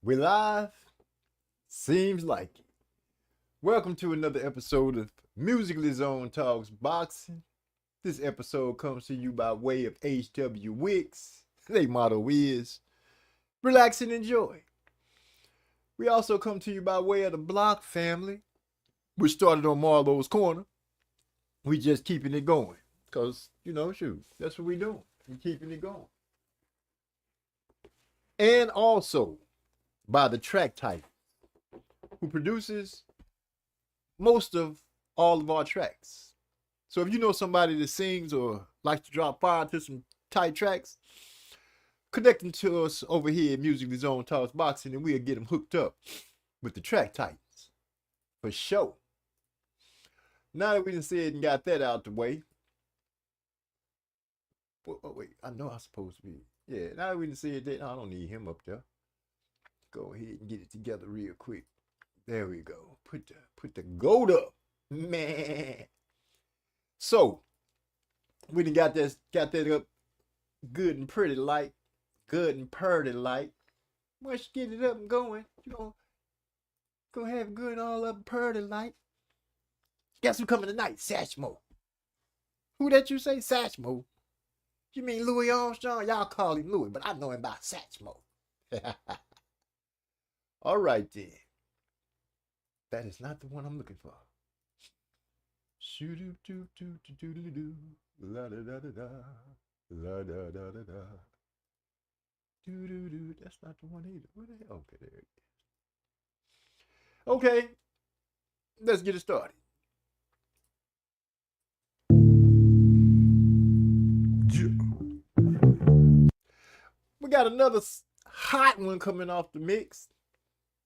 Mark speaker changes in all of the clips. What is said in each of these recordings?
Speaker 1: We live? Seems like it. Welcome to another episode of Musically Zone Talks Boxing. This episode comes to you by way of HW Wicks. Their motto is, relax and enjoy. We also come to you by way of the Block family, which started on Marlowe's Corner. We just keeping it going. Because, shoot, that's what we doing. We keeping it going. And also by the Track Type, who produces most of all of our tracks. So if you know somebody that sings or likes to drop fire to some tight tracks, connect them to us over here at Musically Zone Talks Boxing, and we'll get them hooked up with the Track Types. For sure. Now that we done said and got that out the way. Oh, wait, I know I'm supposed to be. Yeah, now that we done said that, I don't need him up there. Go ahead and get it together real quick. There we go. Put the goat up. Man. So, we done got that up good and pretty light. Good and purty light. Once you get it up and going, go have good all up and purty light. Guess who coming tonight? Satchmo. Who that you say? Satchmo. You mean Louis Armstrong? Y'all call him Louis, but I know him by Satchmo. All right then. That is not the one I'm looking for. Shoo-doo-doo-doo-doo-doo-doo. La-da-da-da-da. La-da-da-da-da. Do-do-do. That's not the one either. Where the hell? Okay, there it is. Okay. Let's get it started. We got another hot one coming off the mix.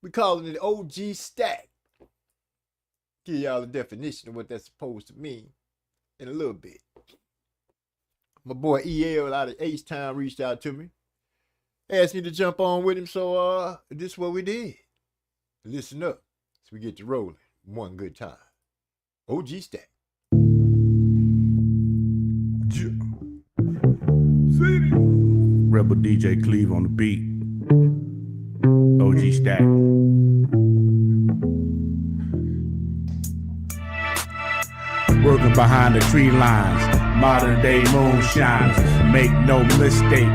Speaker 1: We calling it OG Stack. Give y'all a definition of what that's supposed to mean in a little bit. My boy EL out of H-Town reached out to me. Asked me to jump on with him, so this is what we did. Listen up so we get to rolling one good time. OG Stack.
Speaker 2: Rebel DJ Cleve on the beat. OG Stack. Working behind the tree lines, modern day moonshines. Make no mistake,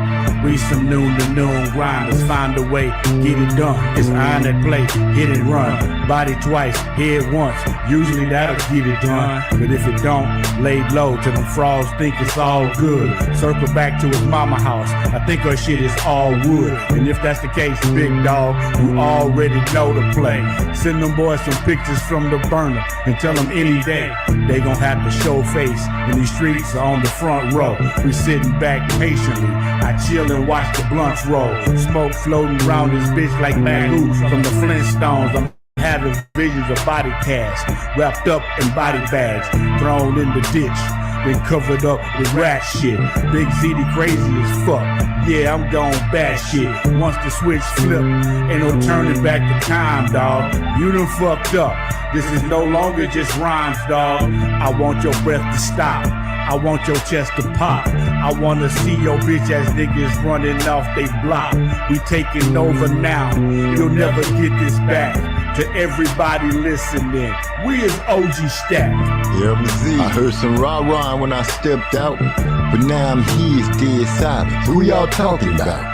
Speaker 2: we some noon to noon grinders. Find a way, get it done. It's iron at play, hit and run. Body twice, head once. Usually that'll get it done. But if it don't, lay low till them frogs think it's all good. Circle back to his mama house. I think her shit is all wood. And if that's the case, big dog, you already know the play. Send them boys some pictures from the burner and tell them any day they gon' have to show face. And these streets are on the front row. We sitting back patiently. I chill and watch the blunts roll. Smoke floating around this bitch like Magoo's from the Flintstones. I'm having visions of body casts wrapped up in body bags, thrown in the ditch, then covered up with rat shit. Big ZD crazy as fuck. Yeah, I'm gone bad shit. Once the switch flip, ain't no turning back the time, dog. You done fucked up. This is no longer just rhymes, dog. I want your breath to stop. I want your chest to pop. I wanna see your bitch ass niggas running off they block. We taking over now. You'll never get this back. To everybody listening, we is OG Stack.
Speaker 3: Yeah, I heard some rah-rah when I stepped out, but now I'm here, dead silent. Who y'all talking about?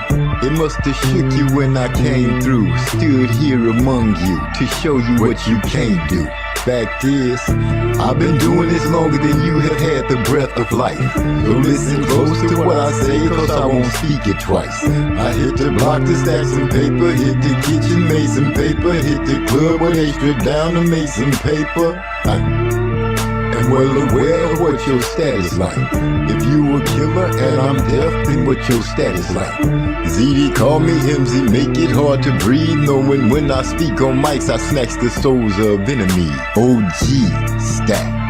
Speaker 3: It must have shook you when I came through. Stood here among you to show you what you can't do. Fact is, I've been doing this longer than you have had the breath of life. So listen close to what I say, cause I won't speak it twice. I hit the block to stack some paper, hit the kitchen, made some paper, hit the club where they strip down to make some paper. I'm well aware of what your status like. If you a killer and I'm deaf, then what your status like? ZD call me MZ, make it hard to breathe, knowing when I speak on mics I snatch the souls of enemies. OG Stack.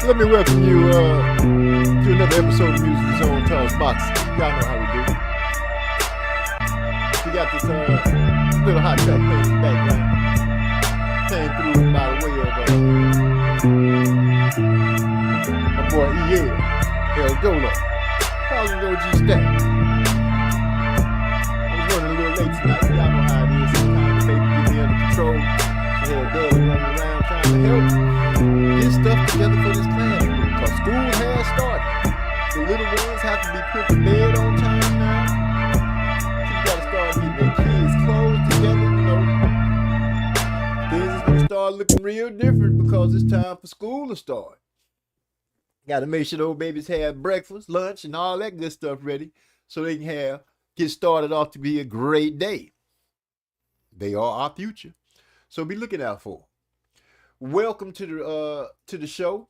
Speaker 1: Let me welcome you to another episode of Music Zone Talks Boxing. Y'all know how we do. We got this little hot track playing in the background. Came through by the way of my boy EA, El Dolo, calling OG Stack. I was running a little late tonight. Y'all know how it is. Sometimes the baby get me under control. She had daddy running around trying to help get stuff together for this classroom. Because school has started. The little ones have to be put to bed on time now. You gotta start getting their kids' clothes together, you know. Things is gonna start looking real different because it's time for school to start. Gotta make sure those babies have breakfast, lunch, and all that good stuff ready so they can get started off to be a great day. They are our future. So be looking out for them. Welcome to the show.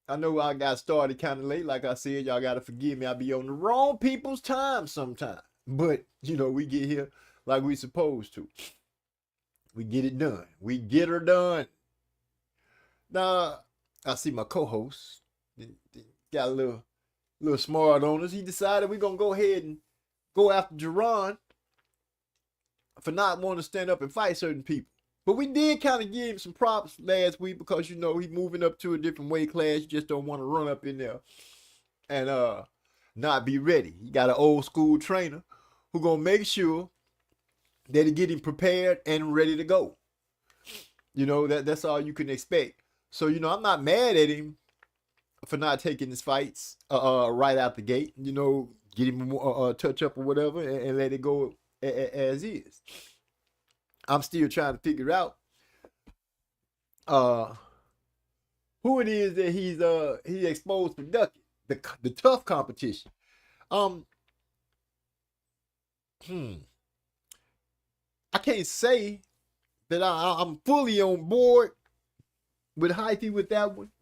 Speaker 1: I know I got started kind of late. Like I said, y'all got to forgive me. I be on the wrong people's time sometimes. But, you know, we get here like we supposed to. We get it done. We get her done. Now, I see my co-host got a little smart on us. He decided we're going to go ahead and go after Jaron for not wanting to stand up and fight certain people. But we did kind of give him some props last week because, you know, he's moving up to a different weight class. You just don't want to run up in there and not be ready. You got an old school trainer who going to make sure that he get him prepared and ready to go. You know, that's all you can expect. So, you know, I'm not mad at him for not taking his fights right out the gate. You know, get him a touch up or whatever and let it go as is. I'm still trying to figure out who it is that he's exposed for ducking. The tough competition. I can't say that I'm fully on board with Hyphy with that one.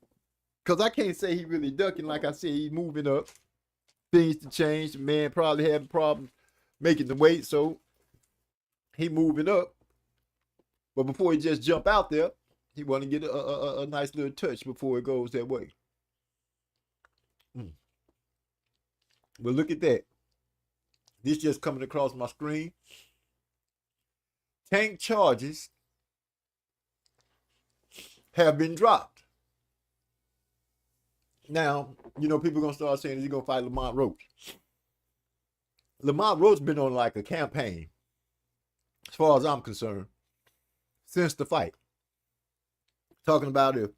Speaker 1: Because I can't say he really ducking. Like I said, he's moving up. Things to change. The man probably having problems making the weight, so he moving up. But before he just jump out there, he want to get a nice little touch before it goes that way. But look at that. This just coming across my screen. Tank charges have been dropped. Now, you know, people are going to start saying he's going to fight Lamont Roach. Lamont Roach been on like a campaign, as far as I'm concerned, since the fight. Talking about if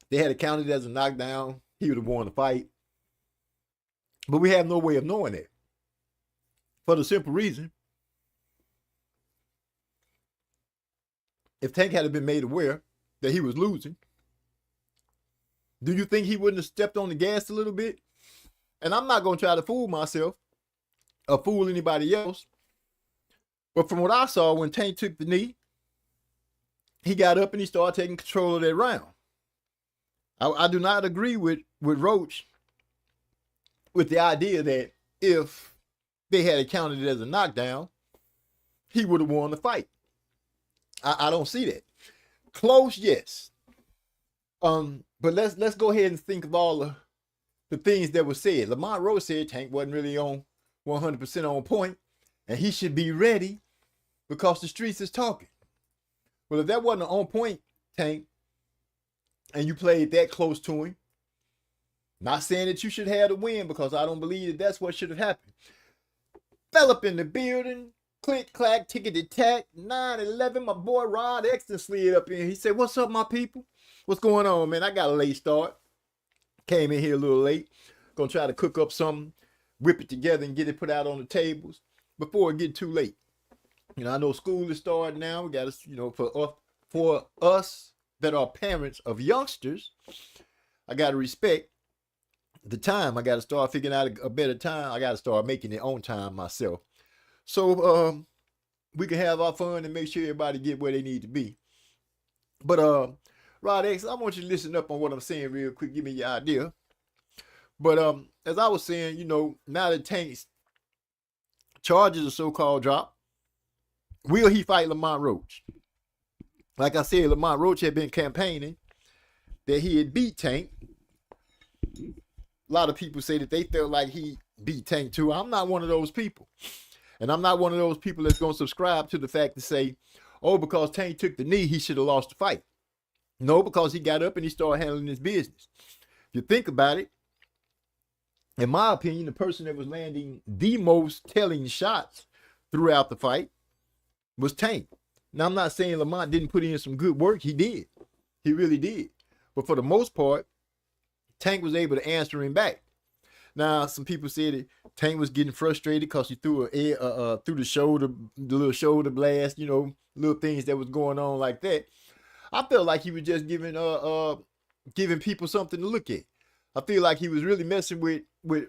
Speaker 1: they had it counted as a knockdown, he would have won the fight. But we have no way of knowing that. For the simple reason, if Tank had been made aware that he was losing, do you think he wouldn't have stepped on the gas a little bit? And I'm not going to try to fool myself or fool anybody else. But from what I saw when Tank took the knee, he got up and he started taking control of that round. I do not agree with Roach with the idea that if they had accounted it as a knockdown, he would have won the fight. I don't see that. Close, yes. But let's go ahead and think of all the things that were said. Lamont Roach said Tank wasn't really on 100% on point, and he should be ready because the streets is talking. Well, if that wasn't an on point Tank, and you played that close to him, not saying that you should have the win because I don't believe that that's what should have happened. Fell up in the building, click, clack, tickety-tack, 9-11, my boy Rod Exton slid up in. He said, "What's up, my people? What's going on, man? I got a late start. Came in here a little late. Gonna try to cook up something, whip it together and get it put out on the tables before it get too late. You know, I know school is starting now. We got to, you know, for us that are parents of youngsters, I got to respect the time. I got to start figuring out a better time. I got to start making it on time myself. So we can have our fun and make sure everybody get where they need to be. But Rod X, I want you to listen up on what I'm saying real quick. Give me your idea. But as I was saying, you know, now that Tank's charges are so-called dropped, will he fight Lamont Roach? Like I said, Lamont Roach had been campaigning that he had beat Tank a lot of people say that they felt like he beat Tank too. I'm not one of those people. And I'm not one of those people that's going to subscribe to the fact to say, oh, because Tank took the knee, he should have lost the fight. No, because he got up and he started handling his business. If you think about it, in my opinion, the person that was landing the most telling shots throughout the fight was Tank. Now, I'm not saying Lamont didn't put in some good work. He did. He really did. But for the most part, Tank was able to answer him back. Now, some people said that Tank was getting frustrated because he threw through the shoulder, the little shoulder blast, you know, little things that was going on like that. I felt like he was just giving people something to look at. I feel like he was really messing with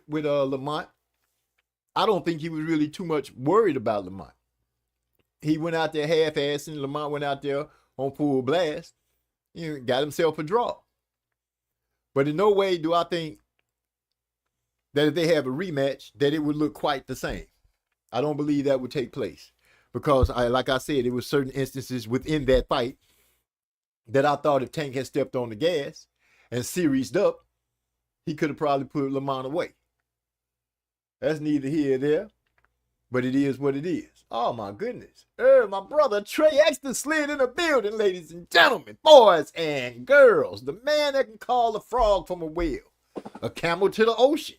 Speaker 1: Lamont. I don't think he was really too much worried about Lamont. He went out there half-assing. Lamont went out there on full blast. You know, got himself a draw. But in no way do I think that if they have a rematch, that it would look quite the same. I don't believe that would take place. Because, like I said, there were certain instances within that fight that I thought if Tank had stepped on the gas and seriesed up, he could have probably put Lamont away. That's neither here nor there, but it is what it is. Oh, my goodness. My brother Trey Exton slid in the building, ladies and gentlemen, boys and girls. The man that can call a frog from a whale, a camel to the ocean.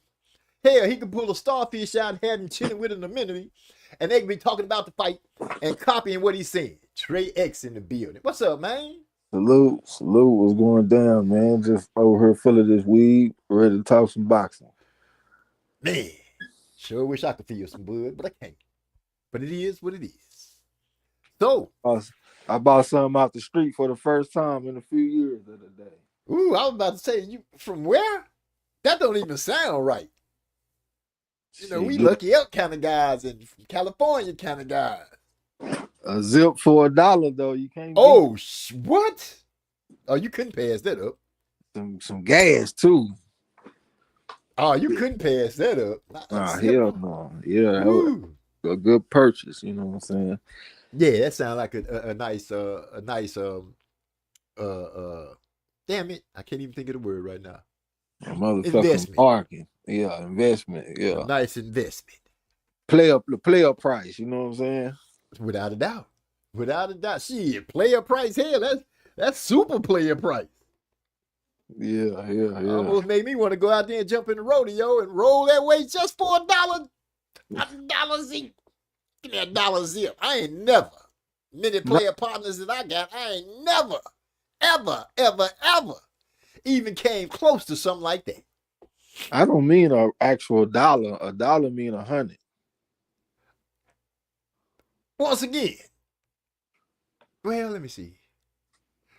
Speaker 1: Hell, he could pull a starfish out and have him chilling with him in a minute, and they can be talking about the fight and copying what he's saying. Trey X in the building. What's up, man?
Speaker 4: Salute was going down, man. Just over here full of this weed, ready to talk some boxing.
Speaker 1: Man, sure wish I could feel some bud, but I can't. But it is what it is. So,
Speaker 4: I bought something off the street for the first time in a few years the other day.
Speaker 1: Ooh, I was about to say, you from where? That don't even sound right. You know, we lucky out kind of guys and California kind of guys.
Speaker 4: A zip for $1 though, you can't.
Speaker 1: Oh, what? Oh, you couldn't pass that up.
Speaker 4: Some gas too.
Speaker 1: Oh, you couldn't pass that up.
Speaker 4: Hell no. Yeah, a good purchase. You know what I'm saying?
Speaker 1: Yeah, that sounds like a nice damn it, I can't even think of the word right now.
Speaker 4: A motherfucking bargain. Yeah, investment. Yeah,
Speaker 1: a nice investment.
Speaker 4: Player price. You know what I'm saying?
Speaker 1: Without a doubt. Without a doubt. Shit, player price. Hell, that's super player price.
Speaker 4: Yeah.
Speaker 1: Almost made me want to go out there and jump in the rodeo and roll that weight just for $1. $1 zip. Give me $1 zip. I ain't never. Many player partners that I got, I ain't never, ever even came close to something like that.
Speaker 4: I don't mean an actual dollar. $1 mean 100.
Speaker 1: Once again. Well, let me see.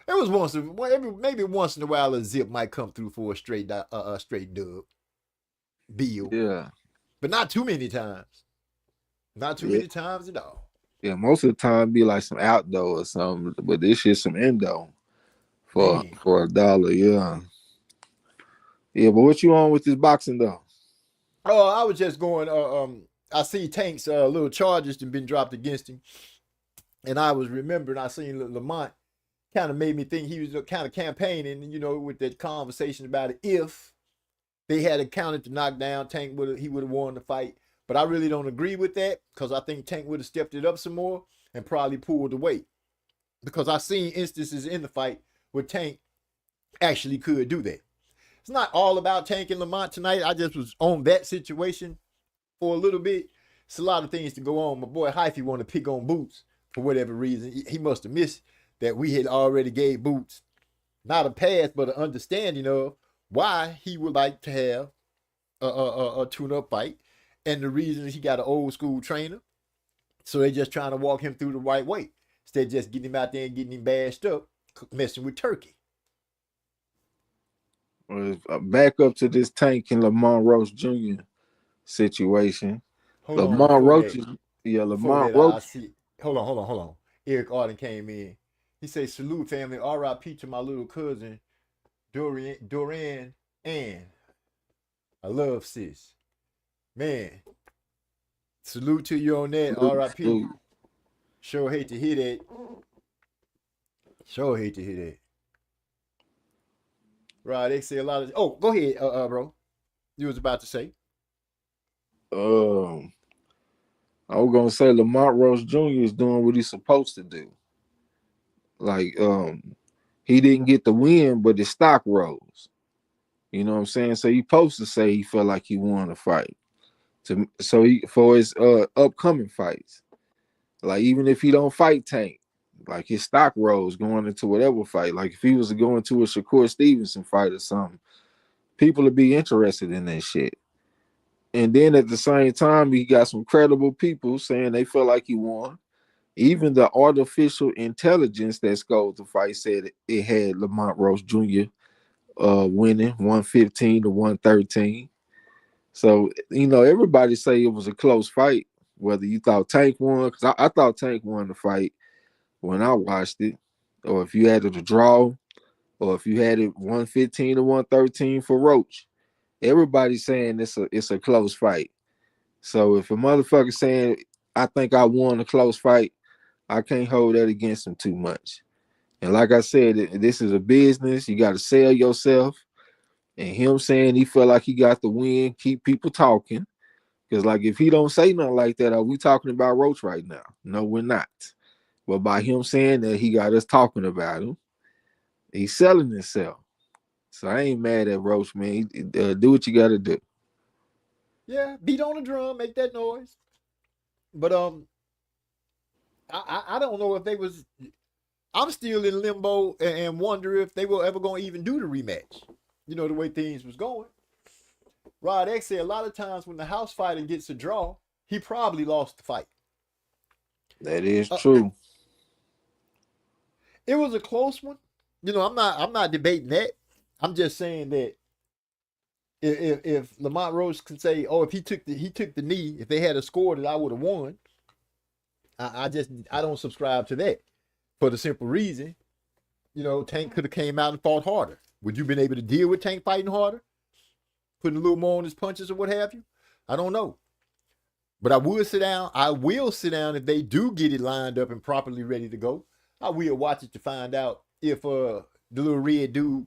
Speaker 1: It was maybe once in a while a zip might come through for a straight dub. Bill.
Speaker 4: Yeah.
Speaker 1: But not too many times. Not too many times at all.
Speaker 4: Yeah, most of the time be like some outdoor or something, but this shit some indoor for $1. Yeah. Yeah, but what you on with this boxing though?
Speaker 1: Oh, I was just going. I see Tank's little charges that been dropped against him, and I was remembering I seen Lamont kind of made me think he was kind of campaigning, you know, with that conversation about it. If they had accounted to knock down Tank, he would have won the fight. But I really don't agree with that because I think Tank would have stepped it up some more and probably pulled away. Because I've seen instances in the fight where Tank actually could do that. It's not all about Tank and Lamont tonight. I just was on that situation for a little bit. It's a lot of things to go on. My boy Hyphy wanted to pick on Boots for whatever reason. He must have missed that we had already gave Boots not a pass, but an understanding of why he would like to have a tune-up fight. And the reason he got an old school trainer. So they just trying to walk him through the right way. Instead of just getting him out there and getting him bashed up, messing with Turkey.
Speaker 4: Back up to this Tank and Lamont Roach Jr. situation.
Speaker 1: Lamont Roach. Hold on. Eric Arden came in. He said, salute family, RIP to my little cousin, Dorian Ann. I love sis. Man, salute to you on that, RIP. Sure hate to hear that. Right, they say a lot of... Oh, go ahead, bro. You was about to say?
Speaker 4: Um, I was gonna say Lamont Rose Jr. is doing what he's supposed to do. Like, he didn't get the win, but his stock rose. You know what I'm saying? So he supposed to say he felt like he won a fight. So he for his upcoming fights. Like even if he don't fight Tank, like his stock rose going into whatever fight. Like if he was to go into a Shakur Stevenson fight or something, people would be interested in that shit. And then at the same time, he got some credible people saying they feel like he won. Even the artificial intelligence that scored the fight said it had Lamont Rose Jr. Winning 115 to 113. So, everybody say it was a close fight, whether you thought Tank won, because I thought Tank won the fight when I watched it, or if you had it a draw, or if you had it 115 to 113 for Roach. Everybody's saying it's a close fight. So if a motherfucker saying, I think I won a close fight, I can't hold that against him too much. And like I said, this is a business. You got to sell yourself. And him saying he felt like he got the win, keep people talking. Because like if he don't say nothing like that, are we talking about Roach right now? No, we're not. But by him saying that, he got us talking about him. He's selling himself. So I ain't mad at Roach, man. Do what you got to do.
Speaker 1: Yeah, beat on the drum, make that noise. But I don't know if they was. I'm still in limbo and wonder if they were ever going to even do the rematch. You know the way things was going. Rod X said a lot of times when the house fighter gets a draw, he probably lost the fight.
Speaker 4: That is true.
Speaker 1: It was a close one. I'm not debating that. I'm just saying that if Lamont Rose can say, "Oh, if he took the knee, if they had a score that I would have won," I don't subscribe to that for the simple reason, Tank could have came out and fought harder. Would you been able to deal with Tank fighting harder, putting a little more on his punches or what have you? I don't know. But I will sit down if they do get it lined up and properly ready to go. I will watch it to find out if the little red dude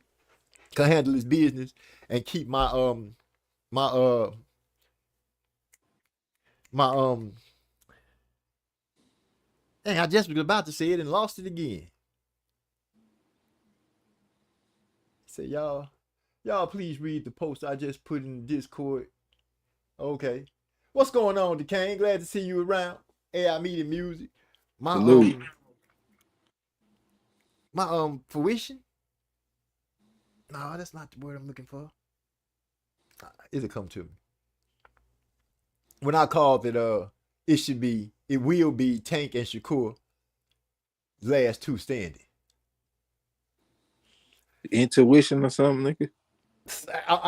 Speaker 1: can handle his business and keep my dang, I just was about to say it and lost it again. Say y'all please read the post I just put in the Discord. Okay. What's going on, DeCane? Glad to see you around. AI Media Music. My fruition? No, that's not the word I'm looking for. It'll come to me. When I called it it will be Tank and Shakur last two standing.
Speaker 4: Intuition or something, nigga?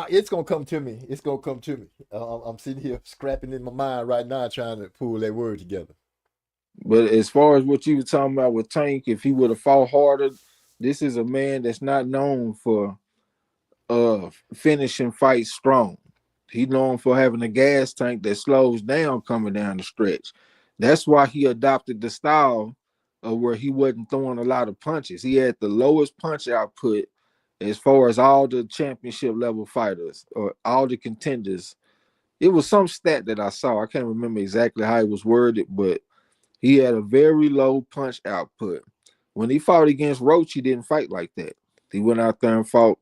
Speaker 1: It's gonna come to me. It's gonna come to me. I'm sitting here scrapping in my mind right now, trying to pull that word together.
Speaker 4: But as far as what you were talking about with Tank, if he would have fought harder, this is a man that's not known for finishing fights strong. He's known for having a gas tank that slows down coming down the stretch. That's why he adopted the style of where he wasn't throwing a lot of punches. He had the lowest punch output as far as all the championship level fighters or all the contenders. It was some stat that I saw. I can't remember exactly how it was worded, but he had a very low punch output. When he fought against Roach, he didn't fight like that. He went out there and fought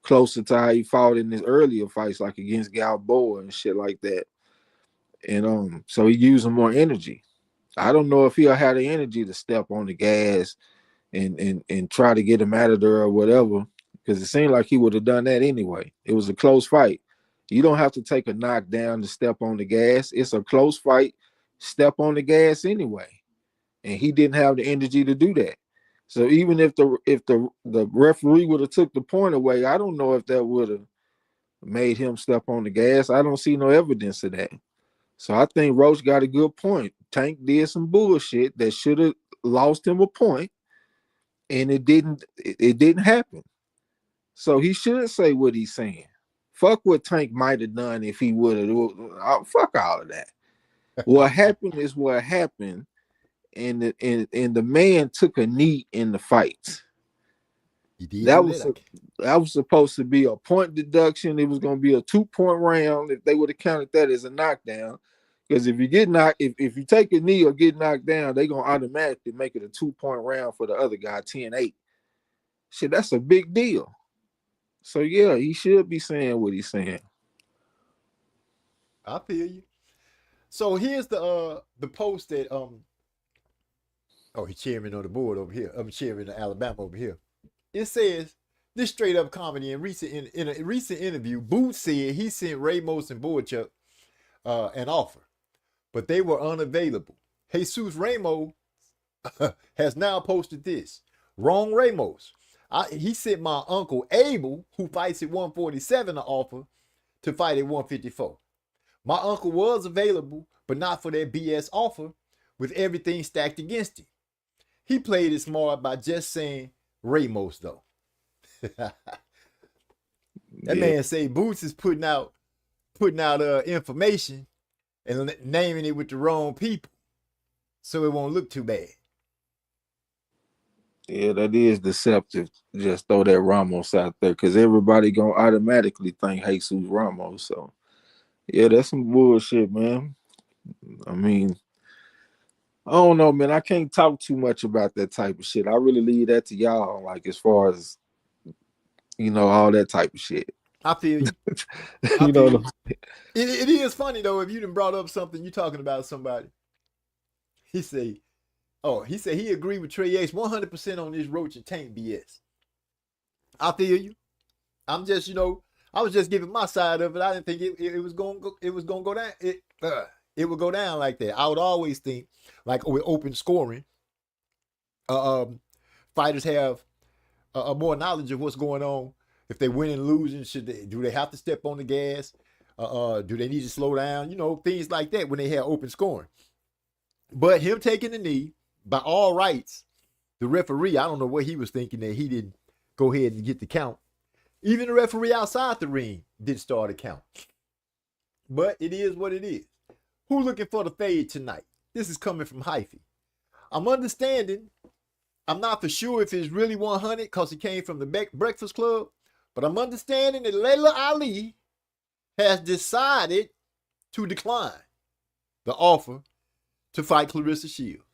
Speaker 4: closer to how he fought in his earlier fights, like against Galboa and shit like that. And so he using more energy. I don't know if he'll have the energy to step on the gas and try to get him out of there or whatever, because it seemed like he would have done that anyway. It was a close fight. You don't have to take a knockdown to step on the gas. It's a close fight. Step on the gas anyway. And he didn't have the energy to do that. So even if the referee would have took the point away, I don't know if that would have made him step on the gas. I don't see no evidence of that. So I think Roach got a good point. Tank did some bullshit that should have lost him a point, and it didn't happen. So he should say what he's saying. Fuck what Tank might have done if he would have. Fuck all of that. What happened is what happened, and the man took a knee in the fight.
Speaker 1: He did
Speaker 4: That
Speaker 1: do
Speaker 4: was
Speaker 1: that.
Speaker 4: that was supposed to be a point deduction. It was going to be a 2-point round if they would have counted that as a knockdown. Because if you get knocked, if you take a knee or get knocked down, they're going to automatically make it a 2-point round for the other guy, 10-8. Shit, that's a big deal. So yeah, he should be saying what he's saying.
Speaker 1: I feel you. So here's the post that he's chairman of the board over here. I'm chairman of Alabama over here. It says this straight up comedy in a recent interview, Boots said he sent Ramos and Boychuk an offer, but they were unavailable. Jesus Ramos has now posted this. Wrong Ramos. He sent my uncle Abel, who fights at 147, an offer to fight at 154. My uncle was available, but not for that BS offer with everything stacked against him. He played it smart by just saying Ramos, though. That man say Boots is putting out information and naming it with the wrong people, so it won't look too bad.
Speaker 4: Yeah, that is deceptive. Just throw that Ramos out there because everybody gonna automatically think Jesus Ramos. So yeah, that's some bullshit, man. I mean, I don't know, man. I can't talk too much about that type of shit. I really leave that to y'all, like as far as all that type of shit.
Speaker 1: I feel you. It is funny though, if you done brought up something, you talking about somebody. He said he agreed with Trey X 100% on this Roach and Tank BS. I feel you. I'm just, I was just giving my side of it. I didn't think it was gonna go down. It would go down like that. I would always think, like with open scoring, fighters have more knowledge of what's going on. If they win and losing, do they have to step on the gas? Do they need to slow down? Things like that when they have open scoring. But him taking the knee, by all rights, the referee, I don't know what he was thinking that he didn't go ahead and get the count. Even the referee outside the ring did start a count. But it is what it is. Who looking for the fade tonight? This is coming from Hyphy. I'm understanding. I'm not for sure if it's really 100 because it came from the Breakfast Club. But I'm understanding that Layla Ali has decided to decline the offer to fight Clarissa Shields.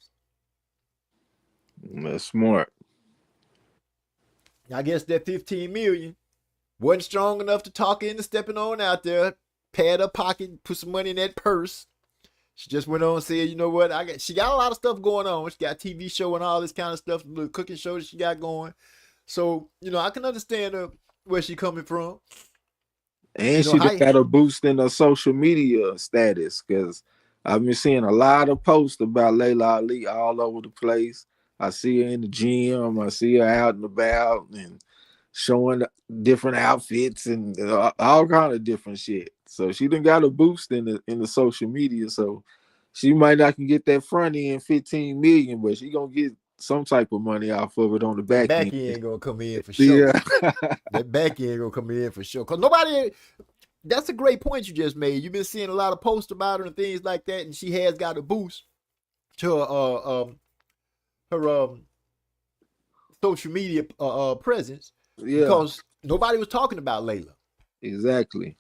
Speaker 4: That's smart.
Speaker 1: I guess that 15 million wasn't strong enough to talk into stepping on out there, pad her pocket, put some money in that purse. She just went on and said, you know what? She got a lot of stuff going on. She got a TV show and all this kind of stuff, the little cooking show that she got going. So, I can understand where she coming from.
Speaker 4: And she got a boost in her social media status because I've been seeing a lot of posts about Layla Ali all over the place. I see her in the gym. I see her out and about and showing different outfits and all kind of different shit. So she done got a boost in the social media. So she might not can get that front end 15 million, but she gonna get some type of money off of it on the back end.
Speaker 1: Back end ain't gonna come in for sure. Yeah. That back end gonna come in for sure. Cause nobody. That's a great point you just made. You've been seeing a lot of posts about her and things like that, and she has got a boost to her social media presence because nobody was talking about Layla.
Speaker 4: Exactly.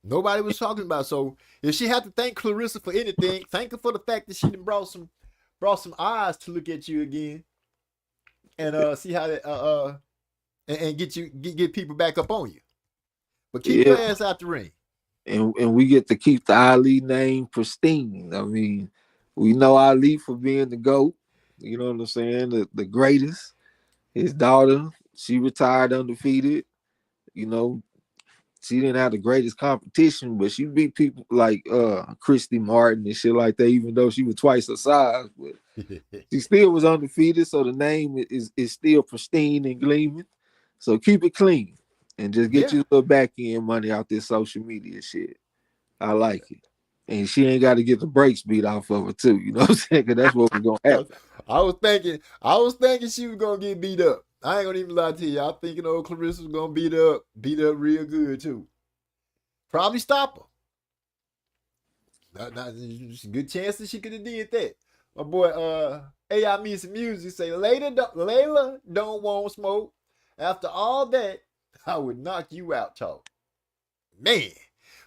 Speaker 1: Nobody was talking about. So if she had to thank Clarissa for anything, thank her for the fact that she done brought some eyes to look at you again and see how that and get people back up on you. But keep your ass out the ring.
Speaker 4: And we get to keep the Ali name pristine. I mean, we know Ali for being the GOAT. You know what I'm saying? The greatest. His daughter, she retired undefeated. She didn't have the greatest competition, but she beat people like Christy Martin and shit like that, even though she was twice her size. But she still was undefeated, so the name is still pristine and gleaming. So keep it clean. And just get you a little back end money out this social media shit. I like it. And she ain't got to get the brakes beat off of her too. You know what I'm saying? Because that's what we're going to have.
Speaker 1: I was thinking she was going to get beat up. I ain't going to even lie to you. I'm thinking old Clarissa was going to beat up real good too. Probably stop her. There's a good chance that she could have did that. My boy, AI Me Some Music say, Layla don't want smoke. After all that, I would knock you out, talk. Man.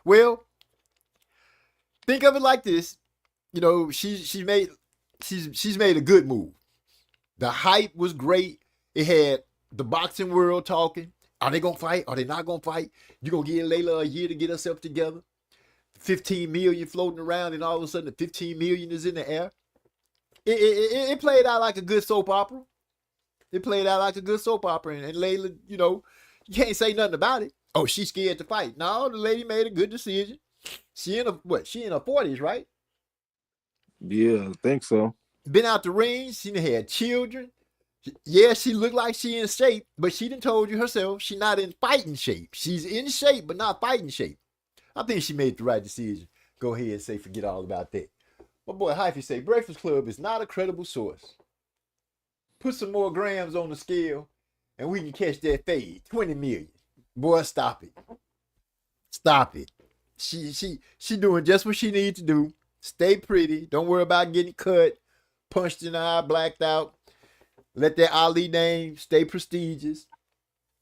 Speaker 1: Well, think of it like this. You know, she's made a good move. The hype was great. It had the boxing world talking. Are they gonna fight? Are they not gonna fight? You gonna give Layla a year to get herself together? 15 million floating around, and all of a sudden the 15 million is in the air. It played out like a good soap opera. It played out like a good soap opera, and Layla, you know, you can't say nothing about it. Oh, she's scared to fight. No, the lady made a good decision. She in her 40s, right?
Speaker 4: Yeah, I think so.
Speaker 1: Been out the ring. She had children. Yeah, she looked like she in shape, but she done told you herself she not in fighting shape. She's in shape, but not fighting shape. I think she made the right decision. Go ahead and say forget all about that. My boy Hyphy say Breakfast Club is not a credible source. Put some more grams on the scale, and we can catch that fade. 20 million. Boy, stop it. Stop it. She doing just what she needs to do. Stay pretty. Don't worry about getting cut, punched in the eye, blacked out. Let that Ali name stay prestigious.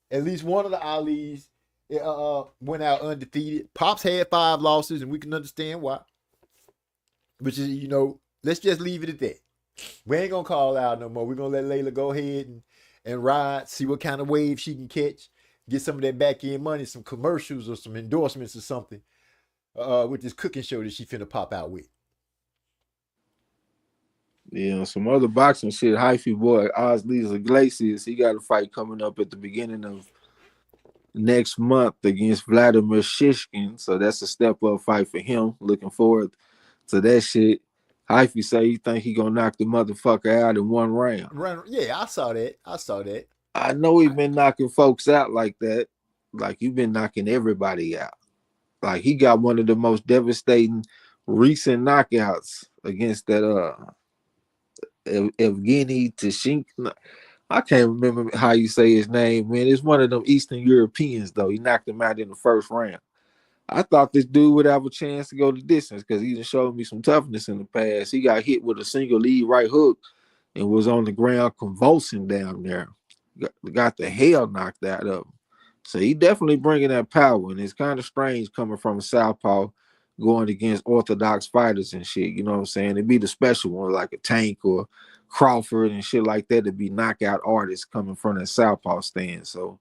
Speaker 1: At least one of the Alis went out undefeated. Pops had 5 losses, and we can understand why. Which is, you know, let's just leave it at that. We ain't gonna call out no more. We're gonna let Layla go ahead and ride, see what kind of wave she can catch, get some of that back end money, some commercials or some endorsements or something with this cooking show that she finna pop out with.
Speaker 4: Yeah, some other boxing shit. Hyphy boy, Osleys Iglesias, he got a fight coming up at the beginning of next month against Vladimir Shishkin. So that's a step up fight for him. Looking forward to that shit. Hyphy say he think he gonna knock the motherfucker out in one round.
Speaker 1: Yeah, I saw that.
Speaker 4: I know he been knocking folks out like that. Like you been knocking everybody out. Like he got one of the most devastating recent knockouts against that Evgeny Tishink. I can't remember how you say his name, man. It's one of them Eastern Europeans, though. He knocked him out in the first round. I thought this dude would have a chance to go the distance because he just showed me some toughness in the past. He got hit with a single lead right hook and was on the ground convulsing down there. Got the hell knocked out of him. So he definitely bringing that power, and it's kind of strange coming from a southpaw going against orthodox fighters and shit. You know what I'm saying? It'd be the special one like a Tank or Crawford and shit like that to be knockout artists coming from that southpaw stand. So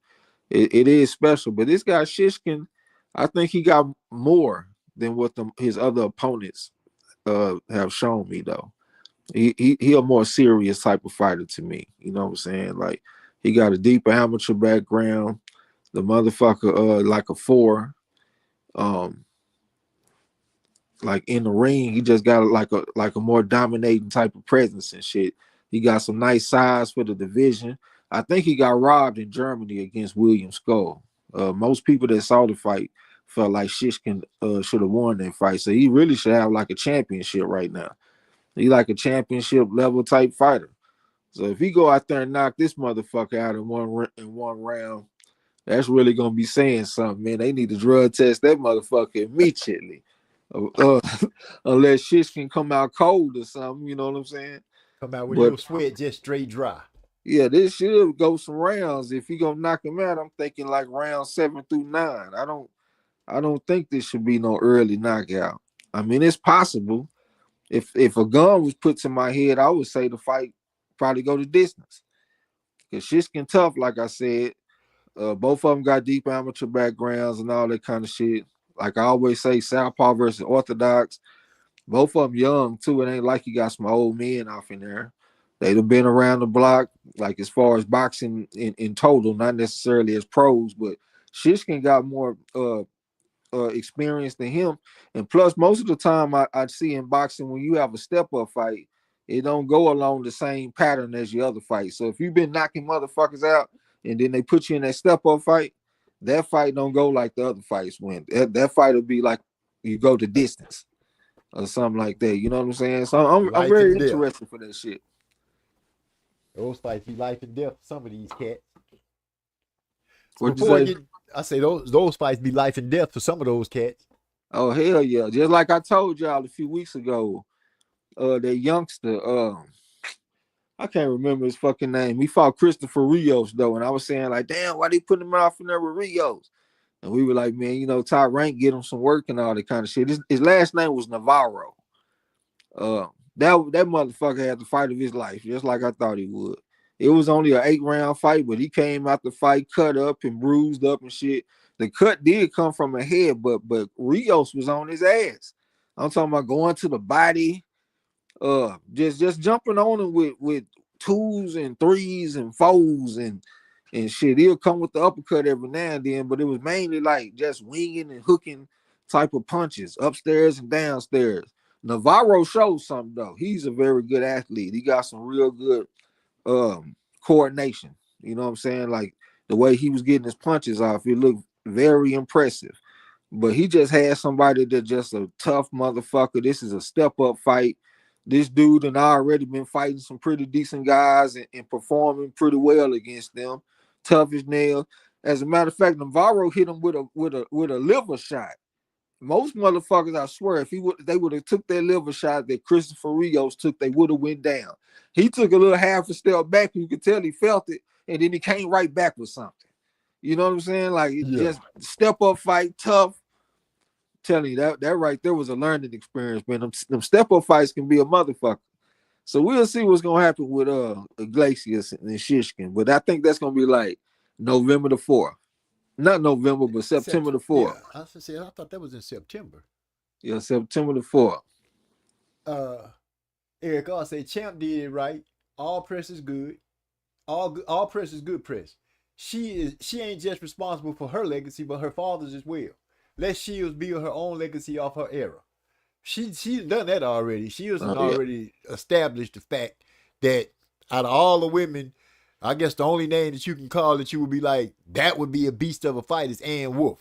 Speaker 4: it is special. But this guy Shishkin, I think he got more than what his other opponents have shown me, though. He a more serious type of fighter to me. You know what I'm saying? Like he got a deeper amateur background. The motherfucker like a 4. Like in the ring, he just got like a more dominating type of presence and shit. He got some nice size for the division. I think he got robbed in Germany against William Skull. Most people that saw the fight felt like Shishkin should have won that fight. So he really should have like a championship right now. He like a championship level type fighter. So if he go out there and knock this motherfucker out in one round, that's really gonna be saying something, man. They need to drug test that motherfucker immediately. Unless Shishkin come out cold or something, you know what I'm saying?
Speaker 1: Come out with no sweat, just straight dry.
Speaker 4: Yeah, this should go some rounds. If he gonna knock him out, I'm thinking like round 7 through 9. I don't think this should be no early knockout. I mean, it's possible. If a gun was put to my head, I would say the fight probably go the distance. Because Shishkin tough, like I said. Both of them got deep amateur backgrounds and all that kind of shit. Like I always say, southpaw versus orthodox. Both of them young too. It ain't like you got some old men off in there. They'd have been around the block, like as far as boxing in total, not necessarily as pros, but Shishkin got more experience than him. And plus, most of the time I see in boxing, when you have a step-up fight, it don't go along the same pattern as your other fights. So if you've been knocking motherfuckers out and then they put you in that step-up fight, that fight don't go like the other fights went. That fight will be like you go the distance or something like that. You know what I'm saying? So I'm very interested for that shit.
Speaker 1: Those fights be life and death for some of these cats.
Speaker 4: What'd you say?
Speaker 1: I say those fights be life and death for some of those cats.
Speaker 4: Oh, hell yeah. Just like I told y'all a few weeks ago, that youngster, I can't remember his fucking name. He fought Christopher Rios though, and I was saying like, damn, why they putting him off in there with Rios? And we were like, man, you know, Top Rank get him some work and all that kind of shit. His last name was Navarro. Uh, that motherfucker had the fight of his life, just like I thought he would. It was only an 8-round fight, but he came out the fight cut up and bruised up and shit. The cut did come from a head, but Rios was on his ass. I'm talking about going to the body, just jumping on him with 2s and 3s and 4s and shit. He'll come with the uppercut every now and then, but it was mainly like just winging and hooking type of punches upstairs and downstairs. Navarro shows something though. He's a very good athlete. He got some real good coordination. You know what I'm saying? Like the way he was getting his punches off, it looked very impressive. But he just had somebody that's just a tough motherfucker. This is a step-up fight. This dude and I already been fighting some pretty decent guys and performing pretty well against them. Tough as nails. As a matter of fact, Navarro hit him with a liver shot. Most motherfuckers, I swear, if they would have took that liver shot that Christopher Rios took, they would have went down. He took a little half a step back. You could tell he felt it, and then he came right back with something. You know what I'm saying? Like just step up fight, tough. Telling you that right there was a learning experience, man. Them step up fights can be a motherfucker. So we'll see what's gonna happen with Iglesias and Shishkin, but I think that's gonna be like November the 4th. Not November, but September the 4th.
Speaker 1: Yeah, I thought that was in September.
Speaker 4: Yeah, September the 4th.
Speaker 1: Eric I say Champ did it right. All press is good. All press is good press. She ain't just responsible for her legacy, but her father's as well. Let Shields build her own legacy off her era. She's done that already. Shields has already established the fact that out of all the women, I guess the only name that you can call that you would be like, that would be a beast of a fight is Ann Wolf.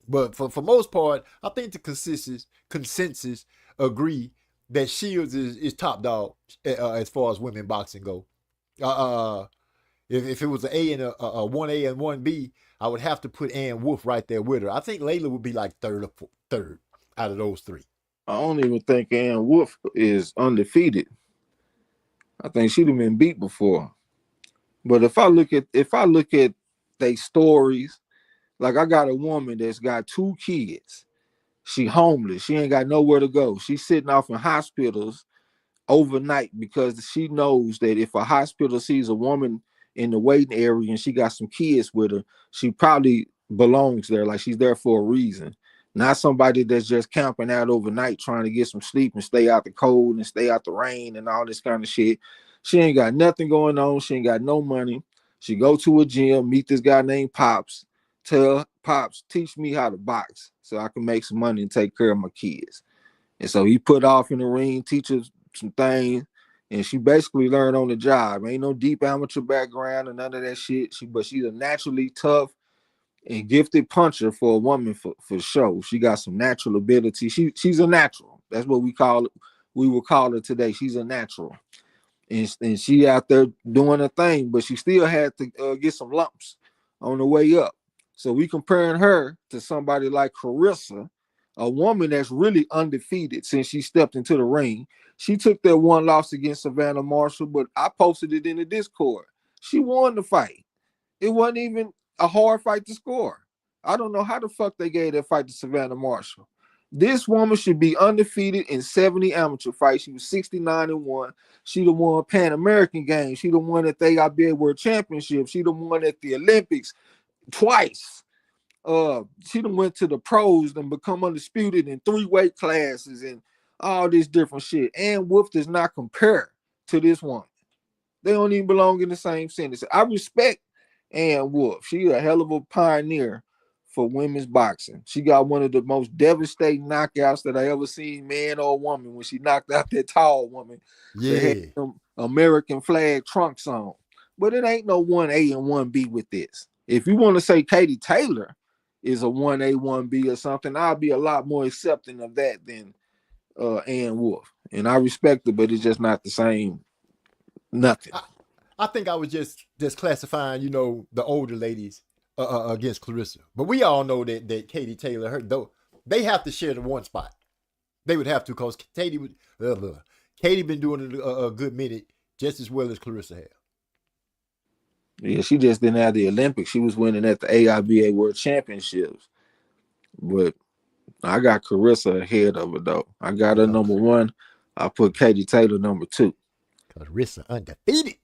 Speaker 1: But for most part, I think the consensus agree that Shields is top dog as far as women boxing go. If it was an A and a 1A and 1B, I would have to put Ann Wolf right there with her. I think Layla would be like third out of those three.
Speaker 4: I don't even think Ann Wolf is undefeated. I think she'd have been beat before. But if I look at they stories, like I got a woman that's got 2 kids. She homeless. She ain't got nowhere to go. She's sitting off in hospitals overnight because she knows that if a hospital sees a woman in the waiting area and she got some kids with her, she probably belongs there. Like she's there for a reason. Not somebody that's just camping out overnight trying to get some sleep and stay out the cold and stay out the rain and all this kind of shit. She ain't got nothing going on. She ain't got no money. She go to a gym, meet this guy named Pops, tell Pops, teach me how to box so I can make some money and take care of my kids. And so he put off in the ring, teach her some things, and she basically learned on the job. Ain't no deep amateur background or none of that shit. But she's a naturally tough and gifted puncher for a woman for sure. She got some natural ability. She's a natural. That's what we call it. We will call her today. She's a natural. And she out there doing her thing, but she still had to get some lumps on the way up. So we comparing her to somebody like Carissa, a woman that's really undefeated since she stepped into the ring. She took that one loss against Savannah Marshall, but I posted it in the Discord. She won the fight. It wasn't even a hard fight to score. I don't know how the fuck they gave that fight to Savannah Marshall. This woman should be undefeated in 70 amateur fights. She was 69-1. She the won Pan American Games. She the one at the AIBA World Championship. She the one at the Olympics twice. She done went to the pros and become undisputed in 3 weight classes and all this different shit. Ann Wolf does not compare to this woman. They don't even belong in the same sentence. I respect Ann Wolf. She a hell of a pioneer for women's boxing. She got one of the most devastating knockouts that I ever seen, man or woman, when she knocked out that tall woman.
Speaker 1: Yeah.
Speaker 4: That had some American flag trunks on. But it ain't no 1A and 1B with this. If you want to say Katie Taylor is a 1A, 1B or something, I'll be a lot more accepting of that than Ann Wolf. And I respect her, but it's just not the same. Nothing.
Speaker 1: I think I was just classifying, the older ladies against Clarissa. But we all know that Katie Taylor, they have to share the one spot. They would have to, because Katie been doing it a good minute just as well as Clarissa have.
Speaker 4: Yeah, she just didn't have the Olympics. She was winning at the AIBA World Championships. But I got Carissa ahead of her, though. I got her number 1. I put Katie Taylor number 2.
Speaker 1: Carissa undefeated.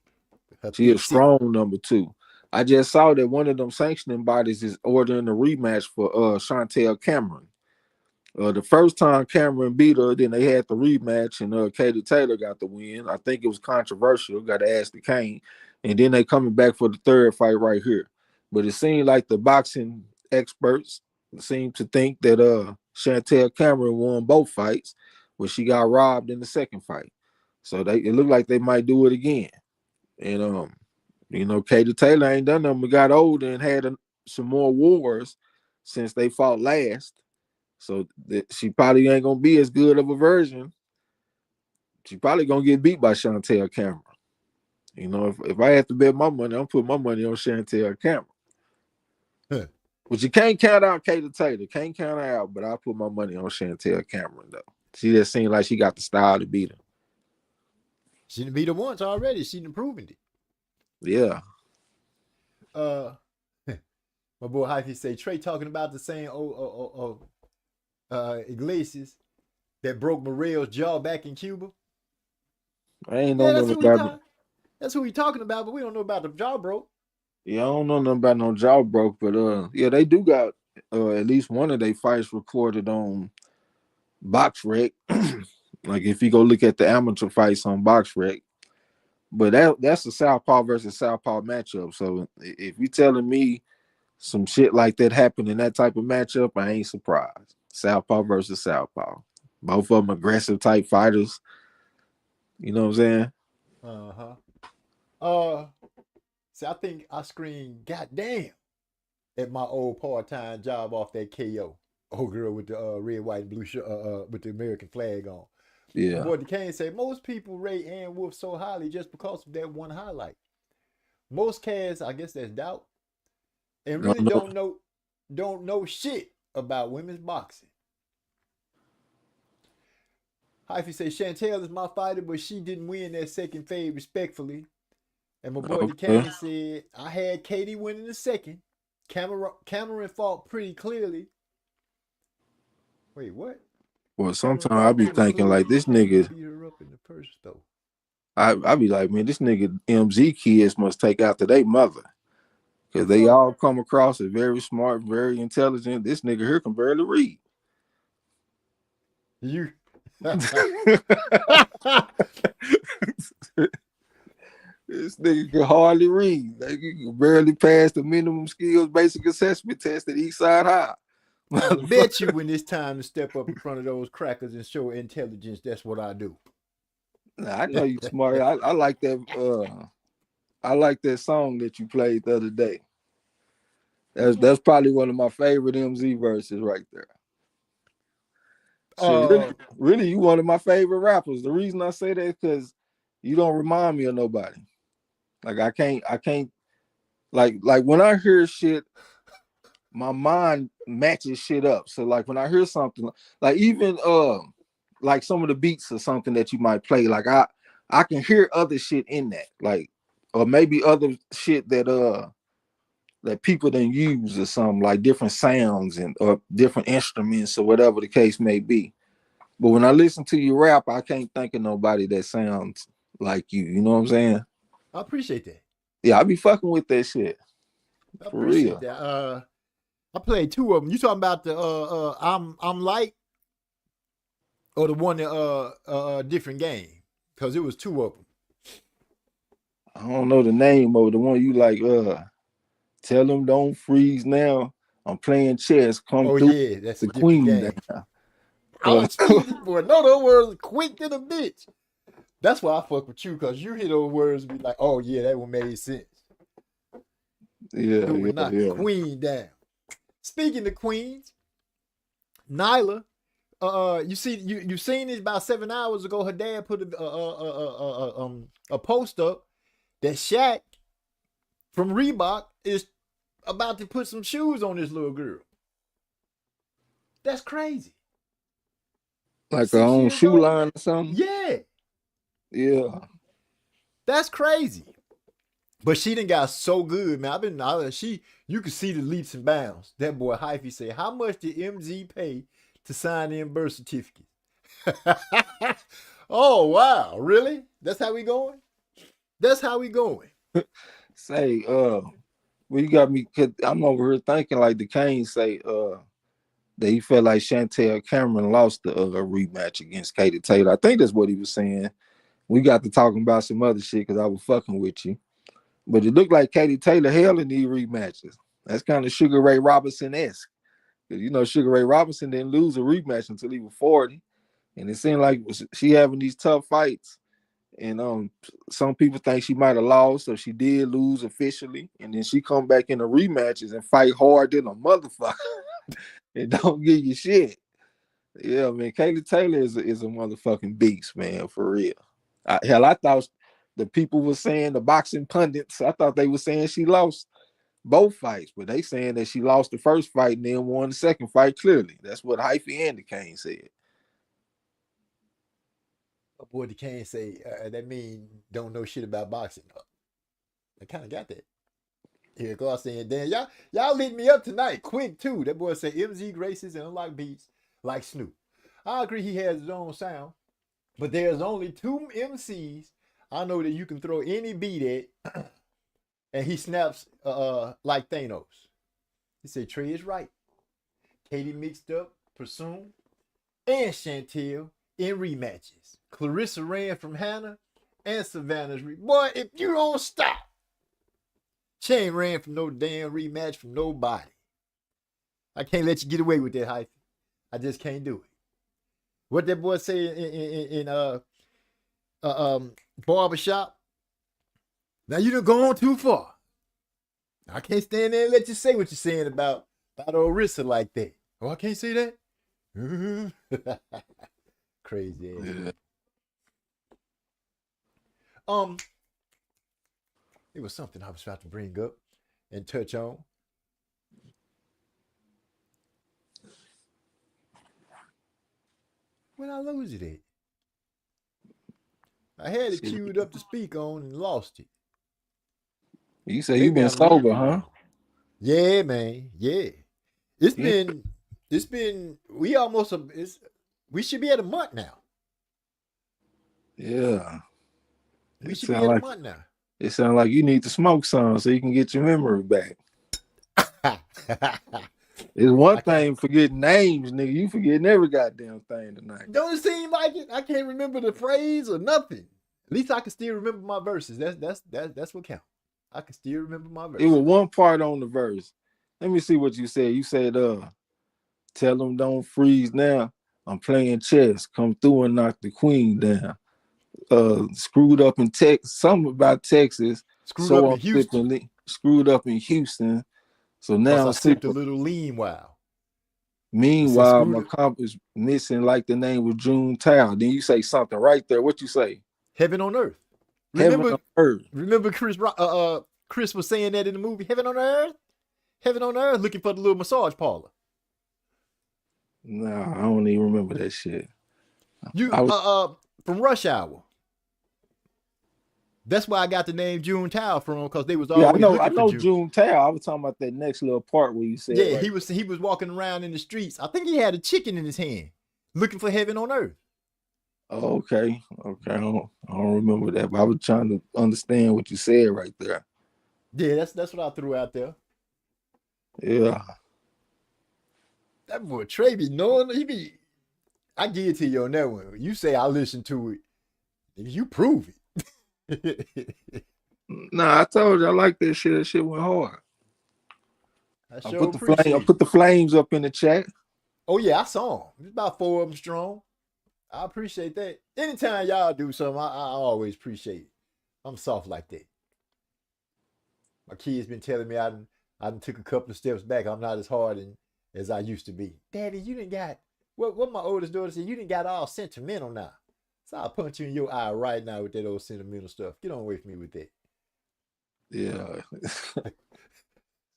Speaker 4: She is strong number 2. I just saw that one of them sanctioning bodies is ordering a rematch for Chantel Cameron. The first time Cameron beat her, then they had the rematch, and Katie Taylor got the win. I think it was controversial. Got to ask the Kane. And then they coming back for the third fight right here. But it seemed like the boxing experts seem to think that Chantel Cameron won both fights, but she got robbed in the second fight. So it looked like they might do it again. And Katie Taylor ain't done nothing but got older and had some more wars since they fought last. So she probably ain't gonna be as good of a version. She probably gonna get beat by Chantel Cameron. If I have to bet my money, I'm putting my money on Chantel Cameron.
Speaker 1: Huh.
Speaker 4: But you can't count out Katie Taylor. Can't count her out, but I put my money on Chantel Cameron, though. She just seemed like she got the style to beat her.
Speaker 1: She done beat her once already. She done proven it.
Speaker 4: Yeah.
Speaker 1: My boy Hyphy say Trey talking about the same Iglesias that broke Morel's jaw back in Cuba.
Speaker 4: I ain't know nothing about it.
Speaker 1: That's who he talking about, but we don't know about the jaw broke.
Speaker 4: Yeah, I don't know nothing about no jaw broke, but yeah, they do got at least one of their fights recorded on BoxRec. Like if you go look at the amateur fights on BoxRec. But that's a Southpaw versus Southpaw matchup. So if you telling me some shit like that happened in that type of matchup, I ain't surprised. Southpaw versus Southpaw. Both of them aggressive type fighters. You know what I'm saying?
Speaker 1: See, I think I screamed goddamn at my old part-time job off that KO. Old girl with the red, white, and blue shirt, with the American flag on.
Speaker 4: Yeah.
Speaker 1: Boy, DeCane said most people rate Ann Wolf so highly just because of that one highlight. Most cats, I guess that's doubt, and really don't know shit about women's boxing. Hyphy say Chantel is my fighter, but she didn't win that second fade respectfully. And my boy DeCane said I had Katie winning the second. Cameron fought pretty clearly. Wait, what?
Speaker 4: Well, sometimes I be thinking like this nigga
Speaker 1: beat her up in the purse though.
Speaker 4: I be like, man, this nigga MZ kids must take after their mother. Because they all come across as very smart, very intelligent. This nigga here can barely read.
Speaker 1: You
Speaker 4: This nigga can hardly read. Like, he can barely pass the minimum skills basic assessment test at Eastside High.
Speaker 1: I bet you when it's time to step up in front of those crackers and show intelligence, that's what I do.
Speaker 4: Nah, I know you smart. I like that. I like that song that you played the other day. That's probably one of my favorite MZ verses right there. Really, you one of my favorite rappers. The reason I say that is because you don't remind me of nobody. Like I can't like when I hear shit, my mind matches shit up. So like when I hear something, like even like some of the beats or something that you might play, like I can hear other shit in that, like or maybe other shit that people then use or something, like different sounds and or different instruments or whatever the case may be. But when I listen to you rap, I can't think of nobody that sounds like you. You know what I'm saying?
Speaker 1: I appreciate that.
Speaker 4: Yeah, I be fucking with that shit.
Speaker 1: I appreciate that. I played two of them. You talking about the I'm Light or the one that different game? Because it was two of them.
Speaker 4: I don't know the name of the one you like. Tell them don't freeze now. I'm playing chess. Come through.
Speaker 1: Yeah, that's
Speaker 4: the
Speaker 1: a different
Speaker 4: queen
Speaker 1: game. I was speaking boy. No, those words quick to the bitch. That's why I fuck with you, because you hear those words and be like, oh yeah, that one made sense.
Speaker 4: Yeah,
Speaker 1: knock the queen down. Speaking of queens, Nyla, you seen this about 7 hours ago. Her dad put a post up that Shaq from Reebok is about to put some shoes on this little girl. That's crazy.
Speaker 4: Like her own shoe line or something?
Speaker 1: Yeah.
Speaker 4: Yeah.
Speaker 1: She That's crazy. But she done got so good, man. You could see the leaps and bounds. That boy Hyphy said, how much did MZ pay to sign them birth certificate? Oh, wow. Really? That's how we going? That's how we going.
Speaker 4: Say, well, you got me, cause I'm over here thinking like the Kane say, that he felt like Chantel Cameron lost the rematch against Katie Taylor. I think that's what he was saying. We got to talking about some other shit because I was fucking with you. But it looked like Katie Taylor held in these rematches. That's kind of Sugar Ray Robinson-esque. Because, you know, Sugar Ray Robinson didn't lose a rematch until he was 40. And it seemed like she having these tough fights. And some people think she might have lost, or she did lose officially. And then she come back in the rematches and fight hard than a motherfucker. And don't give you shit. Yeah, man, Katie Taylor is a motherfucking beast, man, for real. I thought the people were saying, the boxing pundits, I thought they were saying she lost both fights, but they saying that she lost the first fight and then won the second fight clearly. That's what Hyphy and the Kane said.
Speaker 1: Oh, boy, the Kane say, that mean don't know shit about boxing. I kind of got that. Here, go out saying, damn, y'all lit me up tonight, quick too. That boy said MZ graces and unlock beats like Snoop. I agree he has his own sound, but there's only 2 MCs I know that you can throw any beat at, and he snaps like Thanos. He said Trey is right. Katie mixed up Pursoon and Chantel in rematches. Clarissa ran from Hannah and Savannah's boy, if you don't stop. She ain't ran from no damn rematch from nobody. I can't let you get away with that, Hyphy. I just can't do it. What that boy say in barbershop? Now you done gone too far. I can't stand there and let you say what you're saying about Orissa like that. Oh, I can't say that? Crazy ass.
Speaker 4: Yeah.
Speaker 1: It was something I was about to bring up and touch on. When I lose it at? I had it queued up to speak on and lost it.
Speaker 4: You say you've been sober, huh?
Speaker 1: Yeah, man. Yeah. It's been we should be at a month now.
Speaker 4: Yeah.
Speaker 1: We should be at a month now.
Speaker 4: It sounds like you need to smoke some so you can get your memory back. It's one thing forgetting names, nigga. You forgetting every goddamn thing tonight.
Speaker 1: Don't it seem like it? I can't remember the phrase or nothing. At least I can still remember my verses. That's what counts. I can still remember my verses.
Speaker 4: It was one part on the verse. Let me see what you said. You said, tell them don't freeze now. I'm playing chess. Come through and knock the queen down. Screwed up in Texas. Something about Texas.
Speaker 1: Screwed up in Houston.
Speaker 4: Screwed up in Houston. So now
Speaker 1: I sipped a little lean while.
Speaker 4: Meanwhile, my comp is missing like the name was June Town. Then you say something right there. What you say?
Speaker 1: Heaven on Earth.
Speaker 4: Heaven on Earth.
Speaker 1: Remember Chris was saying that in the movie Heaven on Earth? Heaven on Earth, looking for the little massage parlor.
Speaker 4: Nah, I don't even remember that shit.
Speaker 1: From Rush Hour. That's why I got the name June Tao from, because they was always
Speaker 4: I know June Tao. I was talking about that next little part where you said.
Speaker 1: Yeah, he was walking around in the streets. I think he had a chicken in his hand, looking for heaven on earth.
Speaker 4: Oh, okay. I don't remember that, but I was trying to understand what you said right there.
Speaker 1: Yeah, that's what I threw out there.
Speaker 4: Yeah.
Speaker 1: That boy Trey be knowing, I give it to you on that one. You say I listen to it, you prove it.
Speaker 4: Nah, I told you I like that shit. That shit went hard. I put the flames up in the chat.
Speaker 1: Oh yeah, I saw them. There's about 4 of them strong. I appreciate that. Anytime y'all do something, I always appreciate it. I'm soft like that. My kids been telling me I done took a couple of steps back. I'm not as hard as I used to be. Daddy, you done got what my oldest daughter said, you done got all sentimental now. So I'll punch you in your eye right now with that old sentimental stuff. Get on away from me with that.
Speaker 4: Yeah.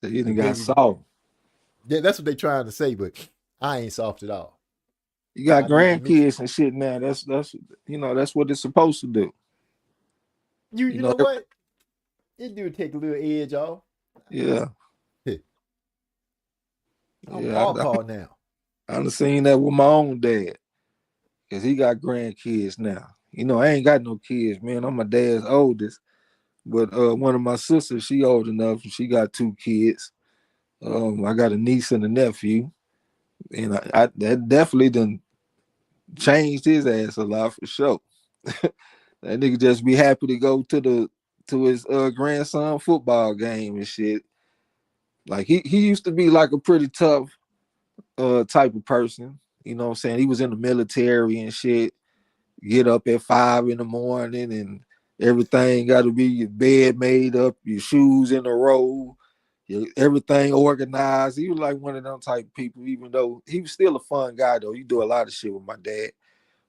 Speaker 4: So you done got soft.
Speaker 1: Yeah, that's what they trying to say, but I ain't soft at all.
Speaker 4: You got grandkids and shit now. That's what it's supposed to do.
Speaker 1: You know what? It do take a little edge off.
Speaker 4: Yeah.
Speaker 1: I'm
Speaker 4: Yeah,
Speaker 1: Paw now.
Speaker 4: I done seen that with my own dad. Cause he got grandkids now. You know, I ain't got no kids, man. I'm my dad's oldest. But one of my sisters, she old enough, and she got 2 kids. I got a niece and a nephew. And I that definitely done changed his ass a lot for sure. That nigga just be happy to go to his grandson football game and shit. Like he used to be like a pretty tough type of person. You know what I'm saying? He was in the military and shit. Get up at 5 in the morning and everything got to be your bed made up, your shoes in a row, everything organized. He was like one of them type of people, even though he was still a fun guy though. He do a lot of shit with my dad.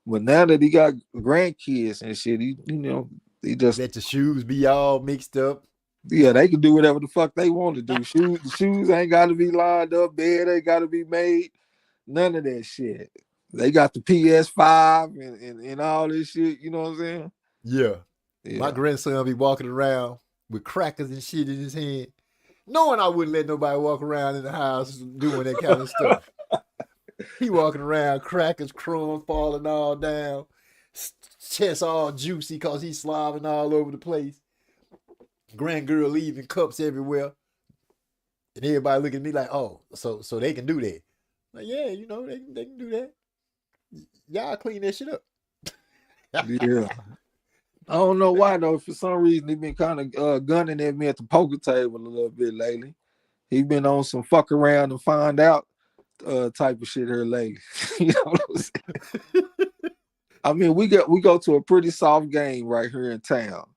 Speaker 4: But now that he got grandkids and shit, he just
Speaker 1: let the shoes be all mixed up.
Speaker 4: Yeah, they can do whatever the fuck they want to do. The shoes ain't got to be lined up. Bed ain't got to be made. None of that shit. They got the PS5 and all this shit. You know what I'm saying?
Speaker 1: Yeah. My grandson be walking around with crackers and shit in his hand, knowing I wouldn't let nobody walk around in the house doing that kind of stuff. He walking around, crackers, crumbs falling all down, chest all juicy because he's slobbing all over the place. Grandgirl leaving cups everywhere. And everybody looking at me like, oh, so they can do that. Like, yeah, you know, they can do that. Y'all clean that shit up.
Speaker 4: Yeah. I don't know why though. For some reason, he been kind of gunning at me at the poker table a little bit lately. He been on some fuck around and find out type of shit here lately. You know what I'm saying? I mean, we go to a pretty soft game right here in town,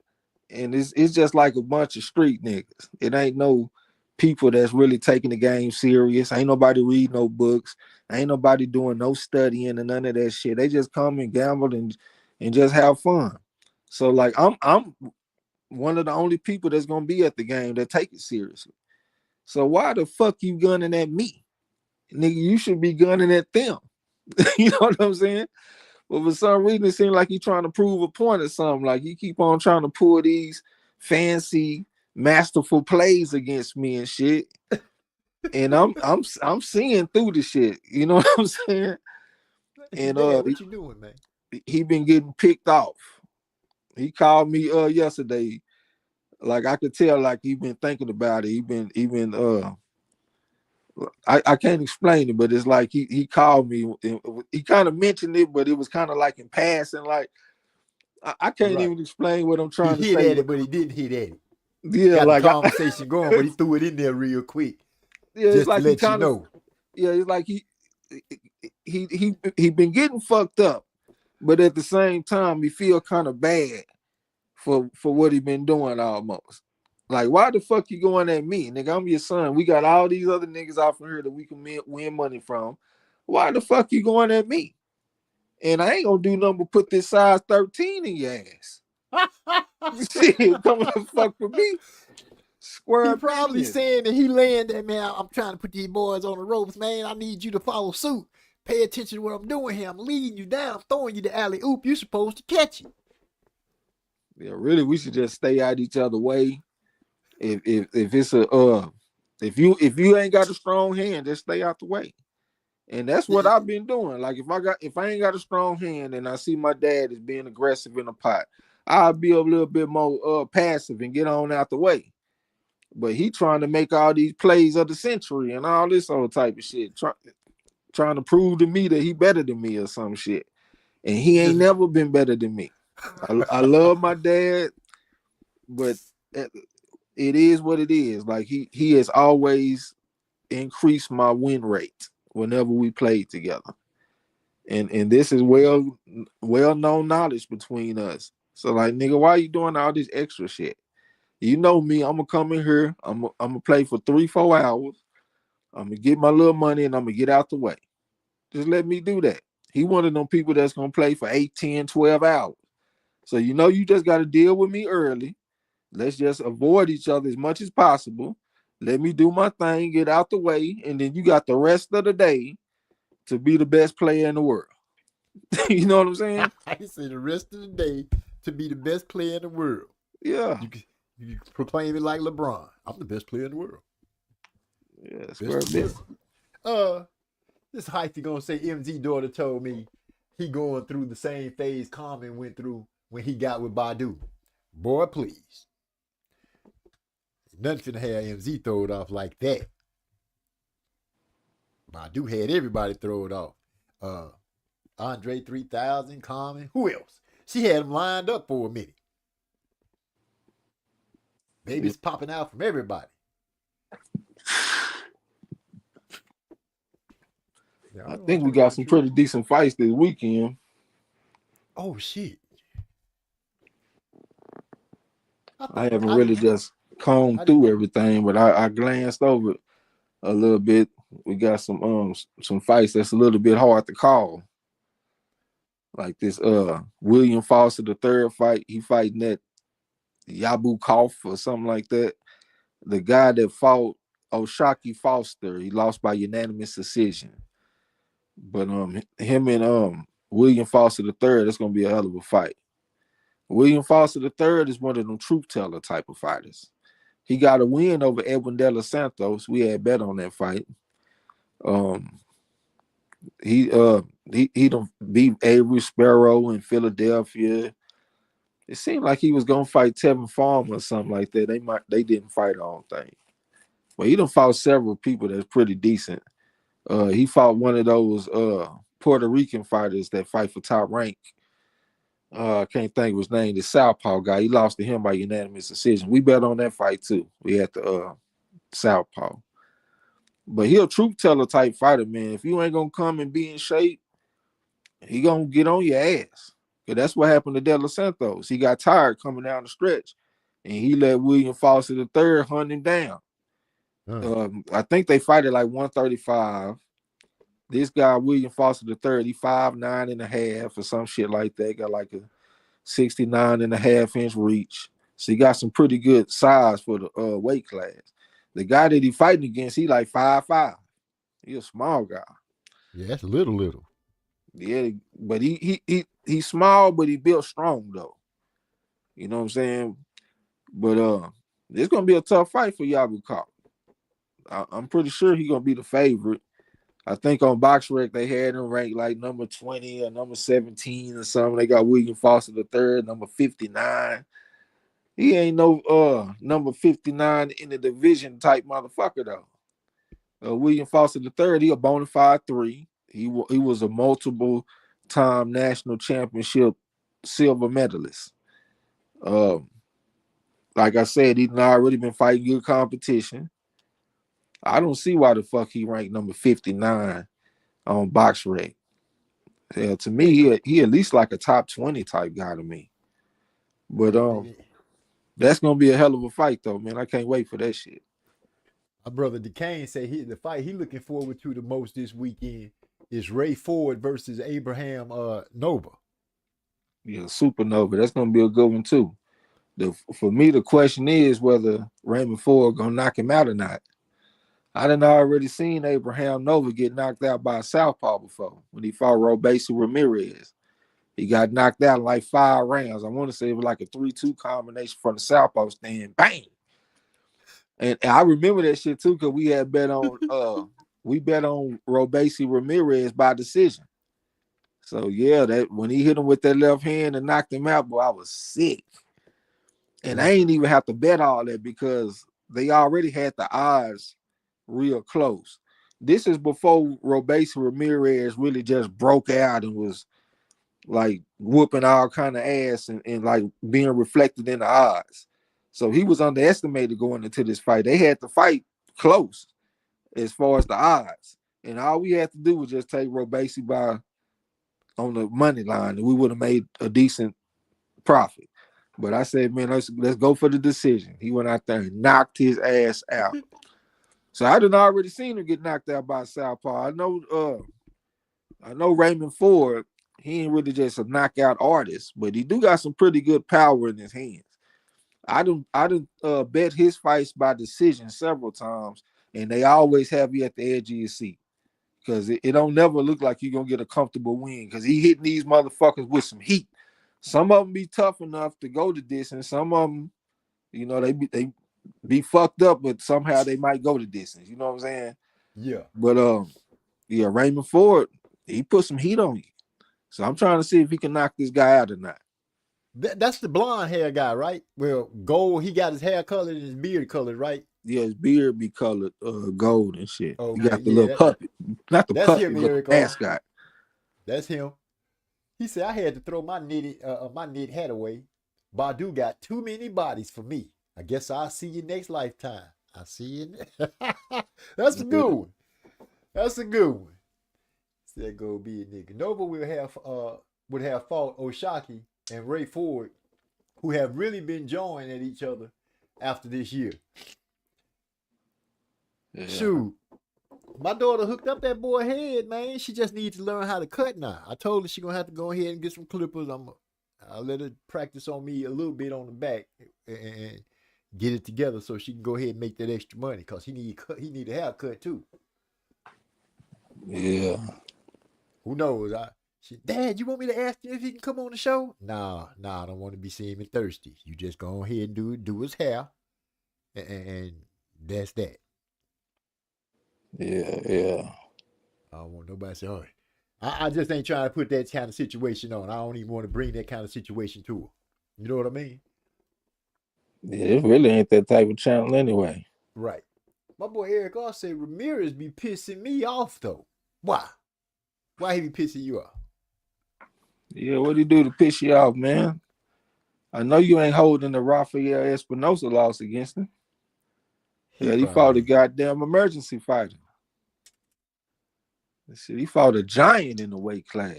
Speaker 4: and it's just like a bunch of street niggas. It ain't no people that's really taking the game serious. Ain't nobody read no books. Ain't nobody doing no studying and none of that shit. They just come and gamble and just have fun. So like I'm one of the only people that's gonna be at the game that take it seriously. So why the fuck you gunning at me? Nigga, you should be gunning at them. You know what I'm saying? But for some reason it seems like he's trying to prove a point or something. Like he keep on trying to pull these fancy, masterful plays against me and shit. And I'm seeing through the shit. You know what I'm saying? And
Speaker 1: what you doing, man?
Speaker 4: He been getting picked off. He called me yesterday. Like I could tell like he been thinking about it. He been I can't explain it, but it's like he called me. He kind of mentioned it, but it was kind of like in passing. Like I can't even explain what I'm trying to say.
Speaker 1: He hit at it, but he didn't hit at it.
Speaker 4: Yeah,
Speaker 1: got
Speaker 4: like
Speaker 1: the conversation going, but he threw it in there real quick.
Speaker 4: Yeah,
Speaker 1: just
Speaker 4: like
Speaker 1: to let you know.
Speaker 4: Yeah, it's like he been getting fucked up, but at the same time, he feel kind of bad for what he been doing almost. Like, why the fuck you going at me? Nigga, I'm your son. We got all these other niggas out from here that we can win money from. Why the fuck you going at me? And I ain't gonna do nothing but put this size 13 in your ass. Shit, coming to fuck with me. Square.
Speaker 1: He probably saying that he laying there, man, I'm trying to put these boys on the ropes, man. I need you to follow suit. Pay attention to what I'm doing here. I'm leading you down. I'm throwing you the alley oop. You're supposed to catch it.
Speaker 4: Yeah, really, we should just stay out each other way. If it's if you ain't got a strong hand, just stay out the way. And that's what I've been doing. Like if I ain't got a strong hand and I see my dad is being aggressive in the pot, I'll be a little bit more passive and get on out the way. But he trying to make all these plays of the century and all this old type of shit, trying to prove to me that he better than me or some shit. And he ain't never been better than me. I love my dad, but it is what it is. Like he has always increased my win rate whenever we played together. And this is well known knowledge between us. So like, nigga, why you doing all this extra shit? You know me, I'm gonna come in here, I'm gonna play for 3-4 hours. I'm gonna get my little money and I'm gonna get out the way. Just let me do that. He one of them people that's gonna play for 8, 10, 12 hours. So you know you just gotta deal with me early. Let's just avoid each other as much as possible. Let me do my thing, get out the way, and then you got the rest of the day to be the best player in the world. You know what I'm saying?
Speaker 1: I say the rest of the day to be the best player in the world.
Speaker 4: Yeah.
Speaker 1: You proclaim it like LeBron. I'm the best player in the world.
Speaker 4: Yeah, square bit.
Speaker 1: This hyphy gonna say MZ daughter told me he going through the same phase Common went through when he got with Badu. Boy, please. Nothing finna have MZ throw it off like that. Badu had everybody throw it off. Andre 3000, Common, who else? She had them lined up for a minute. Baby's popping out from everybody.
Speaker 4: I think we got some pretty decent fights this weekend.
Speaker 1: Oh shit!
Speaker 4: I haven't really just combed through everything, but I glanced over it a little bit. We got some fights that's a little bit hard to call. Like this William Foster the third fight, he fighting that Yabu Koff or something like that. The guy that fought Oshaki Foster, he lost by unanimous decision. But him and William Foster the third, that's gonna be a hell of a fight. William Foster the third is one of them truth teller type of fighters. He got a win over Edwin De Los Santos. We had bet on that fight. He done beat Avery Sparrow in Philadelphia. It seemed like he was gonna fight Tevin Farmer or something like that. They didn't fight, I don't think. But he done fought several people that's pretty decent. He fought one of those Puerto Rican fighters that fight for top rank. I can't think of his name. The Southpaw guy. He lost to him by unanimous decision. We bet on that fight too. We had the Southpaw. But he a truth teller type fighter, man. If you ain't gonna come and be in shape, he gonna get on your ass. Cause that's what happened to De Los Santos. He got tired coming down the stretch, and he let William Foster the third hunt him down. I think they fight at like 135. This guy, William Foster the third, he 5'9.5" or some shit like that. Got like a 69.5-inch reach. So he got some pretty good size for the weight class. The guy that he fighting against, he like 5'5". He a small guy.
Speaker 1: Yeah, that's little.
Speaker 4: Yeah, but he's small, but he built strong though. You know what I'm saying? But it's gonna be a tough fight for Yabu Koff. I'm pretty sure he's gonna be the favorite. I think on BoxRec they had him ranked like number 20 or number 17 or something. They got William Foster the third, number 59. He ain't no number 59 in the division type motherfucker though. William Foster the third, he a bona fide 3. He was a multiple time national championship silver medalist. Like I said, he's already been fighting good competition. I don't see why the fuck he ranked number 59 on BoxRec. Yeah, to me, he at least like a top 20 type guy to me. But that's gonna be a hell of a fight though, man. I can't wait for that shit.
Speaker 1: My brother DeCane said the fight he looking forward to the most this weekend is Ray Ford versus Abraham Nova.
Speaker 4: Yeah, Supernova. That's gonna be a good one too. For me, the question is whether Raymond Ford gonna knock him out or not. I done already seen Abraham Nova get knocked out by a southpaw before when he fought Robesi Ramirez. He got knocked out in like 5 rounds. I want to say it was like a 3-2 combination from the southpaw stand. Bang! And I remember that shit too because we had bet on Robesi Ramirez by decision. So yeah, that when he hit him with that left hand and knocked him out, boy, I was sick. And I ain't even have to bet all that because they already had the odds real close. This is before Robesi Ramirez really just broke out and was like whooping all kind of ass and like being reflected in the odds. So he was underestimated going into this fight. They had to fight close as far as the odds. And all we had to do was just take Robesi by on the money line and we would have made a decent profit. But I said, man, let's go for the decision. He went out there and knocked his ass out. So I done already seen him get knocked out by southpaw. I know Raymond Ford, he ain't really just a knockout artist, but he do got some pretty good power in his hands. I done bet his fights by decision several times, and they always have you at the edge of your seat. Because it don't never look like you're gonna get a comfortable win because he hitting these motherfuckers with some heat. Some of them be tough enough to go the distance. Some of them, you know, they be fucked up, but somehow they might go the distance. You know what I'm saying?
Speaker 1: Yeah.
Speaker 4: But yeah, Raymond Ford, he put some heat on you. So I'm trying to see if he can knock this guy out or not.
Speaker 1: That's the blonde hair guy, right? Well, gold. He got his hair colored and his beard colored, right?
Speaker 4: Yeah, his beard be colored gold and shit.
Speaker 1: Okay,
Speaker 4: He got the
Speaker 1: yeah,
Speaker 4: little puppet, not the
Speaker 1: that's him,
Speaker 4: puppet, but
Speaker 1: Eric.
Speaker 4: the mascot.
Speaker 1: That's him. He said I had to throw my knit hat away. Badu got too many bodies for me. I guess I'll see you next lifetime. I see you. That's a good one. That's a good one. Said go be a nigga. Nova would have fought Oshaki and Ray Ford, who have really been joined at each other after this year. Yeah. Shoot. My daughter hooked up that boy head, man. She just needs to learn how to cut now. I told her she gonna have to go ahead and get some clippers. I'll let her practice on me a little bit on the back and get it together so she can go ahead and make that extra money because he need a haircut too.
Speaker 4: Yeah.
Speaker 1: Who knows? Dad, you want me to ask him if he can come on the show? Nah, I don't want to be seeing him thirsty. You just go ahead and do his hair, and that's that.
Speaker 4: Yeah.
Speaker 1: I don't want nobody to say, oh, I just ain't trying to put that kind of situation on. I don't even want to bring that kind of situation to her. You know what I mean?
Speaker 4: Yeah, it really ain't that type of channel anyway.
Speaker 1: Right. My boy Eric also said Ramirez be pissing me off though. Why? Why he be pissing you off?
Speaker 4: Yeah, what he do to piss you off, man? I know you ain't holding the Rafael Espinosa loss against him. Yeah, he fought a goddamn emergency fighter. He fought a giant in the weight class.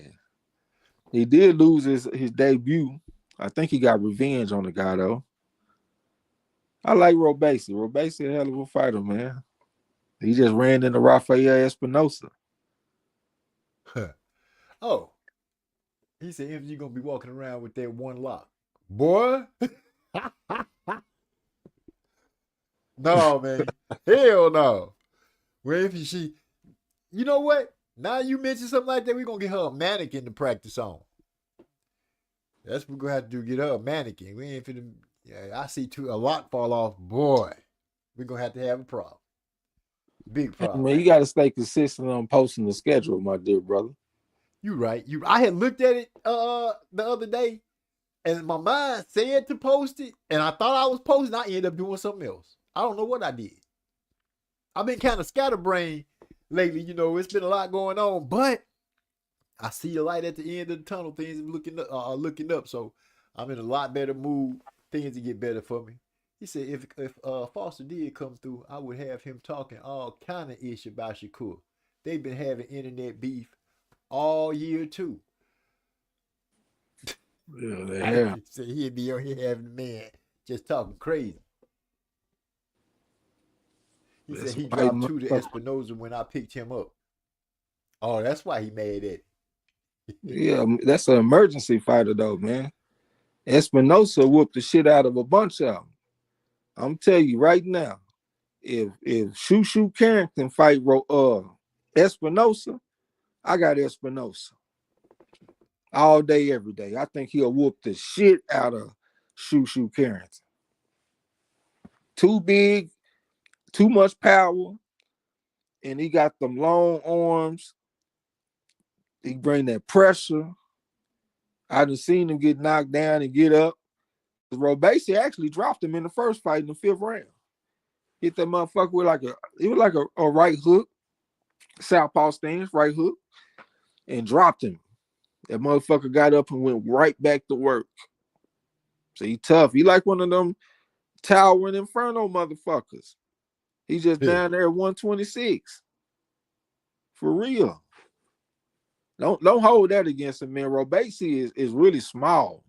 Speaker 4: He did lose his debut. I think he got revenge on the guy, though. I like Robesi. Robesi a hell of a fighter, man. He just ran into Rafael Espinosa.
Speaker 1: Oh. He said MG gonna be walking around with that one lock. Boy. No, man. Hell no. Well, if she, you know what? Now you mention something like that, we're going to get her a mannequin to practice on. That's what we're going to have to do, get her a mannequin. We ain't finna, I see a lot fall off. Boy, we're going to have a problem. Big problem.
Speaker 4: Man, you got to stay consistent on posting the schedule, my dear brother.
Speaker 1: You right. I had looked at it the other day, and my mind said to post it, and I thought I was posting. I ended up doing something else. I don't know what I did. I've been kind of scatterbrained lately. You know, it's been a lot going on, but I see the light at the end of the tunnel. Things are looking up, so I'm in a lot better mood. Things will get better for me. He said if Foster did come through, I would have him talking all kind of ish about Shakur. They've been having internet beef all year too.
Speaker 4: Yeah, they have.
Speaker 1: He said he'd be on here having the man just talking crazy. He said he dropped 2 to Espinosa when I picked him up. Oh, that's why he mad at it.
Speaker 4: Yeah, that's an emergency fighter though, man. Espinosa whooped the shit out of a bunch of them. I'm telling you right now, if Shushu Carrington fight Espinosa, I got Espinosa all day, every day. I think he'll whoop the shit out of Shushu Carrington. Too big, too much power, and he got them long arms. He bring that pressure. I done seen him get knocked down and get up. Robesi actually dropped him in the first fight in the 5th round. Hit that motherfucker with a right hook, southpaw stance, right hook, and dropped him. That motherfucker got up and went right back to work. So he tough. He like one of them towering inferno motherfuckers. He just down there at 126. For real. Don't hold that against him, man. Robesi is really small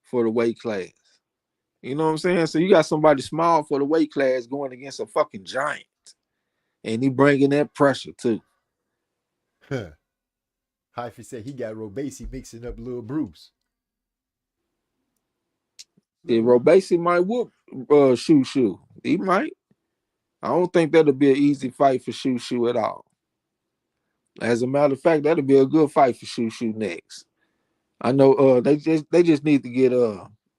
Speaker 4: for the weight class. You know what I'm saying? So you got somebody small for the weight class going against a fucking giant. And he bringing that pressure too.
Speaker 1: Hyphy said he got Robesi mixing up Lil Bruce.
Speaker 4: Yeah, Robesi might whoop Shushu. He might. I don't think that'll be an easy fight for Shushu at all. As a matter of fact, that'll be a good fight for Shushu next. I know they just need to get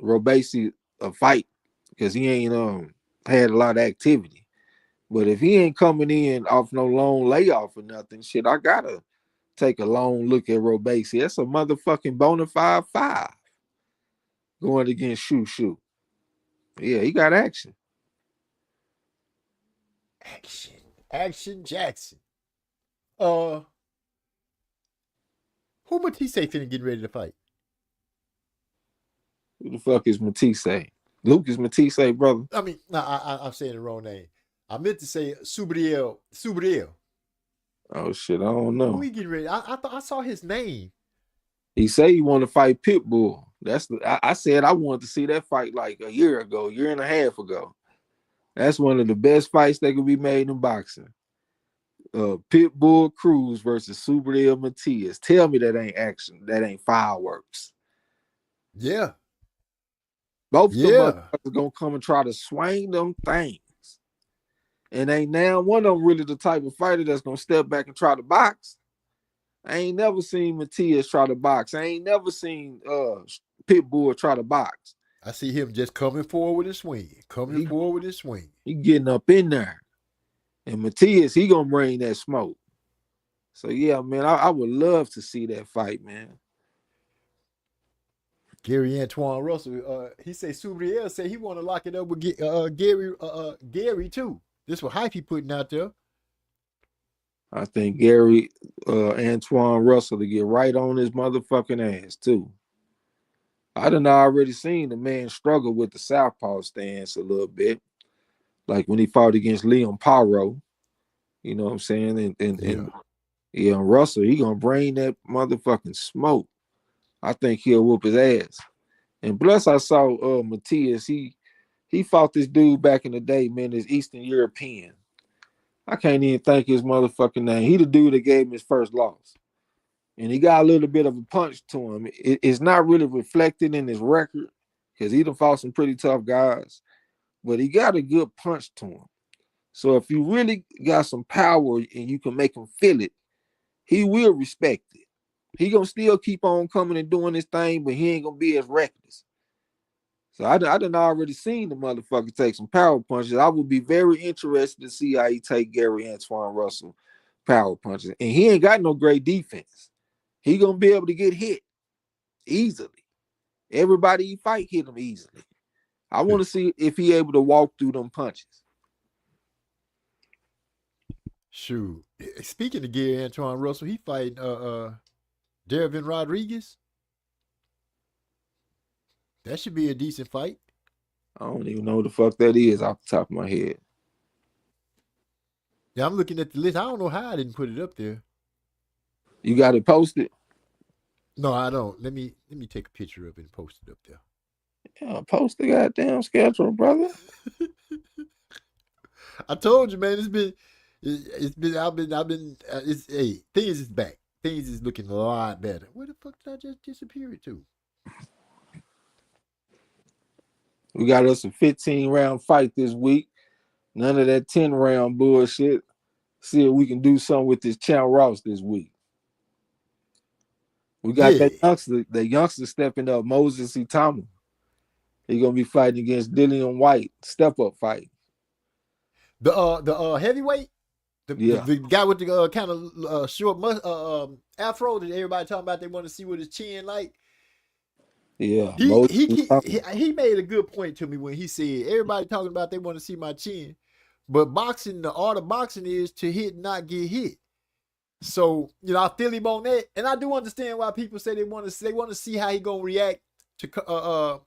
Speaker 4: Robesi a fight because he ain't had a lot of activity. But if he ain't coming in off no long layoff or nothing, shit, I gotta take a long look at Robesi. That's a motherfucking bona fide 5 going against Shoo. Yeah, he got action.
Speaker 1: Action Jackson. Who Matisse finna get ready to fight?
Speaker 4: Who the fuck is Matisse? Lucas Matisse, brother.
Speaker 1: I mean, no, I'm saying the wrong name. I meant to say Subriel.
Speaker 4: Oh shit, I don't know.
Speaker 1: Who he getting ready? I thought I saw his name.
Speaker 4: He say he want to fight Pitbull. I said I wanted to see that fight like a year and a half ago. That's one of the best fights that could be made in boxing. Pitbull Cruz versus Subriel Matias. Tell me that ain't action. That ain't fireworks.
Speaker 1: Yeah.
Speaker 4: Both of them are gonna come and try to swing them things. And ain't now one of them really the type of fighter that's gonna step back and try to box. I ain't never seen Matias try to box. I ain't never seen Pitbull try to box.
Speaker 1: I see him just coming forward and swinging. He
Speaker 4: getting up in there. And Matias, he gonna bring that smoke. So yeah, man, I would love to see that fight, man.
Speaker 1: Gary Antoine Russell, he say Subriel say he want to lock it up with Gary too. This what hype he putting out there.
Speaker 4: I think Gary Antoine Russell to get right on his motherfucking ass too. I done already seen the man struggle with the southpaw stance a little bit, like when he fought against Liam Paro. You know what I'm saying? And Russell, he gonna bring that motherfucking smoke. I think he'll whoop his ass. And plus, I saw Matias. He fought this dude back in the day, man. This Eastern European. I can't even think his motherfucking name. He the dude that gave him his first loss. And he got a little bit of a punch to him. It's not really reflected in his record because he done fought some pretty tough guys. But he got a good punch to him. So if you really got some power and you can make him feel it, he will respect it. He gonna still keep on coming and doing his thing, but he ain't gonna be as reckless. So I done already seen the motherfucker take some power punches. I would be very interested to see how he take Gary Antoine Russell power punches. And he ain't got no great defense. He gonna be able to get hit easily. Everybody he fight hit him easily. I want to see if he able to walk through them punches.
Speaker 1: Shoot. Speaking of Gary Antoine Russell, he fighting Dervin Rodriguez. That should be a decent fight.
Speaker 4: I don't even know who the fuck that is off the top of my head.
Speaker 1: Yeah, I'm looking at the list. I don't know how I didn't put it up there.
Speaker 4: You got it posted?
Speaker 1: No, I don't. Let me take a picture of it and post it up there.
Speaker 4: Yeah, post the goddamn schedule, brother.
Speaker 1: I told you, man. Things is back. Things is looking a lot better. Where the fuck did I just disappear to?
Speaker 4: We got us a 15-round fight this week. None of that 10-round bullshit. See if we can do something with this Chow Ross this week. We got that youngster stepping up, Moses Itama. He's gonna be fighting against Dillian White. Step-up fight.
Speaker 1: The heavyweight? The guy with the kind of short afro that everybody talking about they want to see what his chin like.
Speaker 4: Yeah.
Speaker 1: He made a good point to me when he said everybody talking about they want to see my chin. But boxing, the art of boxing is to hit, not get hit. So, I feel him on that. And I do understand why people say they want to see how he gonna react to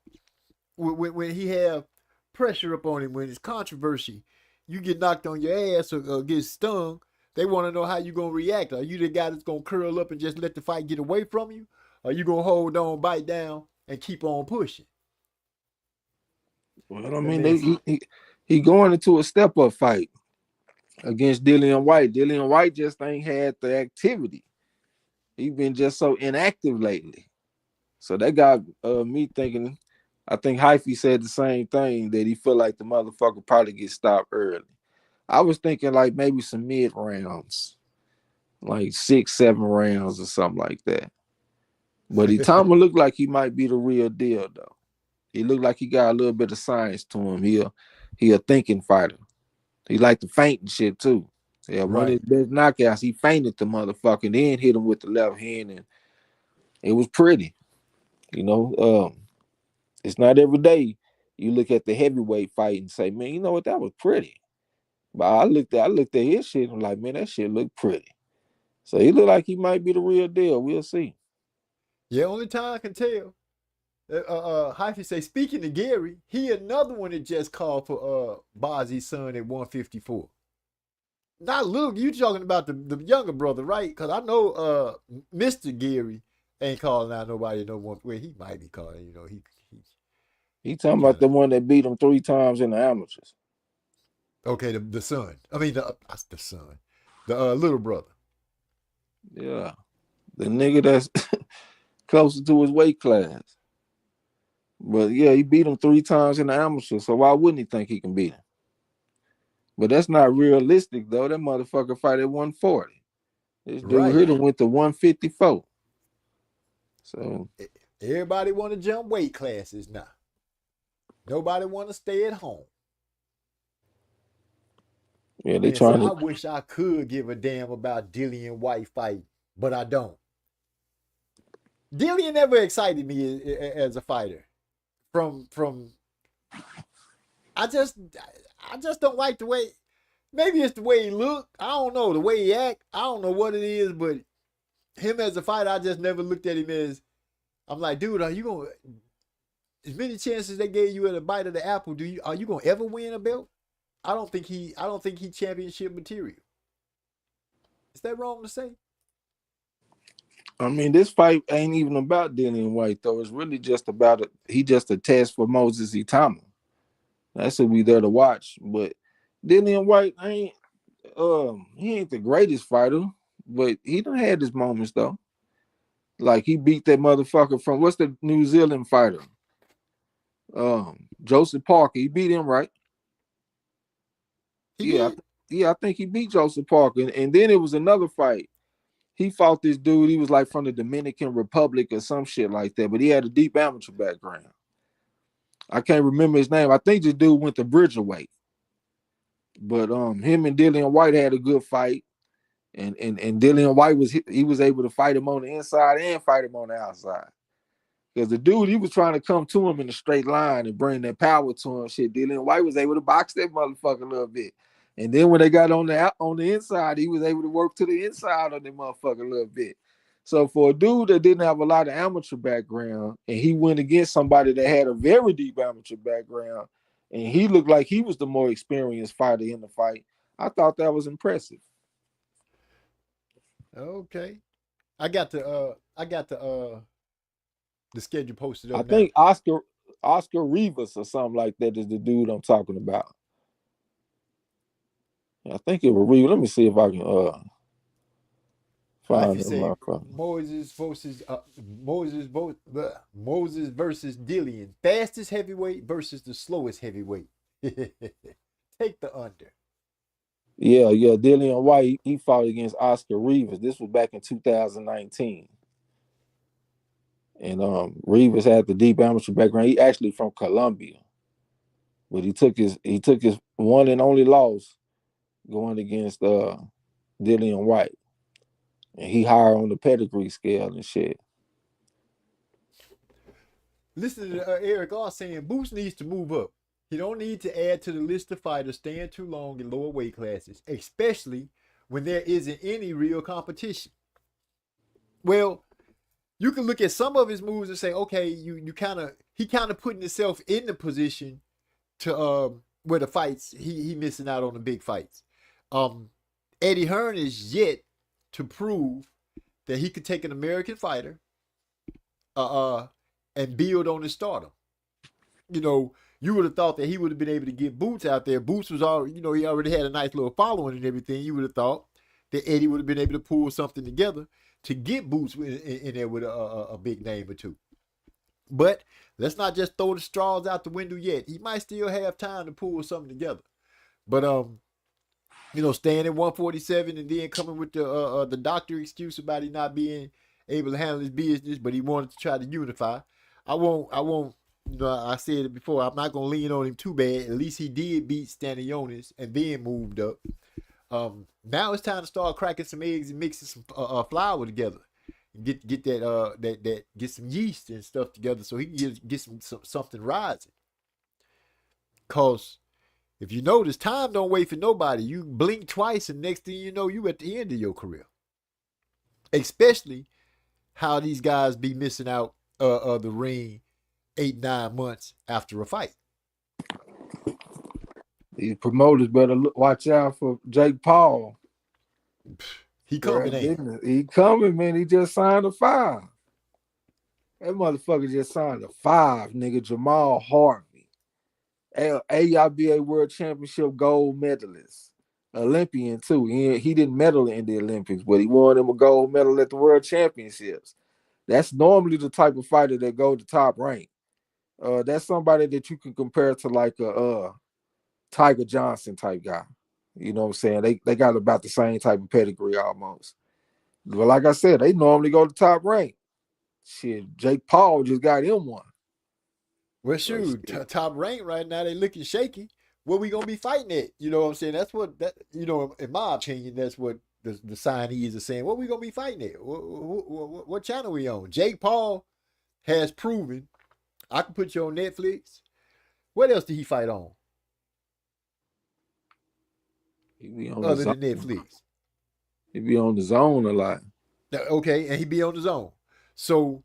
Speaker 1: when he have pressure up on him, when it's controversy. You get knocked on your ass or get stung, they want to know how you going to react. Are you the guy that's going to curl up and just let the fight get away from you? Or are you going to hold on, bite down, and keep on pushing?
Speaker 4: Well, I mean, he going into a step-up fight against Dillian White. Dillian White just ain't had the activity. He been just so inactive lately. So that got me thinking. I think Hyphy said the same thing, that he feel like the motherfucker probably get stopped early. I was thinking like maybe some mid rounds, like 6-7 rounds or something like that. But Itama looked like he might be the real deal though. He looked like he got a little bit of science to him. He a thinking fighter. He like to feint and shit too. Yeah, one of his best knockouts, he feinted the motherfucker and then hit him with the left hand, and it was pretty. You know, it's not every day you look at the heavyweight fight and say, man, you know what, that was pretty. But I looked at his shit and I'm like, man, that shit looked pretty. So he looked like he might be the real deal. We'll see.
Speaker 1: Yeah, only time I can tell. Hyphy say, speaking of Gary, he another one that just called for Bozzy's son at 154. Not Luke, you talking about the younger brother, right? Because I know Mr. Gary ain't calling out nobody no one. Well, he might be calling, you know,
Speaker 4: he talking about the one that beat him 3 times in the amateurs.
Speaker 1: Okay, the son. I mean the son. The little brother.
Speaker 4: Yeah. The nigga that's closer to his weight class. But yeah, he beat him 3 times in the amateur, so why wouldn't he think he can beat him? But that's not realistic though. That motherfucker fight at 140. This dude here went to 154. So
Speaker 1: everybody want to jump weight classes now. Nobody want to stay at home.
Speaker 4: Yeah, they trying to.
Speaker 1: I wish I could give a damn about Dillian White fight, but I don't. Dillian never excited me as a fighter. I just don't like the way. Maybe it's the way he look. I don't know the way he act. I don't know what it is, but him as a fighter, I just never looked at him as. I'm like, dude, are you gonna? As many chances they gave you at a bite of the apple, are you gonna ever win a belt? I don't think he championship material. Is that wrong to say?
Speaker 4: I mean, this fight ain't even about Dillian White though. It's really just about he just a test for Moses Itama. That's who we there to watch. But Dillian White he ain't the greatest fighter, but he done had his moments though. Like he beat that motherfucker from what's the New Zealand fighter? Joseph Parker. He beat him, right? I think he beat Joseph Parker. And then it was another fight. He fought this dude. He was like from the Dominican Republic or some shit like that, but he had a deep amateur background. I can't remember his name. I think this dude went to Bridgerweight. But him and Dillian White had a good fight. And Dillian White was able to fight him on the inside and fight him on the outside. Because the dude, he was trying to come to him in a straight line and bring that power to him. Shit, Dillian White was able to box that motherfucker a little bit. And then when they got on the inside, he was able to work to the inside on that motherfucker a little bit. So for a dude that didn't have a lot of amateur background, and he went against somebody that had a very deep amateur background, and he looked like he was the more experienced fighter in the fight, I thought that was impressive.
Speaker 1: Okay. I got the schedule posted up.
Speaker 4: I think Oscar Rivas or something like that is the dude I'm talking about. I think it was Rivas. Let me see if I can find him.
Speaker 1: Moses versus Dillian. Fastest heavyweight versus the slowest heavyweight. Take the under.
Speaker 4: Yeah. Dillian White, he fought against Oscar Rivas. This was back in 2019. And Rivas had the deep amateur background. He actually from Colombia. But he took his one and only loss going against Dillian White. And he higher on the pedigree scale and shit.
Speaker 1: Listen to Eric R saying Boots needs to move up. He don't need to add to the list of fighters staying too long in lower weight classes, especially when there isn't any real competition. Well, you can look at some of his moves and say, okay, he kind of putting himself in the position to where the fights he missing out on the big fights. Eddie Hearn is yet to prove that he could take an American fighter and build on his stardom. You know, you would have thought that he would have been able to get Boots out there. Boots was already, he already had a nice little following and everything. You would have thought that Eddie would have been able to pull something together to get Boots in there with a big name or two. But let's not just throw the straws out the window yet. He might still have time to pull something together. But staying at 147 and then coming with the doctor excuse about he not being able to handle his business, but he wanted to try to unify. I won't. You know, I said it before. I'm not gonna lean on him too bad. At least he did beat Stanionis and then moved up. Now it's time to start cracking some eggs and mixing some flour together. Get that get some yeast and stuff together so he can get something rising. Cause if you notice, time don't wait for nobody. You blink twice, and next thing you know, you at the end of your career. Especially how these guys be missing out the ring 8-9 months after a fight.
Speaker 4: These promoters better watch out for Jake Paul.
Speaker 1: He coming, ain't
Speaker 4: he coming, man. He just signed a 5. That motherfucker just signed a 5, nigga. Jamal Harvey, AIBA World Championship gold medalist, Olympian too. He didn't medal in the Olympics, but he won him a gold medal at the World Championships. That's normally the type of fighter that go to Top Rank. That's somebody that you can compare to like a Tiger Johnson type guy. You know what I'm saying? They got about the same type of pedigree almost. But like I said, they normally go to Top Rank. Shit, Jake Paul just got him one.
Speaker 1: Well, shoot, Top Rank right now, they looking shaky. What we gonna be fighting at? You know what I'm saying? That's what in my opinion, that's what the signees are saying. What we gonna be fighting at? What channel we on? Jake Paul has proven I can put you on Netflix. What else did he fight on? Other than Netflix.
Speaker 4: He be on the zone a lot.
Speaker 1: Okay, and he be on the zone. So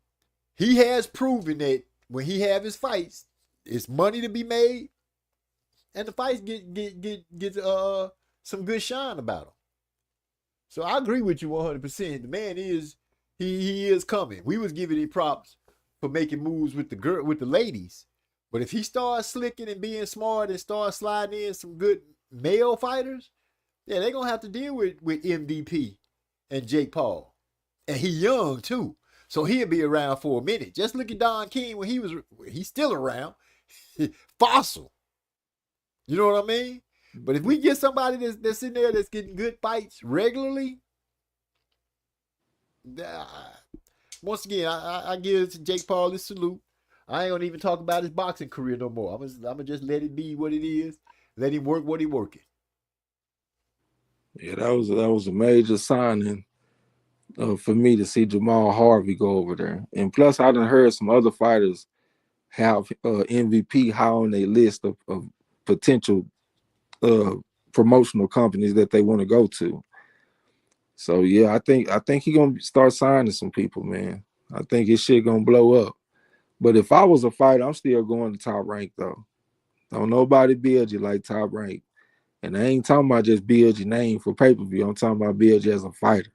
Speaker 1: he has proven that when he have his fights, it's money to be made, and the fights get some good shine about him. So I agree with you 100%. The man is he is coming. We was giving him props for making moves with the ladies, but if he starts slicking and being smart and starts sliding in some good male fighters, yeah, they're gonna have to deal with MVP and Jake Paul. And he young too. So he'll be around for a minute. Just look at Don King when he's still around. Fossil. You know what I mean? But if we get somebody that's in there that's getting good fights regularly, once again, I give Jake Paul this salute. I ain't gonna even talk about his boxing career no more. I'm gonna just let it be what it is. Let him work what he working.
Speaker 4: Yeah, that was a major signing for me to see Jamal Harvey go over there. And plus, I done heard some other fighters have MVP high on their list of potential promotional companies that they want to go to. So yeah, I think he gonna start signing some people, man. I think his shit gonna blow up. But if I was a fighter, I'm still going to Top Rank though. Don't nobody build you like Top Rank. And I ain't talking about just build your name for pay-per-view. I'm talking about build you as a fighter.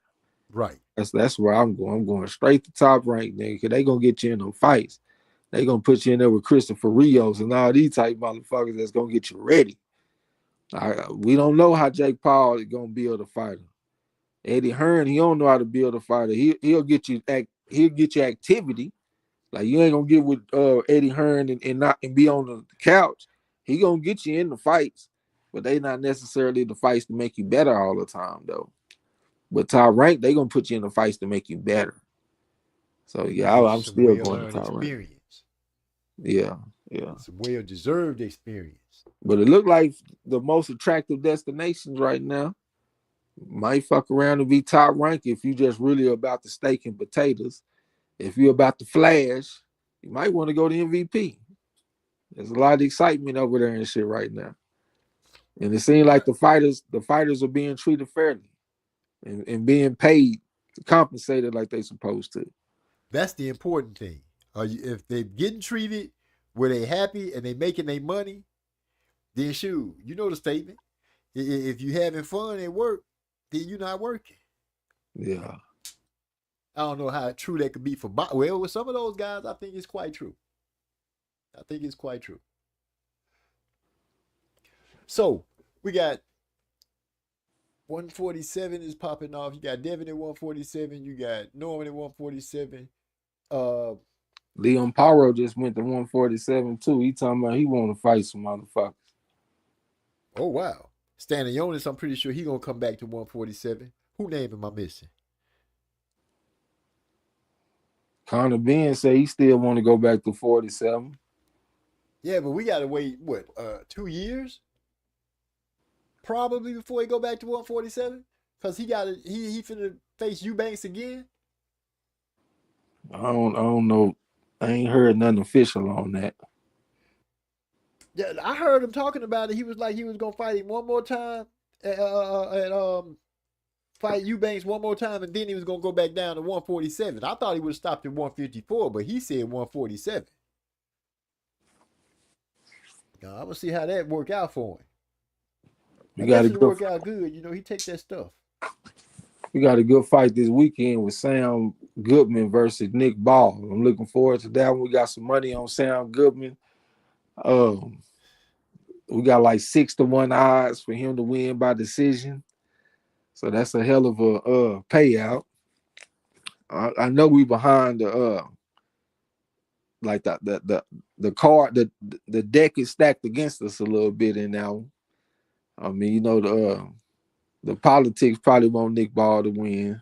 Speaker 1: Right.
Speaker 4: That's where I'm going. I'm going straight to Top Rank, nigga. Cause they gonna get you in them fights. They gonna put you in there with Christopher Rios and all these type motherfuckers that's gonna get you ready. We don't know how Jake Paul is gonna build a fighter. Eddie Hearn, he don't know how to build a fighter. He'll get you activity. Like you ain't gonna get with Eddie Hearn and be on the couch. He gonna get you in the fights, but they not necessarily the fights to make you better all the time though. But Top Rank, they gonna put you in the fights to make you better. So yeah, I'm still going to Top Rank. Yeah.
Speaker 1: It's a well-deserved experience.
Speaker 4: But it looked like the most attractive destinations right now might fuck around and be Top Rank if you just really about the steak and potatoes. If you're about the flash, you might want to go to MVP. There's a lot of excitement over there and shit right now. And it seems like the fighters are being treated fairly and being paid, compensated like they supposed to.
Speaker 1: That's the important thing. If they're getting treated where they happy and they making their money, then shoot, you know the statement. If you having fun at work, then you're not working.
Speaker 4: Yeah.
Speaker 1: I don't know how true that could be for well, with some of those guys, I think it's quite true. So we got 147 is popping off. You got Devin at 147. You got Norman at 147.
Speaker 4: Leon Paro just went to 147 too. He talking about he want to fight some motherfuckers.
Speaker 1: Oh wow. Stanionis, I'm pretty sure he gonna come back to 147. Who name am I missing?
Speaker 4: Conor Ben say he still want to go back to 47.
Speaker 1: Yeah, but we gotta wait what 2 years probably before he go back to 147 because he finna face Eubanks again.
Speaker 4: I don't know. I ain't heard nothing official on that.
Speaker 1: Yeah, I heard him talking about it. He was like he was gonna fight him one more time and fight Eubanks one more time, and then he was gonna go back down to 147. I thought he would have stopped at 154, but he said 147. I'm gonna see how that work out for him.
Speaker 4: We
Speaker 1: I
Speaker 4: got
Speaker 1: guess
Speaker 4: a
Speaker 1: it'll
Speaker 4: good,
Speaker 1: work out good. You know, he take that stuff.
Speaker 4: we got a good fight this weekend with Sam Goodman versus Nick Ball. I'm looking forward to that one. We got some money on Sam Goodman. We got like 6-1 odds for him to win by decision. So that's a hell of a payout. I know we behind the like the card the deck is stacked against us a little bit in now. I mean, you know the politics probably want Nick Ball to win.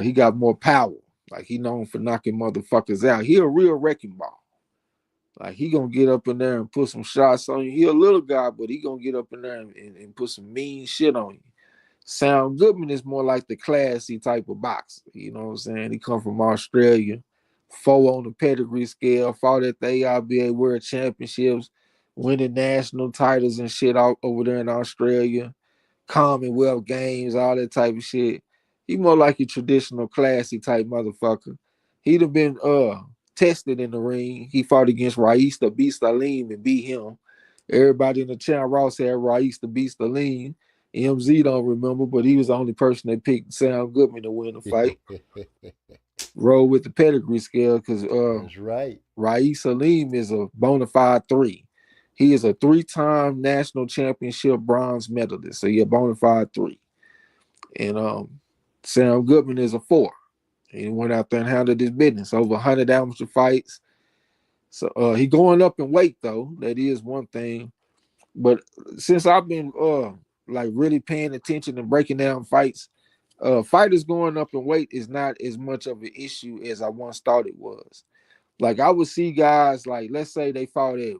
Speaker 4: He got more power. Like he known for knocking motherfuckers out. He a real wrecking ball. Like he gonna get up in there and put some shots on you. He a little guy, but he gonna get up in there and put some mean shit on you. Sam Goodman is more like the classy type of boxer. You know what I'm saying? He come from Australia, 4 on the pedigree scale, fought at the AIBA World Championships, winning national titles and shit out over there in Australia, Commonwealth Games, all that type of shit. He more like a traditional classy type motherfucker. He'd have been tested in the ring. He fought against Rais the Beast Alim and beat him. Everybody in the chat Ross had Rais the Beast Alim. MZ don't remember, but he was the only person that picked Sam Goodman to win the fight. Roll with the pedigree scale because
Speaker 1: That's right.
Speaker 4: Rais Salim is a bona fide 3. He is a 3-time national championship bronze medalist. So you're a bona fide 3. And Sam Goodman is a 4. He went out there and handled his business. Over 100 amateur fights. So he going up in weight though. That is one thing. But since I've been like really paying attention and breaking down fights, fighters going up in weight is not as much of an issue as I once thought it was. Like I would see guys like, let's say they fought at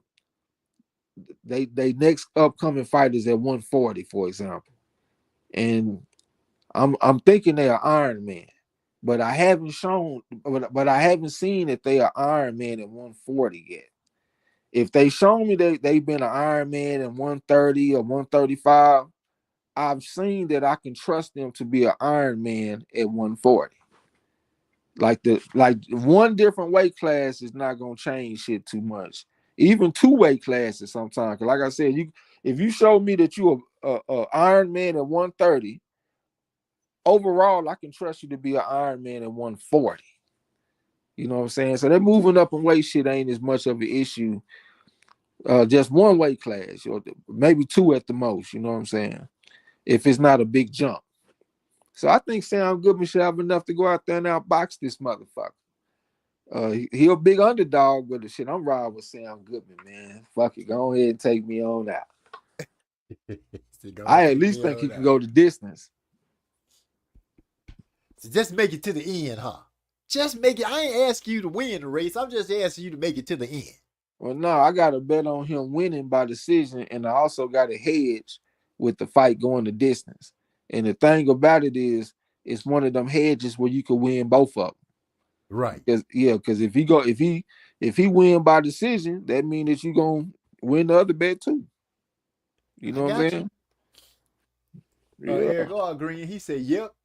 Speaker 4: they next upcoming fight is at 140, for example, and I'm thinking they are Iron Man, but I haven't seen that they are Iron Man at 140 yet. If they show me they've been an Iron Man at 130 or 135, I've seen that I can trust them to be an Iron Man at 140. Like one different weight class is not gonna change shit too much. Even 2 weight classes sometimes. Like I said, if you show me that you're a Iron Man at 130, overall I can trust you to be an Iron Man at 140. You know what I'm saying? So that moving up in weight shit ain't as much of an issue. Just 1 weight class, or maybe 2 at the most. You know what I'm saying? If it's not a big jump. So I think Sam Goodman should have enough to go out there and outbox this motherfucker. He a big underdog, but the shit, I'm riding with Sam Goodman, man. Fuck it, go ahead and take me on out. I at least think he can go the distance.
Speaker 1: So just make it to the end, huh? Just make it. I ain't asking you to win the race. I'm just asking you to make it to the end.
Speaker 4: Well, no, I got a bet on him winning by decision, and I also got a hedge with the fight going the distance. And the thing about it is, it's one of them hedges where you could win both of them.
Speaker 1: Right.
Speaker 4: Because if he win by decision, that means that you gonna win the other bet too. You know what I'm saying?
Speaker 1: Eric Green, he said, "Yep,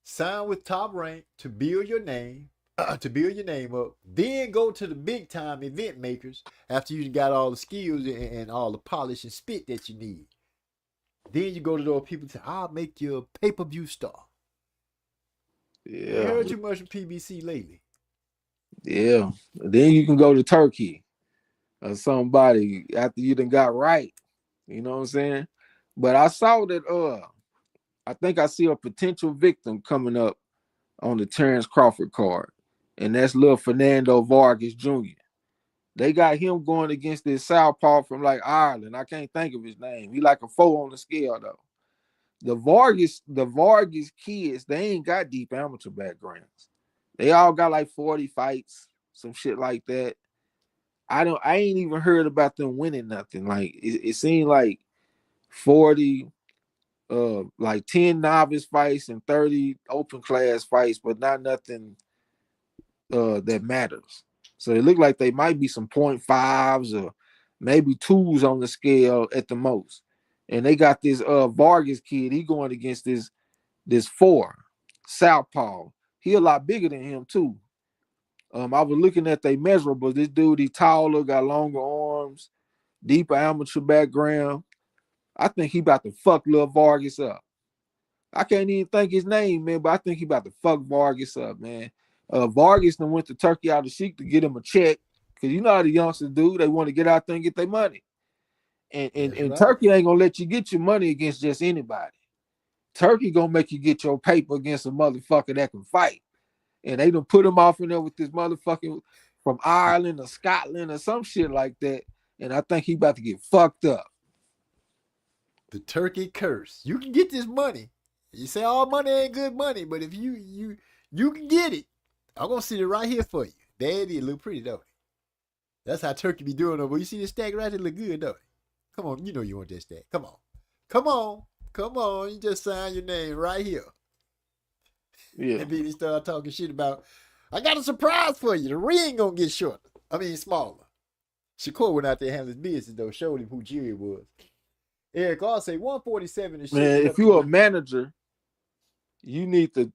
Speaker 1: sign with Top Rank to build your name, up. Then go to the big time event makers after you got all the skills and all the polish and spit that you need. Then you go to those people and say, I'll make you a pay-per-view star."
Speaker 4: Yeah.
Speaker 1: I heard too much from PBC lately.
Speaker 4: Yeah. Then you can go to Turkey or somebody after you done got right. You know what I'm saying? But I saw that I think I see a potential victim coming up on the Terrence Crawford card. And that's little Fernando Vargas Jr. They got him going against this southpaw from like Ireland. I can't think of his name. He like a 4 on the scale though. The Vargas kids, they ain't got deep amateur backgrounds. They all got like 40 fights, some shit like that. I ain't even heard about them winning nothing. Like it seemed like 40, like 10 novice fights and 30 open class fights, but not nothing that matters. So it looked like they might be some 0.5s or maybe 2s on the scale at the most. And they got this Vargas kid. He going against this 4 Southpaw. He a lot bigger than him too. I was looking at they measurables. This dude, he taller, got longer arms, deeper amateur background. I think he about to fuck little Vargas up. I can't even think his name, man, but I think he about to fuck Vargas up, man. Vargas then went to Turkey out of Sheik to get him a check. Cause you know how the youngsters do, they want to get out there and get their money. And
Speaker 1: Right.
Speaker 4: Turkey ain't gonna let you get your money against just anybody. Turkey gonna make you get your paper against a motherfucker that can fight. And they done put him off in there with this motherfucking from Ireland or Scotland or some shit like that. And I think he about to get fucked up.
Speaker 1: The turkey curse. You can get this money. You say all money ain't good money, but if you can get it, I'm gonna sit it right here for you. There it is. Look pretty, don't it? That's how turkey be doing over. You see this stack right there, look good, don't it? Come on, you know you want that stack. Come on. Come on. Come on. You just sign your name right here.
Speaker 4: Yeah.
Speaker 1: And then he started talking shit about, I got a surprise for you. The ring gonna get shorter. I mean smaller. Shakur went out there handling his business though, showed him who Jerry was. Eric I'll say 147 is
Speaker 4: Man, if you're a manager, you need to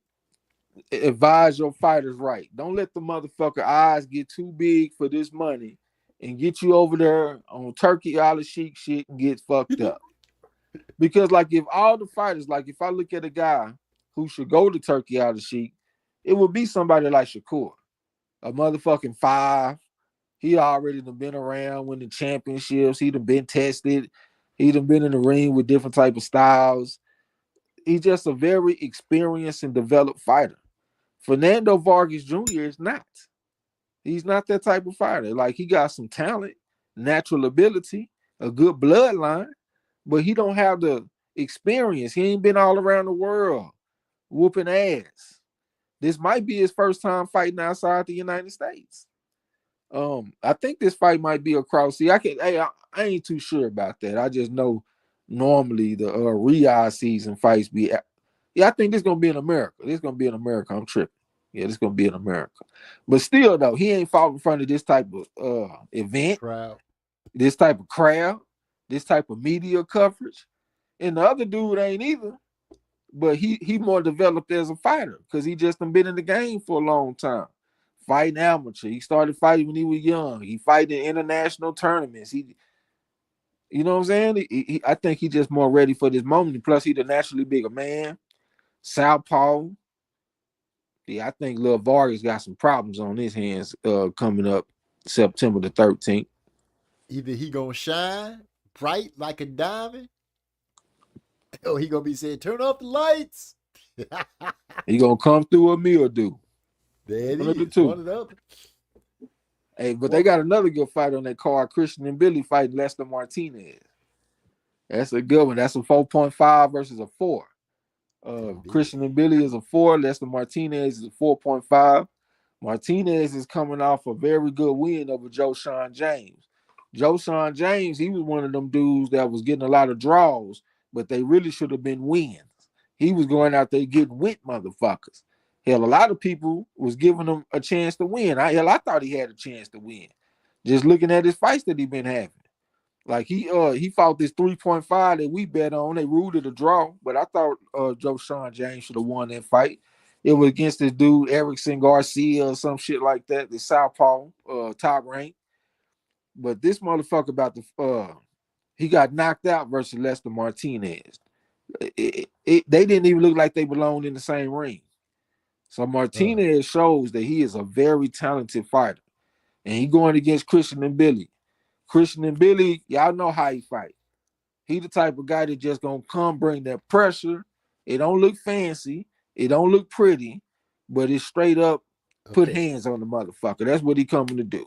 Speaker 4: advise your fighters right. Don't let the motherfucker eyes get too big for this money and get you over there on Turkey Island Sheik shit and get fucked up. Because like if all the fighters, like if I look at a guy who should go to Turkey Island Sheik, it would be somebody like Shakur, a motherfucking 5. He already done been around winning championships. He done been tested. He done been in the ring with different type of styles. He's just a very experienced and developed fighter. Fernando Vargas Jr. is not. He's not that type of fighter. Like he got some talent, natural ability, a good bloodline, but he don't have the experience. He ain't been all around the world whooping ass. This might be his first time fighting outside the United States. I think this fight might be across. See, I ain't too sure about that. I just know normally the Riyadh season fights be. Yeah, I think this gonna be in America. This gonna be in America. I'm tripping. Yeah, this gonna be in America. But still, though, he ain't fought in front of this type of event,
Speaker 1: crowd.
Speaker 4: this type of crowd, this type of media coverage. And the other dude ain't either. But he more developed as a fighter because he just done been in the game for a long time. Fighting amateur. He started fighting when he was young. He fight in international tournaments. You know what I'm saying? I think he's just more ready for this moment. Plus, he's a naturally bigger man. Southpaw. Yeah, I think Lil Vargas got some problems on his hands coming up September the 13th.
Speaker 1: Either he gonna shine bright like a diamond, or he gonna be saying, turn off the lights.
Speaker 4: He gonna come through a meal do.
Speaker 1: There it
Speaker 4: One of the
Speaker 1: is.
Speaker 4: two.
Speaker 1: One of the other.
Speaker 4: Hey, but they got another good fight on that card. Christian and Billy fighting Lester Martinez. That's a good one. That's a 4.5 versus a 4. Christian and Billy is a 4. Lester Martinez is a 4.5. Martinez is coming off a very good win over Joe Sean James. Joe Sean James, he was one of them dudes that was getting a lot of draws, but they really should have been wins. He was going out there getting with motherfuckers. Hell, a lot of people was giving him a chance to win. I thought he had a chance to win. Just looking at his fights that he been having. Like he fought this 3.5 that we bet on. They ruled it a draw, but I thought Joe Sean James should have won that fight. It was against this dude, Erickson Garcia or some shit like that, the Southpaw, top rank. But this motherfucker he got knocked out versus Lester Martinez. They didn't even look like they belonged in the same ring. So Martinez shows that he is a very talented fighter. And he going against Christian and Billy. Christian and Billy, y'all know how he fight. He the type of guy that just gonna come bring that pressure. It don't look fancy. It don't look pretty. But it's straight up put hands on the motherfucker. That's what he coming to do.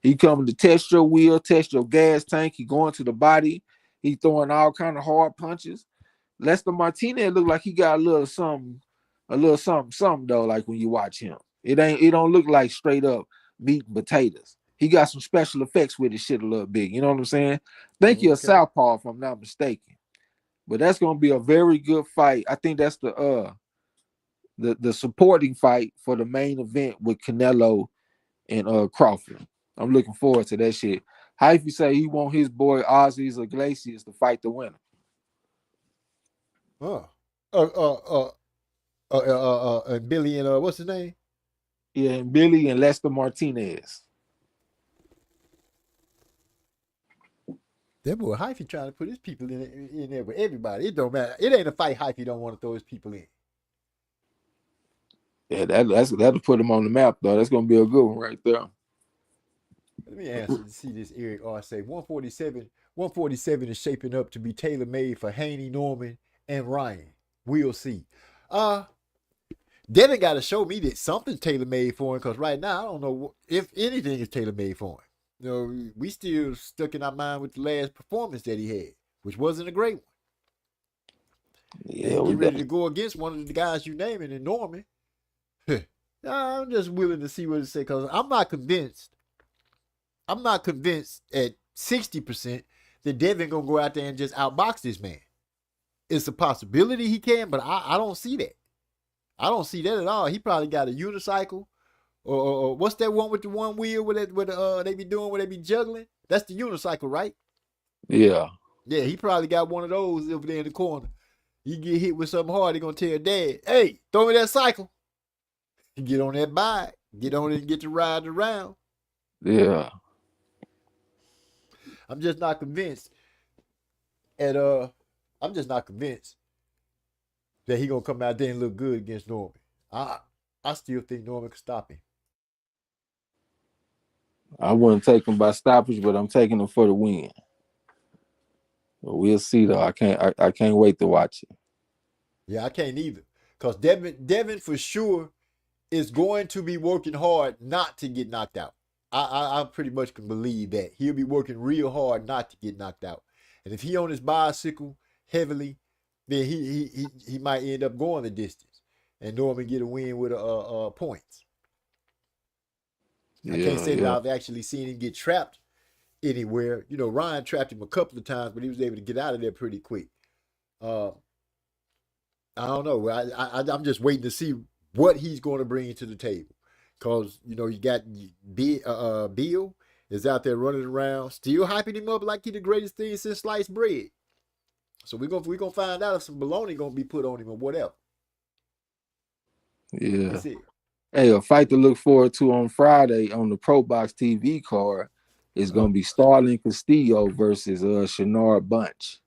Speaker 4: He coming to test your wheel, test your gas tank. He going to the body. He throwing all kind of hard punches. Lester Martinez look like he got a little something though, like when you watch him. It don't look like straight up meat and potatoes. He got some special effects with his shit a little bit. You know what I'm saying? Think you're a
Speaker 1: Okay.
Speaker 4: southpaw, if I'm not mistaken. But that's gonna be a very good fight. I think that's the supporting fight for the main event with Canelo and Crawford. I'm looking forward to that shit. How if you say he want his boy Ozzy's Iglesias to fight the winner?
Speaker 1: Oh. And Billy and what's his name?
Speaker 4: Yeah, and Billy and Lester Martinez.
Speaker 1: That boy Hyphy trying to put his people in there with everybody. It don't matter. It ain't a fight Hyphy don't want to throw his people in.
Speaker 4: Yeah, that'll put him on the map though. That's gonna be a good one right there.
Speaker 1: Let me answer to see this Eric R. say 147 is shaping up to be tailor made for Haney, Norman, and Ryan. We'll see. Devin got to show me that something's tailor made for him because right now I don't know if anything is tailor made for him. You know, we still stuck in our mind with the last performance that he had, which wasn't a great one.
Speaker 4: Yeah,
Speaker 1: Get ready to go against one of the guys you naming in Norman. I'm just willing to see what it say because I'm not convinced at 60% that Devin gonna go out there and just outbox this man. It's a possibility he can, but I don't see that. I don't see that at all. He probably got a unicycle, or what's that one with the one wheel where they be doing where they be juggling? That's the unicycle, right?
Speaker 4: Yeah.
Speaker 1: Yeah, he probably got one of those over there in the corner. You get hit with something hard, they're gonna tell Dad, "Hey, throw me that cycle." You get on that bike, get on it, and get to ride around.
Speaker 4: Yeah.
Speaker 1: I'm just not convinced. I'm just not convinced that he gonna come out there and look good against Norman. I still think Norman can stop him.
Speaker 4: I wouldn't take him by stoppage, but I'm taking him for the win. But we'll see though. I can't wait to watch it.
Speaker 1: Yeah, I can't either. Because Devin for sure is going to be working hard not to get knocked out. I pretty much can believe that. He'll be working real hard not to get knocked out. And if he on his bicycle heavily, then he might end up going the distance. And Norman get a win with points. I can't say that I've actually seen him get trapped anywhere. You know, Ryan trapped him a couple of times, but he was able to get out of there pretty quick. I don't know. I'm just waiting to see what he's going to bring to the table. Because, you know, you got Bill is out there running around, still hyping him up like he the greatest thing since sliced bread. So we're gonna find out if some baloney gonna be put on him or whatever.
Speaker 4: Yeah.
Speaker 1: That's it.
Speaker 4: Hey, a fight to look forward to on Friday on the Pro Box TV card is going to be Starling Castillo versus Shenard Bunch.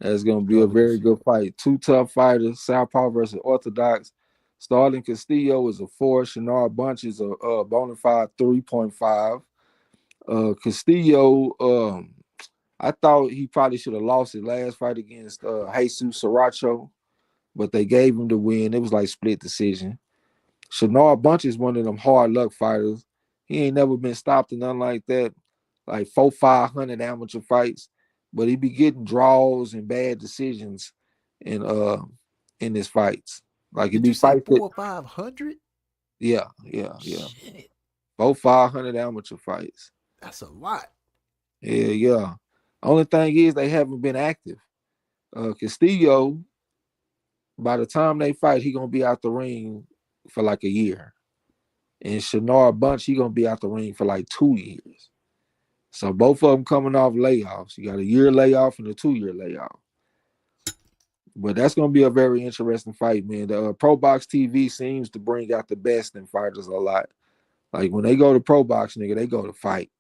Speaker 4: That's going to be a very good fight. Two tough fighters, Southpaw versus Orthodox. Starling Castillo is a 4. Shenard Bunch is a bona fide 3.5. Castillo, I thought he probably should have lost his last fight against Jesus Sriracha, but they gave him the win. It was like split decision. Shenard Bunch is one of them hard luck fighters. He ain't never been stopped or nothing like that. Like 400-500 amateur fights, but he be getting draws and bad decisions in his fights. Like he be fighting
Speaker 1: 400 or 500.
Speaker 4: Yeah.
Speaker 1: Shit.
Speaker 4: 400-500 amateur fights.
Speaker 1: That's a lot.
Speaker 4: Yeah. Only thing is they haven't been active. Castillo, by the time they fight, he gonna be out the ring for like a year. And Shenard Bunch, he gonna be out the ring for like 2 years. So both of them coming off layoffs. You got a year layoff and a 2-year layoff. But that's gonna be a very interesting fight, man. The Pro Box TV seems to bring out the best in fighters a lot. Like when they go to Pro Box, nigga, they go to fight.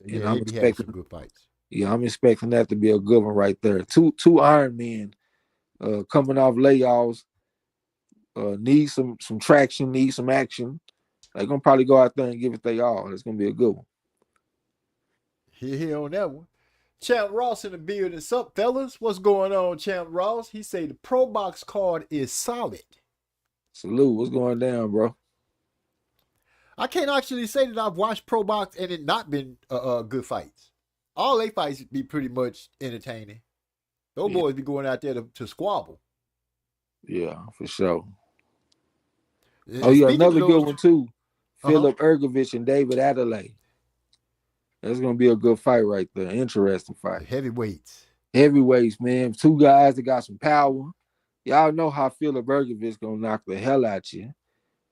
Speaker 1: Yeah,
Speaker 4: and I'm
Speaker 1: be having
Speaker 4: expecting
Speaker 1: some good fights.
Speaker 4: Yeah, I'm expecting that to be a good one right there. Two Iron Men coming off layoffs. Need some traction, need some action. They're gonna probably go out there and give it their all. It's gonna be a good one.
Speaker 1: Here on that one. Champ Ross in the building. What's up, fellas? What's going on, Champ Ross? He say the Pro Box card is solid.
Speaker 4: Salute. What's going down, bro?
Speaker 1: I can't actually say that I've watched Pro Box and it not been good fights. All they fights be pretty much entertaining. Those boys be going out there to squabble.
Speaker 4: Yeah, for sure.
Speaker 1: And
Speaker 4: another good one too. Philip Ergovich and David Adelaide. That's gonna be a good fight right there. Interesting fight.
Speaker 1: The heavyweights.
Speaker 4: Heavyweights, man. Two guys that got some power. Y'all know how Philip Ergovich gonna knock the hell out you.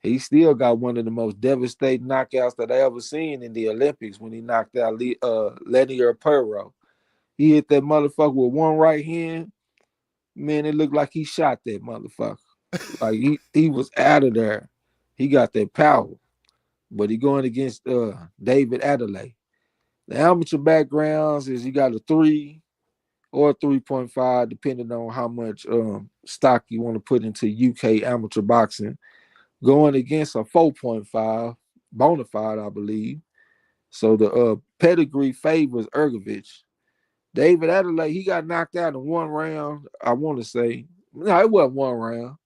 Speaker 4: He still got one of the most devastating knockouts that I ever seen in the Olympics when he knocked out Lenier Perro. He hit that motherfucker with one right hand. Man, it looked like he shot that motherfucker. Like he was out of there. He got that power. But he going against David Adelaide. The amateur backgrounds is you got a 3 or a 3.5, depending on how much stock you want to put into UK amateur boxing. Going against a 4.5, bona fide, I believe. So the pedigree favors Ergovich. David Adelaide, he got knocked out in one round, I want to say. No, it wasn't one round.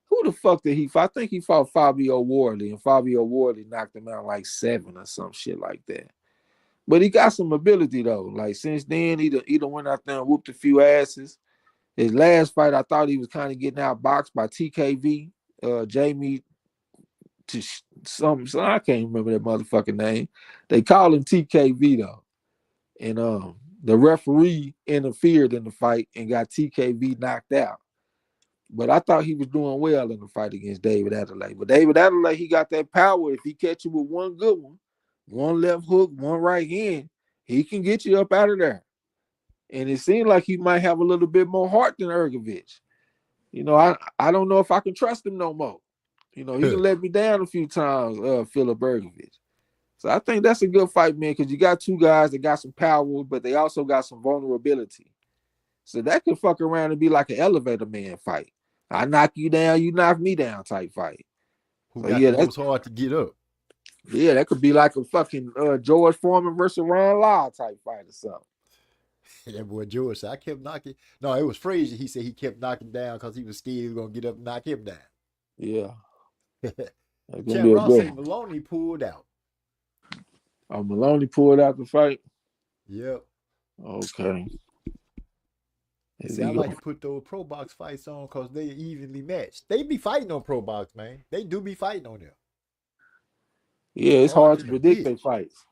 Speaker 4: Who the fuck did he fight? I think he fought Fabio Wardley, and Fabio Wardley knocked him out like 7 or some shit like that. But he got some ability, though. Like, since then, he done went out there and whooped a few asses. His last fight, I thought he was kind of getting outboxed by TKV, Jamie, so I can't remember that motherfucking name. They call him TKV, though. And the referee interfered in the fight and got TKV knocked out. But I thought he was doing well in the fight against David Adelaide. But David Adelaide, he got that power. If he catch you with one good one, one left hook, one right hand, he can get you up out of there. And it seemed like he might have a little bit more heart than Ergovich. You know, I don't know if I can trust him no more. You know, he can let me down a few times, Philip Ergovich. So I think that's a good fight, man, because you got two guys that got some power, but they also got some vulnerability. So that could fuck around and be like an elevator man fight. I knock you down, you knock me down type fight.
Speaker 1: Who got the most hard to get up?
Speaker 4: Yeah, that could be like a fucking George Foreman versus Ron Law type fight or something.
Speaker 1: That boy George said, I kept knocking. No, it was Frazier. He said he kept knocking down because he was scared he was going to get up and knock him down.
Speaker 4: Yeah.
Speaker 1: Champ Ross said Maloney pulled out.
Speaker 4: Oh, Maloney pulled out the fight?
Speaker 1: Yep.
Speaker 4: Okay.
Speaker 1: See, I like to put those pro box fights on because they evenly matched. They be fighting on pro box, man. They do be fighting on them.
Speaker 4: Yeah, it's hard to predict their fights.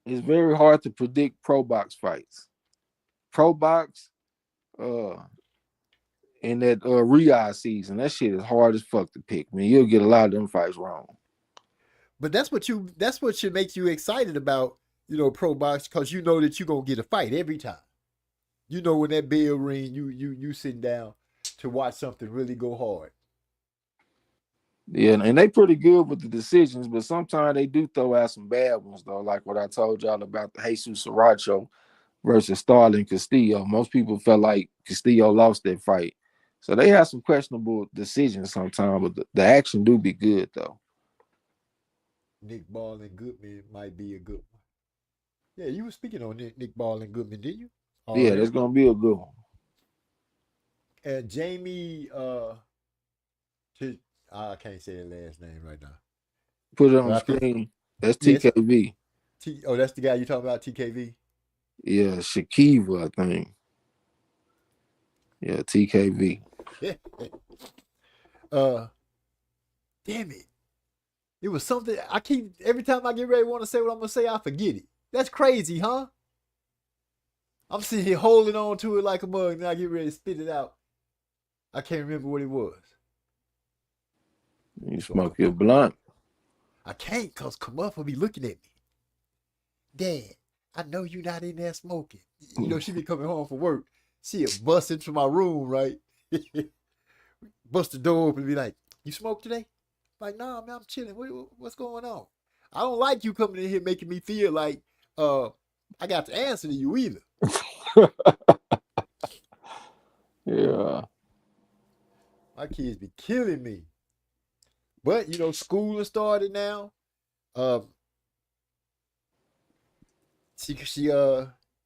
Speaker 4: It's very hard to predict pro box fights. Pro box, in that Riyadh season, that shit is hard as fuck to pick. Man, you'll get a lot of them fights wrong.
Speaker 1: But that's what should make you excited about, you know, pro box, because you know that you're gonna get a fight every time. You know, when that bell ring, you sitting down to watch something really go hard.
Speaker 4: Yeah, and they pretty good with the decisions, but sometimes they do throw out some bad ones, though, like what I told y'all about the Jesus Sriracha versus Starling Castillo. Most people felt like Castillo lost that fight. So they have some questionable decisions sometimes, but the action do be good, though.
Speaker 1: Nick Ball and Goodman might be a good one. Yeah, you were speaking on Nick Ball and Goodman, didn't you?
Speaker 4: Yeah, that's going to be a good one.
Speaker 1: And Jamie, I can't say the last name right now.
Speaker 4: Put it on the screen. That's TKV.
Speaker 1: That's the guy you talking about, TKV?
Speaker 4: Yeah, Shakiva, I think. Yeah, TKV.
Speaker 1: Damn it. It was something every time I get ready to want to say what I'm going to say, I forget it. That's crazy, huh? I'm sitting here holding on to it like a mug, and I get ready to spit it out. I can't remember what it was.
Speaker 4: You smoke your blunt.
Speaker 1: I can't, because Kamuff will be looking at me. Dad, I know you're not in there smoking. You know, she be coming home from work. She'll bust into my room, right? Bust the door open and be like, you smoke today? I'm like, nah, man, I'm chilling. What's going on? I don't like you coming in here making me feel like I got to answer to you either.
Speaker 4: Yeah.
Speaker 1: My kids be killing me. But, you know, school has started now. She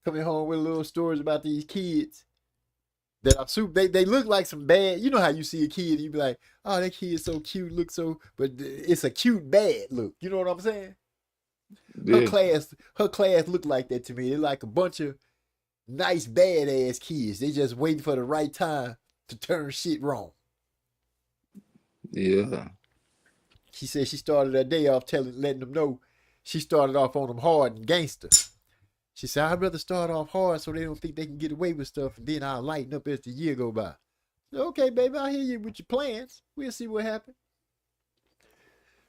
Speaker 1: coming home with little stories about these kids that are they look like some bad. You know how you see a kid and you be like, oh, that kid's so cute, look so, but it's a cute bad look. You know what I'm saying? Yeah. Her class looked like that to me. They're like a bunch of nice badass kids. They just waiting for the right time to turn shit wrong.
Speaker 4: Yeah.
Speaker 1: She said she started her day off letting them know she started off on them hard and gangster. She said, I'd rather start off hard so they don't think they can get away with stuff, and then I'll lighten up as the year go by. Said, okay, baby, I hear you with your plans. We'll see what happens.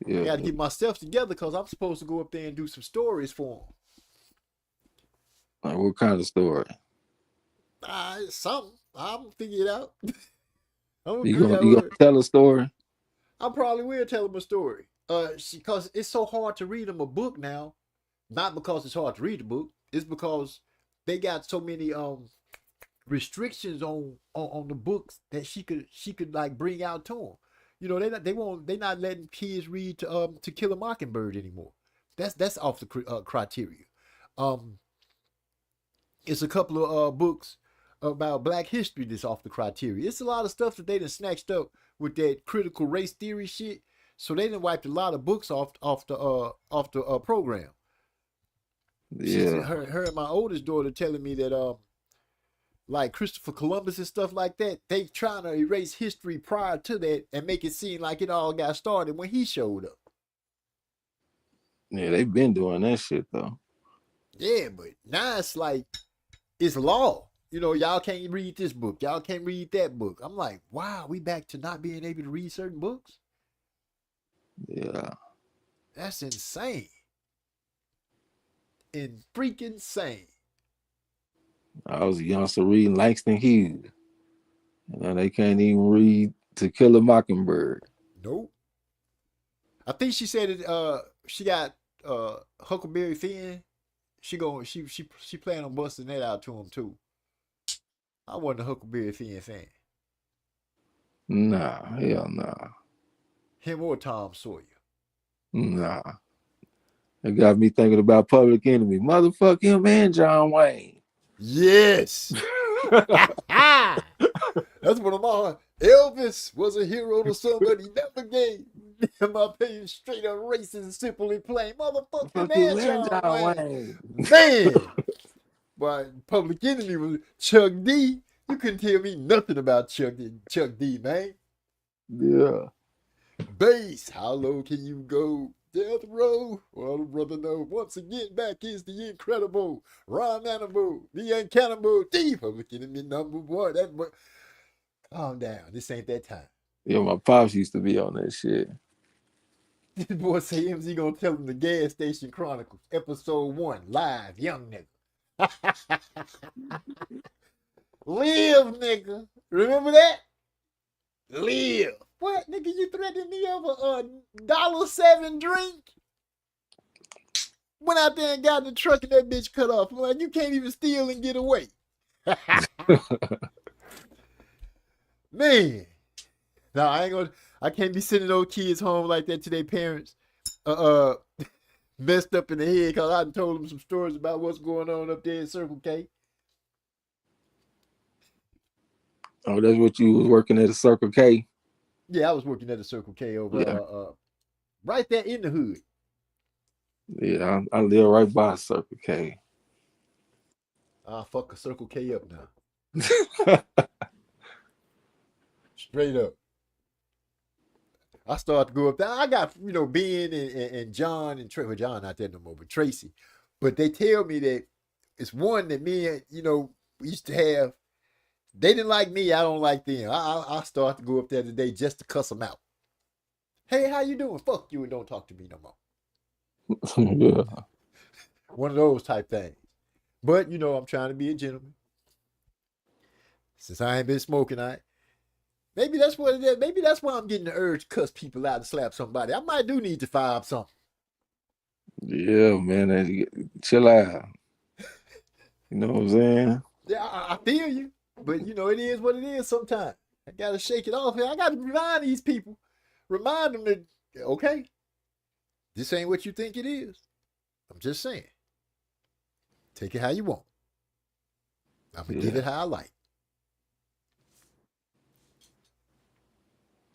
Speaker 4: Yeah.
Speaker 1: I got to get myself together because I'm supposed to go up there and do some stories for them.
Speaker 4: Like, what kind of story?
Speaker 1: Something. I'm gonna figure it out.
Speaker 4: You gonna tell a story?
Speaker 1: I probably will tell them a story. Because it's so hard to read them a book now. Not because it's hard to read the book. It's because they got so many restrictions on the books that she could like bring out to them. You know, they're not letting kids read To Kill a Mockingbird anymore. That's off the criteria. It's a couple of books about Black history that's off the criteria. It's a lot of stuff that they done snatched up with that critical race theory shit. So they done wiped a lot of books off the program.
Speaker 4: Yeah.
Speaker 1: Her and my oldest daughter telling me that like Christopher Columbus and stuff like that, they trying to erase history prior to that and make it seem like it all got started when he showed up.
Speaker 4: Yeah, they've been doing that shit though.
Speaker 1: Yeah, but now it's like it's law. You know, y'all can't read this book. Y'all can't read that book. I'm like, wow, we back to not being able to read certain books?
Speaker 4: Yeah.
Speaker 1: That's insane. And freaking insane.
Speaker 4: I was a youngster reading Langston Hughes. Now they can't even read To Kill a Mockingbird.
Speaker 1: Nope. I think she said it. She got Huckleberry Finn. She plan on busting that out to him too. I wasn't a Huckleberry Finn fan.
Speaker 4: Nah, hell nah.
Speaker 1: Him or Tom Sawyer.
Speaker 4: Nah. It got me thinking about Public Enemy. Motherfuck him and John Wayne.
Speaker 1: Yes. That's one of my. Elvis was a hero to some, but he never gave. In my opinion, straight up racist and simply plain. Motherfucking man, John Wayne. Man. But Public Enemy was Chuck D. You couldn't tell me nothing about Chuck D, man.
Speaker 4: Yeah.
Speaker 1: Bass, how low can you go? Death row. Well, brother, no. Once again, back is the incredible Ron Animal, the uncannibal, the Public Enemy #1. That boy. Calm down. This ain't that time.
Speaker 4: Yeah, my pops used to be on that shit.
Speaker 1: This boy say MZ gonna tell him the Gas Station Chronicles, episode 1, live, young nigga. Live, nigga. Remember that? Live. What, nigga? You threatened me over a $1.07 drink? Went out there and got in the truck and that bitch cut off. I'm like, you can't even steal and get away. Man. No, I can't be sending those kids home like that to their parents. Messed up in the head because I told them some stories about what's going on up there in Circle K.
Speaker 4: Oh, that's what you was working at a Circle K?
Speaker 1: Yeah, I was working at a Circle K over right there in the hood.
Speaker 4: Yeah, I live right by a Circle K.
Speaker 1: I'll fuck a Circle K up now. Straight up. I started to go up there. I got, Ben and John and Tracy. Well, John not there no more, but Tracy. But they tell me that it's one that me and, we used to have. They didn't like me. I don't like them. I start to go up there today just to cuss them out. Hey, how you doing? Fuck you and don't talk to me no more.
Speaker 4: Yeah.
Speaker 1: One of those type things. But, I'm trying to be a gentleman. Since I ain't been smoking, maybe that's what it is. Maybe that's why I'm getting the urge to cuss people out and slap somebody. I might do need to fire up something.
Speaker 4: Yeah, man. Chill out. You know what I'm saying?
Speaker 1: Yeah, I feel you. But, it is what it is sometimes. I got to shake it off here. I got to remind these people. Remind them that, okay, this ain't what you think it is. I'm just saying. Take it how you want. I'm going to give it how I like.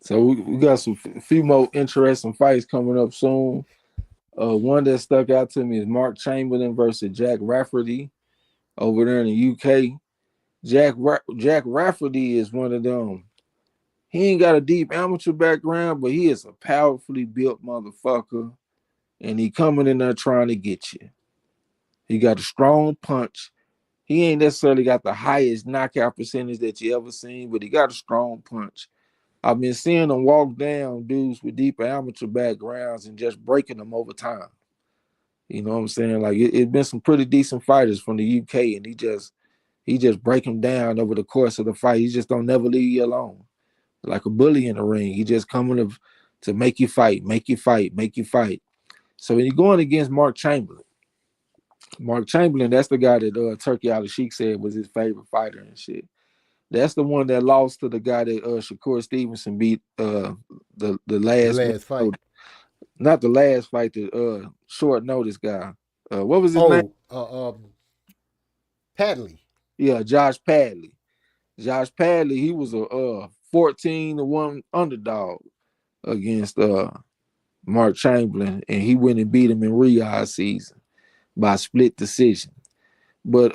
Speaker 4: So we got some few more interesting fights coming up soon. One that stuck out to me is Mark Chamberlain versus Jack Rafferty over there in the UK. Jack Rafferty is one of them He ain't got a deep amateur background, but he is a powerfully built motherfucker, and he coming in there trying to get you. He got a strong punch. He ain't necessarily got the highest knockout percentage that you ever seen, but he got a strong punch. I've been seeing him walk down dudes with deeper amateur backgrounds and just breaking them over time. You know what I'm saying? Like it's been some pretty decent fighters from the UK, and he just break them down over the course of the fight. He just don't never leave you alone. Like a bully in the ring. He just coming to make you fight, make you fight, make you fight. So when you're going against Mark Chamberlain, that's the guy that Turkey Al Sheikh said was his favorite fighter and shit. That's the one that lost to the guy that Shakur Stevenson beat the last
Speaker 1: fight.
Speaker 4: not the last fight, the short notice guy. What was his name?
Speaker 1: Padley.
Speaker 4: Yeah, Josh Padley. Josh Padley, he was a 14-1 underdog against Mark Chamberlain, and he went and beat him in Riyadh season by split decision. But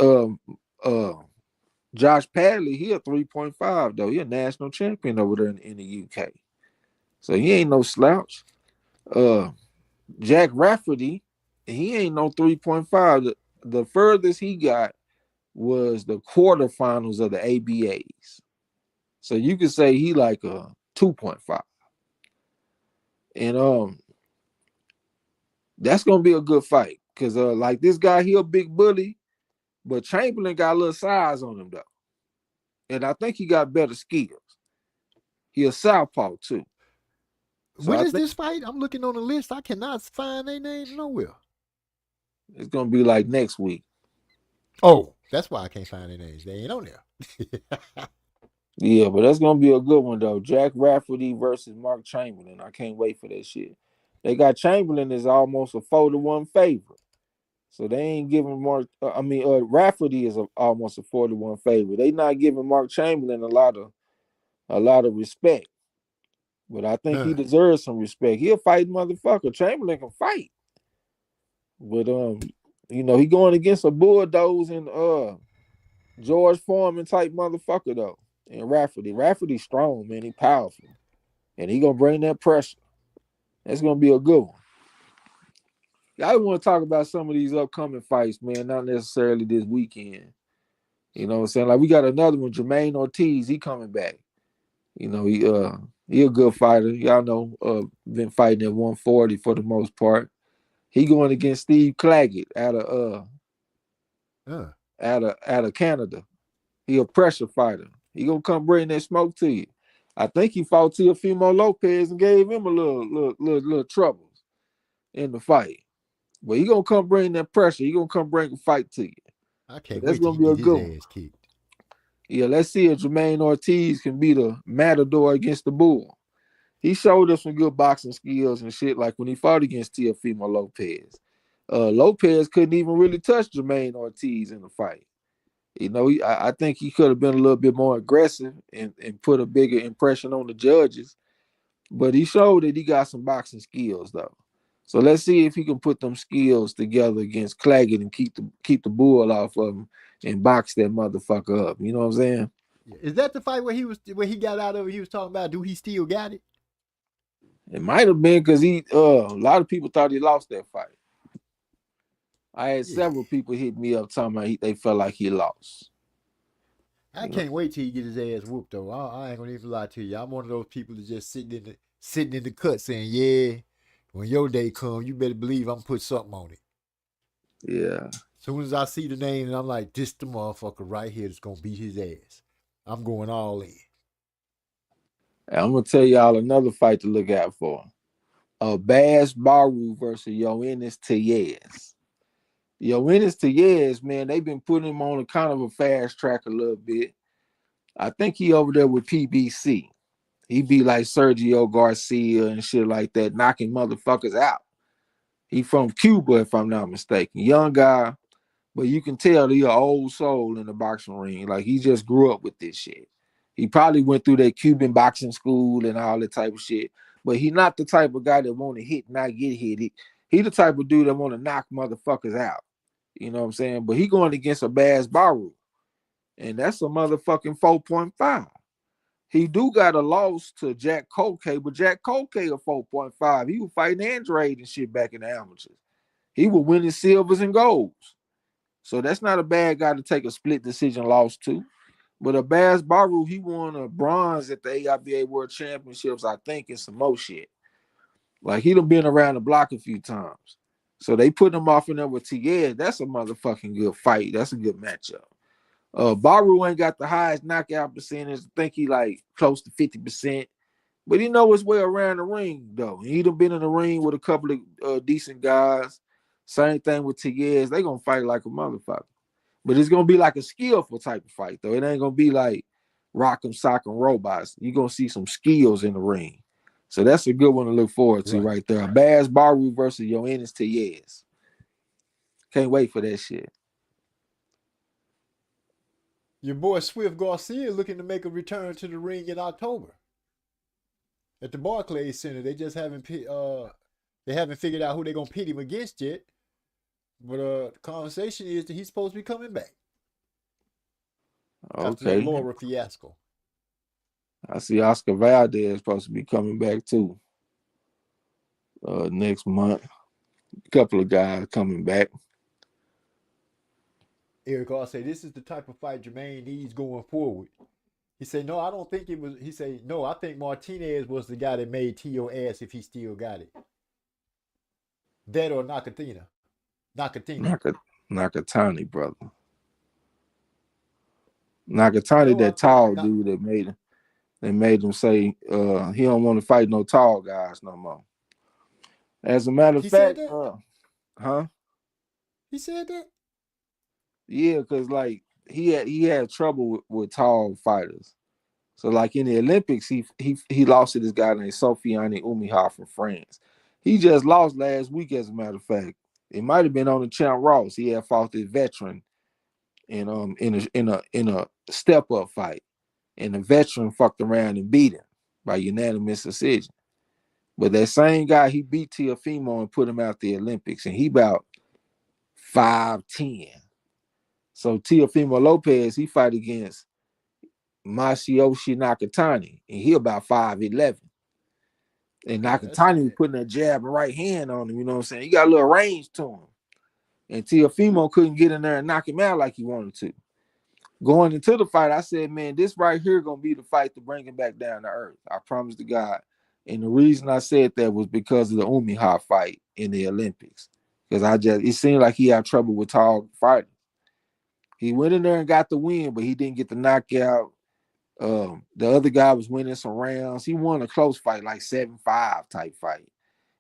Speaker 4: Josh Padley, he a 3.5 though. He a national champion over there in the UK. So he ain't no slouch. Jack Rafferty, he ain't no 3.5. The furthest he got was the quarterfinals of the ABAs. So you could say he like a 2.5. And that's gonna be a good fight. Cause like this guy, he a big bully, but Chamberlain got a little size on him though. And I think he got better skills. He a southpaw too.
Speaker 1: So when is this fight? I'm looking on the list. I cannot find their names nowhere.
Speaker 4: It's gonna be like next week.
Speaker 1: Oh, that's why I can't find their names. They ain't on there.
Speaker 4: Yeah, but that's gonna be a good one though. Jack Rafferty versus Mark Chamberlain. I can't wait for that shit. They got Chamberlain as almost a 4-1 favorite. So they ain't giving Rafferty is almost a 4-1 favorite. They not giving Mark Chamberlain a lot of respect. But I think he deserves some respect. He a fighting motherfucker. Chamberlain can fight. But he going against a bulldozing George Foreman type motherfucker though. And Rafferty's strong, man. He powerful. And he gonna bring that pressure. That's gonna be a good one. I want to talk about some of these upcoming fights, man, not necessarily this weekend. You know what I'm saying? Like we got another one, Jermaine Ortiz, he coming back. You know, he a good fighter. Y'all know, been fighting at 140 for the most part. He going against Steve Claggett out of Canada. He a pressure fighter. He gonna come bring that smoke to you. I think he fought Teofimo Lopez and gave him a little trouble in the fight. But he gonna come bring that pressure. He gonna come bring a fight to you.
Speaker 1: I can't wait to get his ass kicked.
Speaker 4: Yeah, let's see if Jermaine Ortiz can be the matador against the bull. He showed us some good boxing skills and shit, like when he fought against Teofimo Lopez. Lopez couldn't even really touch Jermaine Ortiz in the fight. You know, I think he could have been a little bit more aggressive and put a bigger impression on the judges. But he showed that he got some boxing skills, though. So let's see if he can put them skills together against Claggett and keep the bull off of him and box that motherfucker up. You know what I'm saying?
Speaker 1: Is that the fight where he got out of it? He was talking about, do he still got it?
Speaker 4: It might have been because a lot of people thought he lost that fight. I had several people hit me up talking about they felt like he lost.
Speaker 1: I can't wait till he get his ass whooped though. I ain't gonna even lie to you. I'm one of those people that just sitting in the cut saying, yeah, when your day comes, you better believe I'm gonna put something on it.
Speaker 4: Yeah.
Speaker 1: As soon as I see the name and I'm like, this the motherfucker right here that's gonna beat his ass. I'm going all in.
Speaker 4: I'm gonna tell y'all another fight to look out for. Baz Baru versus Yoenis Tellez. Yoenis Tellez, man, they've been putting him on a kind of a fast track a little bit. I think he over there with PBC. He be like Sergio Garcia and shit like that, knocking motherfuckers out. He from Cuba, if I'm not mistaken. Young guy, but you can tell he an old soul in the boxing ring. Like he just grew up with this shit. He probably went through that Cuban boxing school and all that type of shit. But he not the type of guy that want to hit, not get hit. He the type of dude that want to knock motherfuckers out. You know what I'm saying? But he going against a Baz Baru. And that's a motherfucking 4.5. He do got a loss to Jack Colkay, but Jack Colkay a 4.5. He was fighting Andrade and shit back in the amateurs. He was winning silvers and golds. So that's not a bad guy to take a split decision loss to. But Abaz Baru, he won a bronze at the AIBA World Championships, I think, and some more shit. Like, he done been around the block a few times. So they put him off in there with T.S. That's a motherfucking good fight. That's a good matchup. Baru ain't got the highest knockout percentage. I think he like close to 50%. But he know his way around the ring, though. He done been in the ring with a couple of decent guys. Same thing with T.S. They gonna fight like a motherfucker. But it's gonna be like a skillful type of fight, though. It ain't gonna be like rock'em sock'em robots. You're gonna see some skills in the ring. So that's a good one to look forward to right there. Baz Baru versus Yoenis T.S. Can't wait for that shit.
Speaker 1: Your boy Swift Garcia looking to make a return to the ring in October at the Barclays Center. They just haven't figured out who they're gonna pit him against yet. But the conversation is that he's supposed to be coming back after the Laura fiasco.
Speaker 4: I see Oscar Valdez supposed to be coming back too next month. A couple of guys coming back.
Speaker 1: Eric R say this is the type of fight Jermaine needs going forward. He said, no, I don't think it was. He said, no, I think Martinez was the guy that made Tio ass if he still got it. That or Nakatani,
Speaker 4: brother. Nakatani, that tall dude that made him say he don't want to fight no tall guys no more. As a matter of fact,
Speaker 1: he said that?
Speaker 4: Yeah, because like he had trouble with tall fighters. So like in the Olympics, he lost to this guy named Sofiane Oumiha from France. He just lost last week, as a matter of fact. It might have been on the Champ Ross. He had fought this veteran in a step up fight, and the veteran fucked around and beat him by unanimous decision. But that same guy, he beat Teofimo and put him out the Olympics, and he about 5'10". So Teofimo Lopez, he fight against Masayoshi Nakatani, and he about 5'11". And Nakatani was putting a jab and right hand on him, you know what I'm saying? He got a little range to him. And Teofimo couldn't get in there and knock him out like he wanted to. Going into the fight, I said, man, this right here gonna be the fight to bring him back down to earth. I promise to God. And the reason I said that was because of the Oumiha fight in the Olympics. Because it seemed like he had trouble with tall fighters. He went in there and got the win, but he didn't get the knockout. The other guy was winning some rounds. He won a close fight, like 7-5 type fight.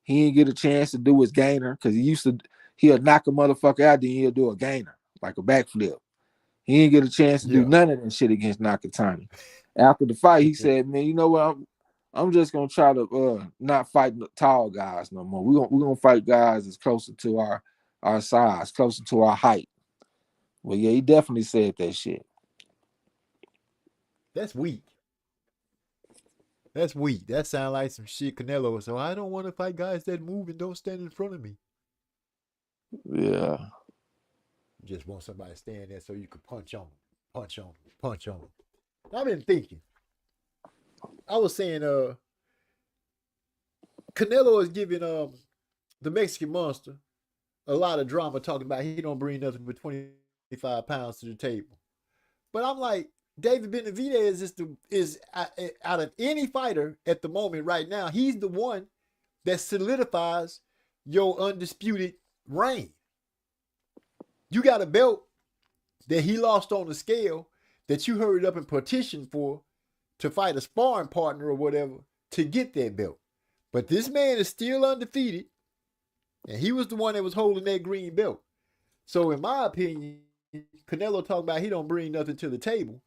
Speaker 4: He didn't get a chance to do his gainer because he'll knock a motherfucker out, then he'll do a gainer, like a backflip. He didn't get a chance to do none of that shit against Nakatani. After the fight, he said, man, you know what? I'm just gonna try to not fight tall guys no more. We're gonna fight guys that's closer to our size, closer to our height. Well, yeah, he definitely said that shit.
Speaker 1: That's weak. That sounds like some shit Canelo. So I don't want to fight guys that move and don't stand in front of me.
Speaker 4: Yeah.
Speaker 1: You just want somebody to stand there so you can punch on them. I've been thinking. I was saying, Canelo is giving the Mexican Monster a lot of drama, talking about he don't bring nothing but 25 pounds to the table. But I'm like, David Benavidez is out of any fighter at the moment right now, he's the one that solidifies your undisputed reign. You got a belt that he lost on the scale that you hurried up and petitioned for to fight a sparring partner or whatever to get that belt. But this man is still undefeated, and he was the one that was holding that green belt. So in my opinion, Canelo talking about he don't bring nothing to the table.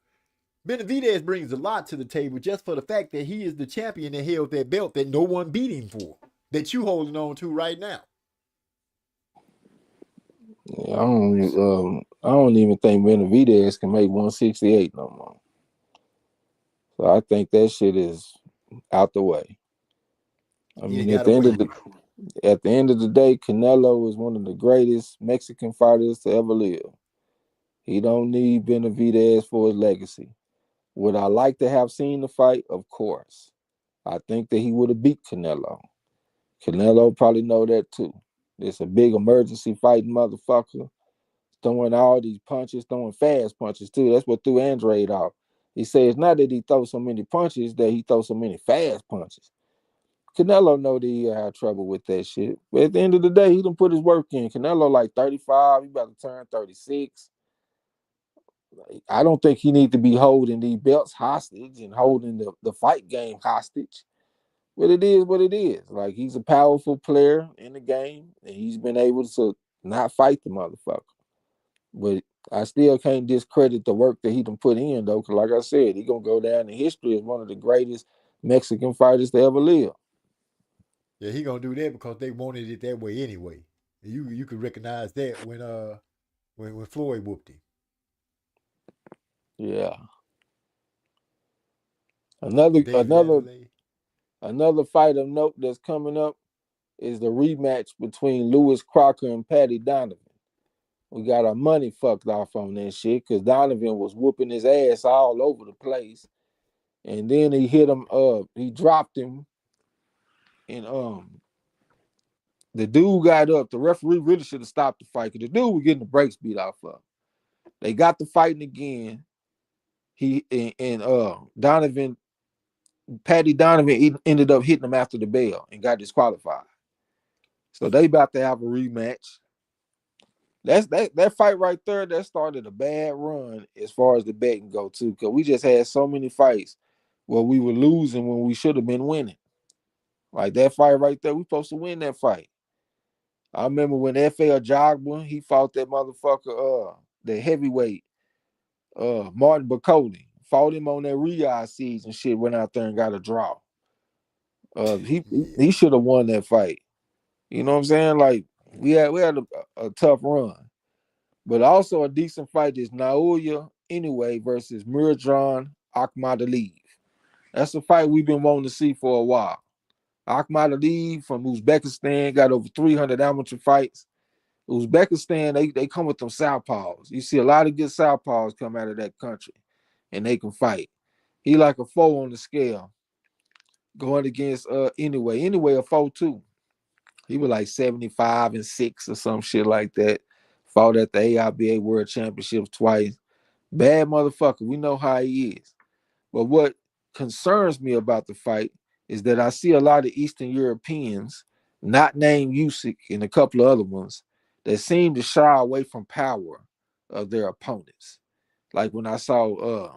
Speaker 1: Benavidez brings a lot to the table just for the fact that he is the champion that held that belt that no one beat him for, that you holding on to right now.
Speaker 4: Yeah, I don't even think Benavidez can make 168 no more. So I think that shit is out the way. I mean, at the end of the day, Canelo is one of the greatest Mexican fighters to ever live. He don't need Benavidez for his legacy. Would I like to have seen the fight? Of course. I think that he would have beat Canelo. Canelo probably know that too. It's a big emergency fighting motherfucker. Throwing all these punches, throwing fast punches too. That's what threw Andrade off. He said it's not that he throws so many punches, that he throws so many fast punches. Canelo know that he had trouble with that shit. But at the end of the day, he done put his work in. Canelo like 35, he about to turn 36. I don't think he need to be holding these belts hostage and holding the fight game hostage. But it is what it is. Like, he's a powerful player in the game, and he's been able to not fight the motherfucker. But I still can't discredit the work that he done put in, though, because like I said, he gonna go down in history as one of the greatest Mexican fighters to ever live.
Speaker 1: Yeah, he gonna do that because they wanted it that way anyway. You could recognize that when Floyd whooped him.
Speaker 4: Yeah. Another
Speaker 1: David
Speaker 4: another
Speaker 1: Vanderlei.
Speaker 4: another fight of note that's coming up is the rematch between Lewis Crocker and Patty Donovan. We got our money fucked off on that shit because Donovan was whooping his ass all over the place. And then he hit him he dropped him, and the dude got up. The referee really should have stopped the fight because the dude was getting the brakes beat off of. They got the fighting again. He and Donovan, Patty Donovan ended up hitting him after the bell and got disqualified. So they about to have a rematch. That fight right there, that started a bad run as far as the betting go too, because we just had so many fights where we were losing when we should have been winning. Like that fight right there, we supposed to win that fight. I remember when F.L. Jogba, he fought that motherfucker, the heavyweight, Martin Bacoli. Fought him on that Riyadh season and shit, went out there and got a draw. He
Speaker 1: Yeah.
Speaker 4: he should have won that fight. You know what I'm saying? Like we had a tough run. But also a decent fight is Naoya anyway versus Mirdjan Akhmadaliyev. That's a fight we've been wanting to see for a while. Akhmadaliyev from Uzbekistan got over 300 amateur fights. Uzbekistan, they come with them southpaws. You see a lot of good southpaws come out of that country, and they can fight. He like a 4 on the scale. Going against anyway a 4-2. He was like 75-6 or some shit like that. Fought at the AIBA World Championships twice. Bad motherfucker. We know how he is. But what concerns me about the fight is that I see a lot of Eastern Europeans, not named Usyk and a couple of other ones, that seem to shy away from power of their opponents. Like when I saw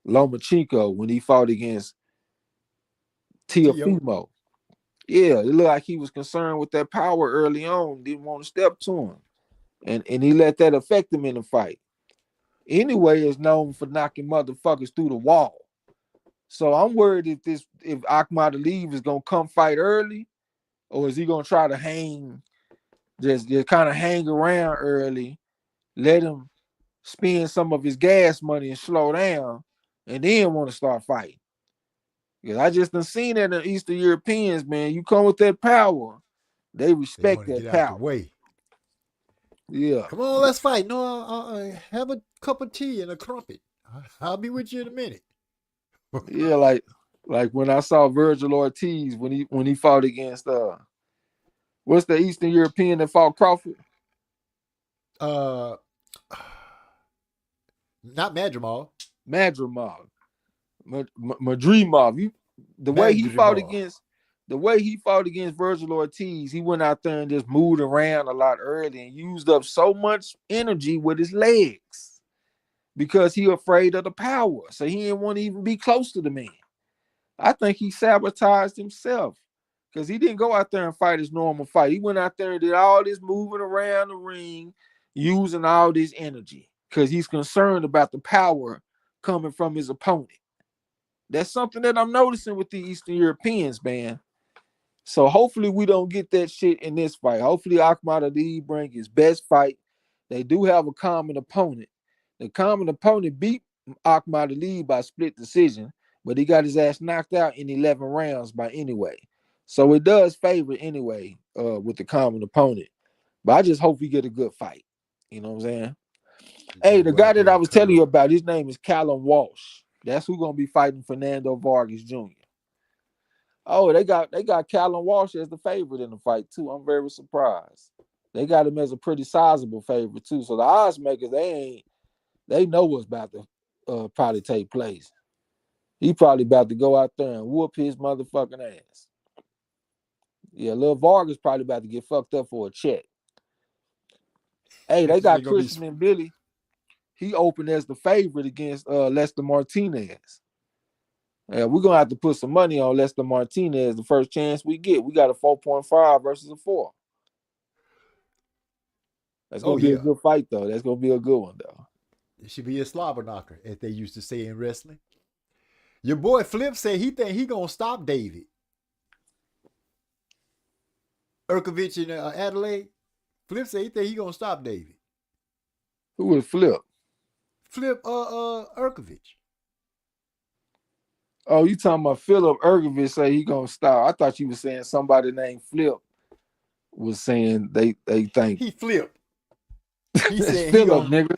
Speaker 4: Lomachenko when he fought against Teofimo. Yeah, it looked like he was concerned with that power early on, didn't want to step to him. And he let that affect him in the fight. Anyway, is known for knocking motherfuckers through the wall. So I'm worried if Akhmadaliyev is gonna come fight early, or is he gonna try to hang, just kind of hang around early, let him spend some of his gas money and slow down, and then want to start fighting. Because I just done seen that in Eastern Europeans, man. You come with that power, they
Speaker 1: They
Speaker 4: respect
Speaker 1: want to
Speaker 4: that
Speaker 1: get out the
Speaker 4: power.
Speaker 1: way.
Speaker 4: Yeah.
Speaker 1: Come on, let's fight. No, I'll have a cup of tea and a crumpet. I'll be with you in a minute.
Speaker 4: Yeah, like when I saw Virgil Ortiz when he fought against what's the Eastern European that fought Crawford?
Speaker 1: uh, not Madrimov.
Speaker 4: Madrimov. Madrimov. The way he fought against Virgil Ortiz, he went out there and just moved around a lot early and used up so much energy with his legs because he afraid of the power. So he didn't want to even be close to the man. I think he sabotaged himself because he didn't go out there and fight his normal fight. He went out there and did all this moving around the ring, using all this energy because he's concerned about the power coming from his opponent. That's something that I'm noticing with the Eastern Europeans, man. So hopefully we don't get that shit in this fight. Hopefully Akhmadaliyev bring his best fight. They do have a common opponent. The common opponent beat Akhmadaliyev by split decision, but he got his ass knocked out in 11 rounds by anyway. So it does favor anyway with the common opponent. But I just hope we get a good fight. You know what I'm saying? Hey,
Speaker 1: Go
Speaker 4: the
Speaker 1: go
Speaker 4: guy
Speaker 1: out
Speaker 4: that
Speaker 1: there
Speaker 4: I
Speaker 1: and
Speaker 4: was
Speaker 1: cut
Speaker 4: telling you
Speaker 1: up.
Speaker 4: about, his name is Callum Walsh. That's who's gonna be fighting Fernando Vargas Jr. Oh, they got Callum Walsh as the favorite in the fight too. I'm very surprised. They got him as a pretty sizable favorite too. So the odds makers, they know what's about to probably take place. He probably about to go out there and whoop his motherfucking ass. Yeah, Lil Vargas probably about to get fucked up for a check. Hey, they
Speaker 1: This
Speaker 4: got
Speaker 1: ain't gonna be.
Speaker 4: Christian and Billy. He opened as the favorite against Lester Martinez. Yeah, we're gonna have to put some money on Lester Martinez the first chance we get. We got a 4.5 versus a 4. That's
Speaker 1: Oh
Speaker 4: gonna be a
Speaker 1: yeah,
Speaker 4: good fight though. That's gonna be a good one though.
Speaker 1: it should be a slobber knocker, as they used to say in wrestling. Your boy Flip said he think he gonna stop David Urkovich in Adelaide. Flip said he think he gonna stop David.
Speaker 4: Who would flip?
Speaker 1: Flip Urkovich.
Speaker 4: Oh, you talking about Philip Ergovich say he gonna stop. I thought you were saying somebody named Flip was saying they think
Speaker 1: He flipped. He
Speaker 4: it's
Speaker 1: said he
Speaker 4: Philip,
Speaker 1: gonna
Speaker 4: nigga.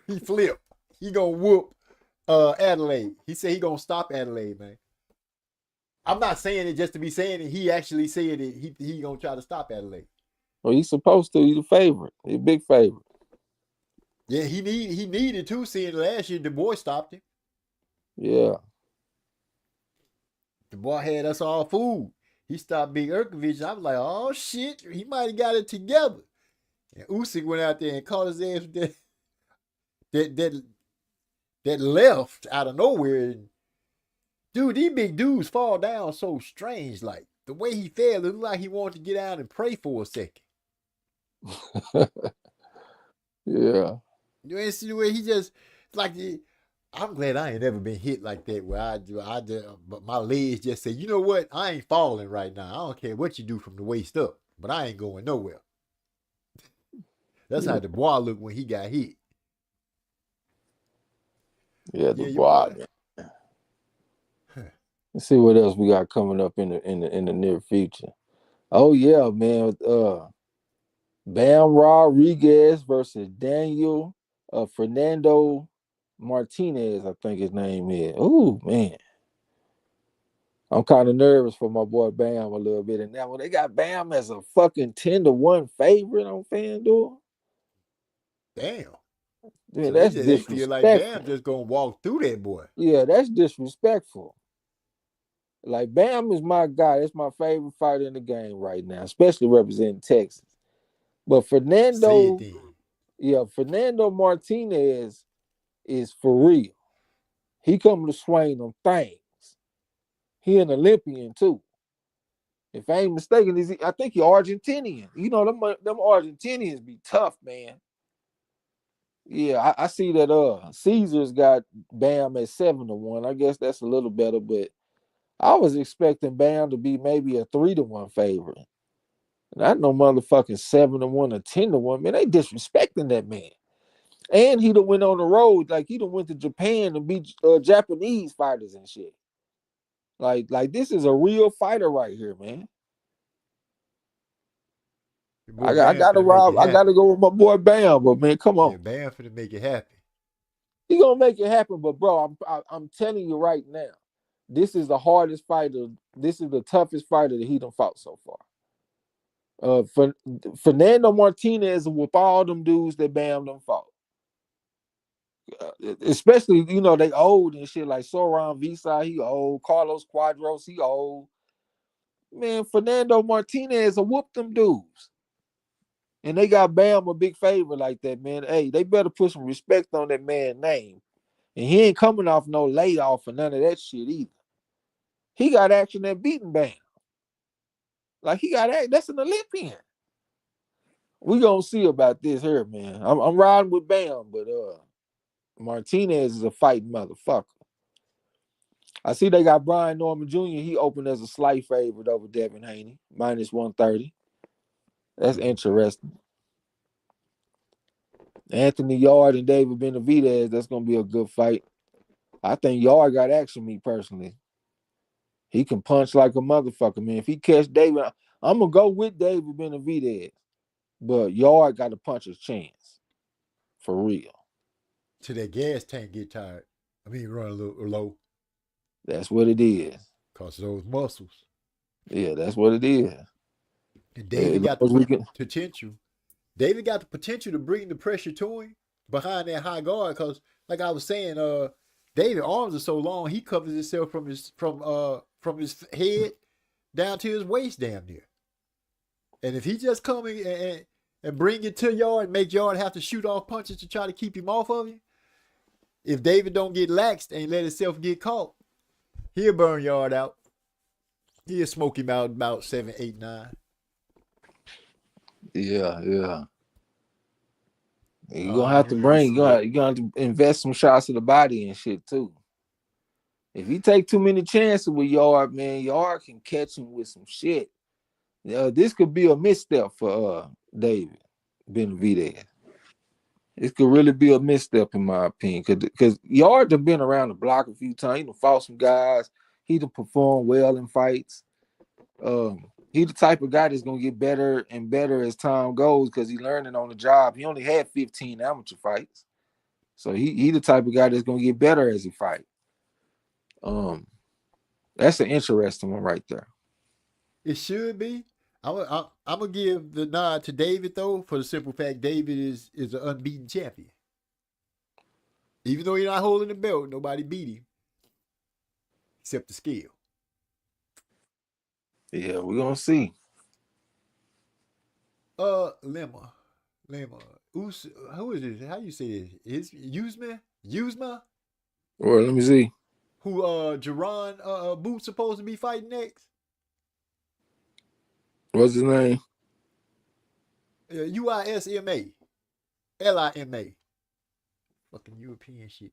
Speaker 1: he flipped. He gonna whoop Adelaide. He said he gonna stop Adelaide, man. I'm not saying it just to be saying it. He actually said it. He gonna try to stop Adelaide.
Speaker 4: Well, he's supposed to. He's the favorite. He's a big favorite.
Speaker 1: Yeah, he needed to. Seeing last year, the boy stopped him.
Speaker 4: Yeah.
Speaker 1: The boy had us all fooled. He stopped Big Urkovich. I was like, oh shit, he might have got it together. And Usyk went out there and caught his ass that left out of nowhere. Dude, these big dudes fall down so strange. Like the way he fell, it looked like he wanted to get out and pray for a second.
Speaker 4: Yeah.
Speaker 1: You ain't see the way he just like. I'm glad I ain't ever been hit like that. Where but my legs just say, you know what? I ain't falling right now. I don't care what you do from the waist up, but I ain't going nowhere. That's how the boy looked when he got hit.
Speaker 4: Yeah,
Speaker 1: Yeah,
Speaker 4: the
Speaker 1: your
Speaker 4: boy.
Speaker 1: boy.
Speaker 4: Let's see what else we got coming up in the near future. Oh yeah, man. Bam Rodriguez versus Daniel Fernando Martinez, I think his name is. Ooh, man. I'm kind of nervous for my boy Bam a little bit. And now when they got Bam as a fucking 10-1 favorite on FanDuel,
Speaker 1: Damn.
Speaker 4: man,
Speaker 1: So
Speaker 4: that's
Speaker 1: they feel like Bam
Speaker 4: disrespectful.
Speaker 1: just gonna walk through that boy.
Speaker 4: Yeah, that's disrespectful. Like Bam is my guy. That's my favorite fighter in the game right now, especially representing Texas. But
Speaker 1: Say it
Speaker 4: Fernando,
Speaker 1: then.
Speaker 4: yeah, Fernando Martinez is for real. He coming to swing them things. He an Olympian too. If I ain't mistaken, I think he Argentinian. You know, them Argentinians be tough, man. Yeah, I see that Caesar's got Bam at 7-1. I guess that's a little better, but I was expecting Bam to be maybe a 3-1 favorite. Not no motherfucking 7-1 or 10-1. Man, they disrespecting that man. And he done went on the road, like he done went to Japan and beat Japanese fighters and shit. Like this is a real fighter right here, man.
Speaker 1: Your
Speaker 4: I
Speaker 1: boy
Speaker 4: got I
Speaker 1: Bam
Speaker 4: gotta
Speaker 1: finna make it
Speaker 4: rob. I gotta
Speaker 1: happen.
Speaker 4: go with my boy Bam, but man, come
Speaker 1: Yeah,
Speaker 4: on.
Speaker 1: Bam finna make it happen.
Speaker 4: He gonna make it happen, but bro, I'm telling you right now, this is the hardest fighter. This is the toughest fighter that he done fought so far. Fernando Martinez with all them dudes that Bam done fought. Especially, you know, they old and shit like Soran Visa, he old. Carlos Quadros, he old. Man, Fernando Martinez will whoop them dudes. And they got Bam a big favor like that, man. Hey, they better put some respect on that man's name. And he ain't coming off no layoff or none of that shit either. He got action at beating Bam. Like he got that's an Olympian. We gonna see about this here, man. I'm riding with Bam, but Martinez is a fighting motherfucker. I see they got Brian Norman Jr. He opened as a slight favorite over Devin Haney, -130. That's interesting. Anthony Yard and David Benavidez, that's gonna be a good fight. I think Yard got action, me personally. He can punch like a motherfucker, man. If he catch David, I'm gonna go with David Benavidez. But Yard got to punch his chance. For real.
Speaker 1: till that gas tank get tired. I mean, run a little low.
Speaker 4: That's what it is.
Speaker 1: Cause of those muscles.
Speaker 4: Yeah, that's what it is.
Speaker 1: And David
Speaker 4: As
Speaker 1: got
Speaker 4: long
Speaker 1: the
Speaker 4: as we can,
Speaker 1: potential. David got the potential to bring the pressure to him behind that high guard. Cause like I was saying, David arms are so long he covers himself from his head down to his waist damn near. And if he just come and bring it to Yard and make Yard have to shoot off punches to try to keep him off of you, if David don't get laxed and let himself get caught, he'll burn Yard out. He'll smoke him out about 7, 8, 9.
Speaker 4: yeah. You're
Speaker 1: Oh,
Speaker 4: gonna have to
Speaker 1: man, let me
Speaker 4: bring,
Speaker 1: see.
Speaker 4: you're gonna have to invest some shots to the body and shit too. If you take too many chances with Yard, man, Yard can catch him with some shit. This could be a misstep for David Benavidez. It could really be a misstep in my opinion, because Yard have been around the block a few times. He done fought some guys. He done performed well in fights. He the type of guy that's gonna get better and better as time goes because he's learning on the job. He only had 15 amateur fights, so he the type of guy that's gonna get better as he fight. That's an interesting one right there.
Speaker 1: It should be. I'm gonna give the nod to David though, for the simple fact David is an unbeaten champion. Even though he's not holding the belt, nobody beat him except the skill.
Speaker 4: Yeah, we're gonna see.
Speaker 1: Lemma. Who is this? How you say this? Is Yuzma?
Speaker 4: Well, let me see.
Speaker 1: Who Jaron Boots supposed to be fighting next?
Speaker 4: What's his name?
Speaker 1: UISMA. LIMA. Fucking European shit.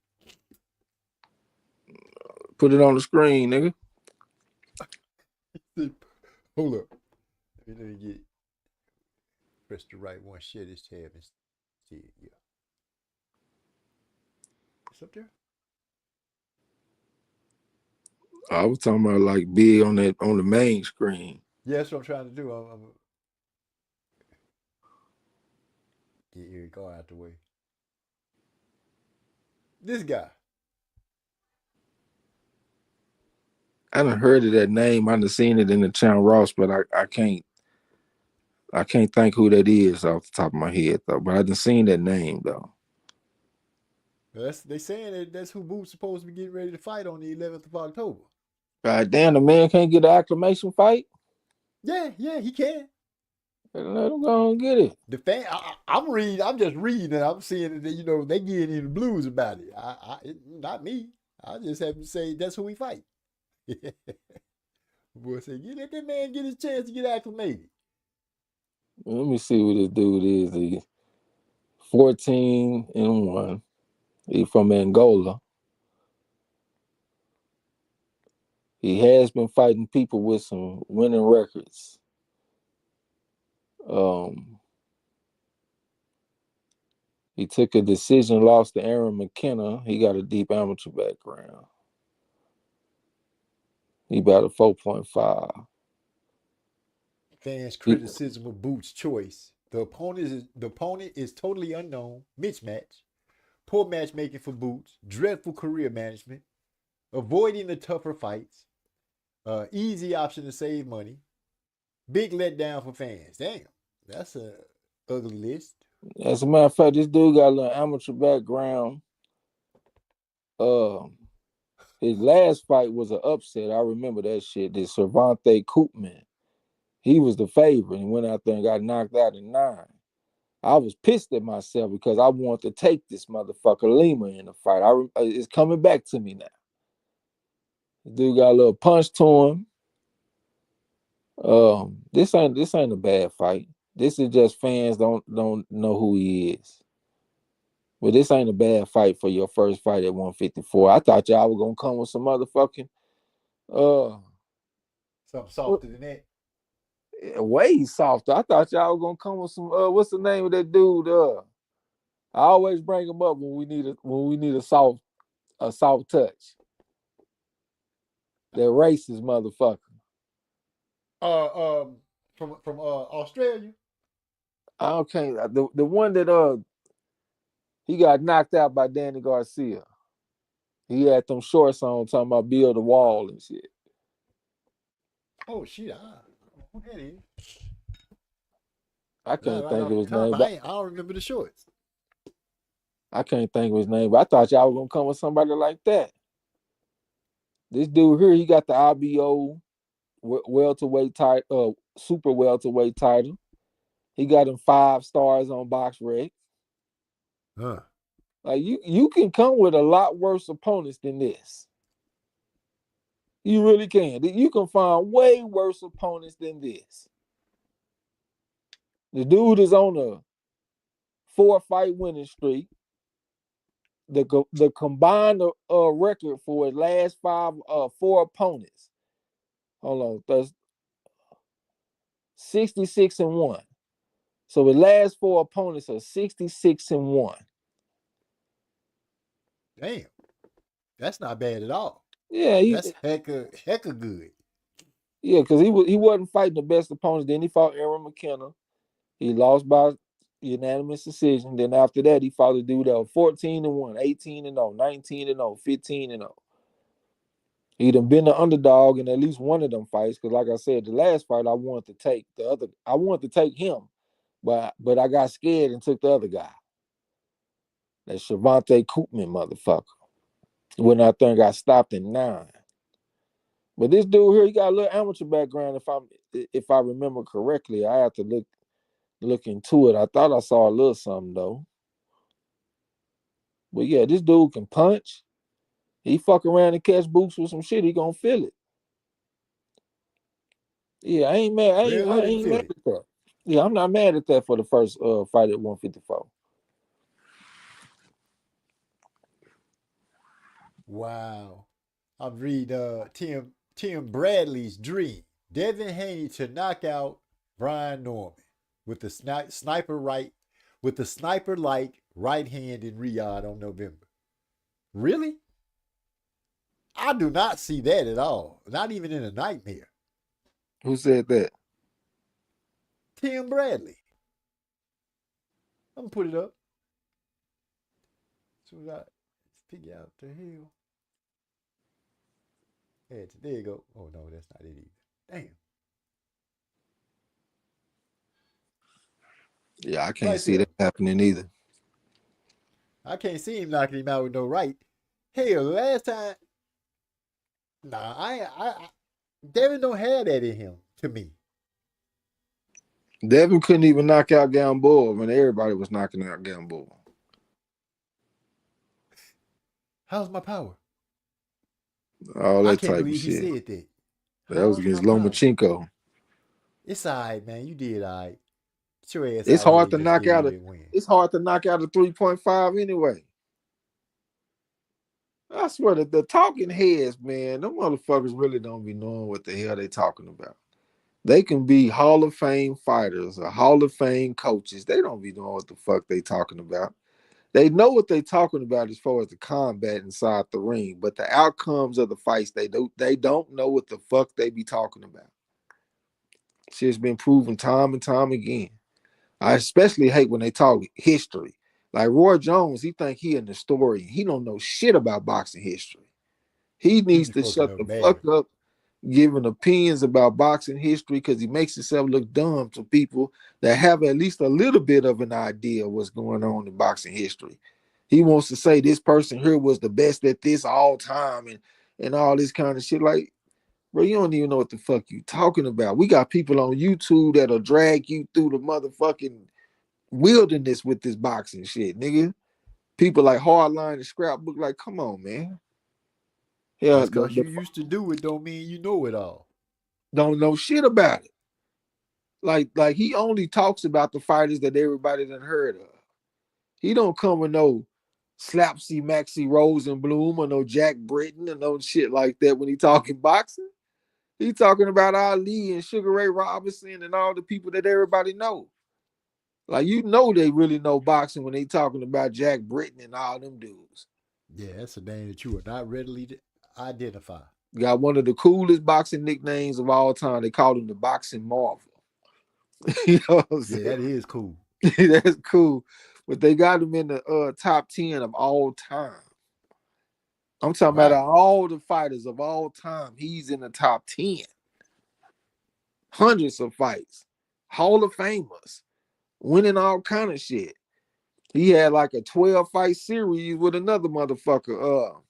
Speaker 4: Put it on the screen, nigga.
Speaker 1: Hold up. Let me get press the right one. Share this tab and see it. Yeah. It's up there.
Speaker 4: I was talking about like big on the main screen.
Speaker 1: Yeah, that's what I'm trying to do. I'm get your car out the way. This guy.
Speaker 4: I done heard of that name. I done seen it in the Town Ross, but I can't think who that is off the top of my head though. But I done seen that name though.
Speaker 1: They saying that's who Boots supposed to be getting ready to fight on the 11th of October.
Speaker 4: God damn, the man can't get an acclamation fight.
Speaker 1: Yeah, he can.
Speaker 4: Let him go and get it.
Speaker 1: The fan, I'm just reading, and I'm seeing that they getting in the blues about it. Not me. I just have to say that's who we fight. Boy said, let that man get his chance to get acclimated.
Speaker 4: Let me see what this dude is. He 14-1. He from Angola. He has been fighting people with some winning records. He took a decision loss to Aaron McKenna. He got a deep amateur background. He about a 4.5.
Speaker 1: Fans' criticism of Boots' choice. The opponent is totally unknown, mismatch, poor matchmaking for Boots, dreadful career management, avoiding the tougher fights, easy option to save money, big letdown for fans. Damn, that's a ugly list.
Speaker 4: As a matter of fact, this dude got a little amateur background. His last fight was an upset. I remember that shit. This Cervante Koopman. He was the favorite and went out there and got knocked out in 9. I was pissed at myself because I wanted to take this motherfucker Lima in the fight. It's coming back to me now. The dude got a little punch to him. This ain't a bad fight. This is just fans don't know who he is. But this ain't a bad fight for your first fight at 154. I thought y'all were gonna come with some motherfucking
Speaker 1: something softer than that.
Speaker 4: Way softer. I thought y'all were gonna come with some what's the name of that dude? I always bring him up when we need a soft touch. That racist motherfucker.
Speaker 1: From Australia.
Speaker 4: Okay, the one that He got knocked out by Danny Garcia. He had them shorts on talking about build a wall and shit.
Speaker 1: Oh shit! Who that is?
Speaker 4: I
Speaker 1: Right,
Speaker 4: can't
Speaker 1: right
Speaker 4: think
Speaker 1: off
Speaker 4: of
Speaker 1: the
Speaker 4: his
Speaker 1: top.
Speaker 4: name,
Speaker 1: I don't remember the shorts.
Speaker 4: I can't think of his name, but I thought y'all were gonna come with somebody like that. This dude here, he got the IBO welterweight title, super welterweight title. He got him 5 stars on BoxRec.
Speaker 1: Huh?
Speaker 4: Like you can come with a lot worse opponents than this. You really can. You can find way worse opponents than this. The dude is on a 4-fight winning streak. The combined record for his last 4 opponents. Hold on, that's 66-1. So the last 4 opponents are 66-1.
Speaker 1: Damn, that's not bad at all.
Speaker 4: Yeah,
Speaker 1: That's hecka good.
Speaker 4: Yeah, because he wasn't fighting the best opponents. Then he fought Aaron McKenna. He lost by unanimous decision. Then after that, he fought a dude that was 14-1, 18-0, 19-0, 15-0. He done been the underdog in at least one of them fights. Because like I said, the last fight I wanted to take I wanted to take him, but I got scared and took the other guy. That Shavante Koopman motherfucker. Went out there and got stopped in 9. But this dude here, he got a little amateur background. If I remember correctly, I have to look into it. I thought I saw a little something though. But yeah, this dude can punch. He fuck around and catch Boots with some shit, he gonna feel it. Yeah, I ain't mad. I
Speaker 1: Well, how did he
Speaker 4: ain't
Speaker 1: feel
Speaker 4: mad
Speaker 1: it?
Speaker 4: at that. Yeah, I'm not mad at that for the first fight at 154.
Speaker 1: Wow. I'm reading Tim Bradley's dream. Devin Haney to knock out Brian Norman with the sniper like right hand in Riyadh on November. Really? I do not see that at all. Not even in a nightmare.
Speaker 4: Who said that?
Speaker 1: Tim Bradley. I'm gonna put it up. So I figure out the hell. Yeah, there you go. Oh no, that's not it either. Damn.
Speaker 4: Yeah, I can't
Speaker 1: Right
Speaker 4: see
Speaker 1: there.
Speaker 4: that happening either.
Speaker 1: I can't see him knocking him out with no right. Hell, last time. Nah, I Devin don't have that in him to me.
Speaker 4: Devin couldn't even knock out Gamboa when everybody was knocking out Gamboa.
Speaker 1: How's my power?
Speaker 4: All
Speaker 1: I
Speaker 4: that
Speaker 1: can't
Speaker 4: type of
Speaker 1: believe he
Speaker 4: shit.
Speaker 1: said that.
Speaker 4: That was
Speaker 1: How's
Speaker 4: against
Speaker 1: my power?
Speaker 4: Lomachenko.
Speaker 1: It's all right, man. You did all right. Get your ass
Speaker 4: It's
Speaker 1: out
Speaker 4: hard
Speaker 1: here
Speaker 4: to
Speaker 1: and just
Speaker 4: knock
Speaker 1: get
Speaker 4: out
Speaker 1: in and win.
Speaker 4: It's hard to knock out a 3.5 anyway. I swear that the talking heads, man, them motherfuckers really don't be knowing what the hell they talking about. They can be Hall of Fame fighters or Hall of Fame coaches. They don't be knowing what the fuck they talking about. They know what they talking about as far as the combat inside the ring, but the outcomes of the fights, they don't know what the fuck they be talking about. Shit's been proven time and time again. I especially hate when they talk history. Like Roy Jones, he think he an historian. He don't know shit about boxing history. He needs
Speaker 1: He's
Speaker 4: to
Speaker 1: supposed to
Speaker 4: shut
Speaker 1: know
Speaker 4: the
Speaker 1: better.
Speaker 4: fuck up giving opinions about boxing history because he makes himself look dumb to people that have at least a little bit of an idea of what's going on in boxing history. He wants to say this person here was the best at this all time and all this kind of shit. Like, bro, you don't even know what the fuck you talking about. We got people on YouTube that'll drag you through the motherfucking wilderness with this boxing shit, nigga. People like Hardline and Scrapbook, like, come on, man. Yeah,
Speaker 1: Just because you used to do it don't mean you know it all.
Speaker 4: don't know shit about it. Like he only talks about the fighters that everybody done heard of. He don't come with no Slapsy Maxie Rosenblum or no Jack Britton or no shit like that when he talking boxing. He talking about Ali and Sugar Ray Robinson and all the people that everybody know. Like, you know, they really know boxing when they talking about Jack Britton and all them dudes.
Speaker 1: Yeah, that's a name that you are not readily to identify.
Speaker 4: Got one of the coolest boxing nicknames of all time. They called him the Boxing Marvel. You know what I'm
Speaker 1: Yeah,
Speaker 4: saying?
Speaker 1: that is cool.
Speaker 4: That's cool. but they got him in the top 10 of all time. I'm talking
Speaker 1: Right.
Speaker 4: about all the fighters of all time. He's in the top 10. Hundreds of fights. Hall of Famers. Winning all kind of shit. He had like a 12-fight series with another motherfucker.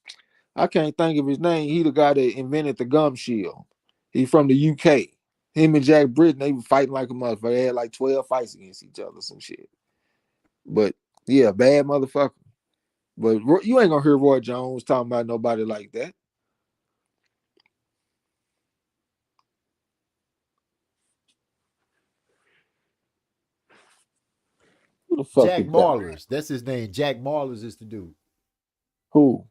Speaker 4: I can't think of his name. He the guy that invented the gum shield. He from the UK. Him and Jack Britton, they were fighting like a motherfucker. They had like 12 fights against each other, some shit. But yeah, bad motherfucker. But you ain't gonna hear Roy Jones talking about nobody like that. Who the fuck
Speaker 1: Jack
Speaker 4: is that?
Speaker 1: Marlers. That's his name. Jack Marlers is the dude
Speaker 4: Who?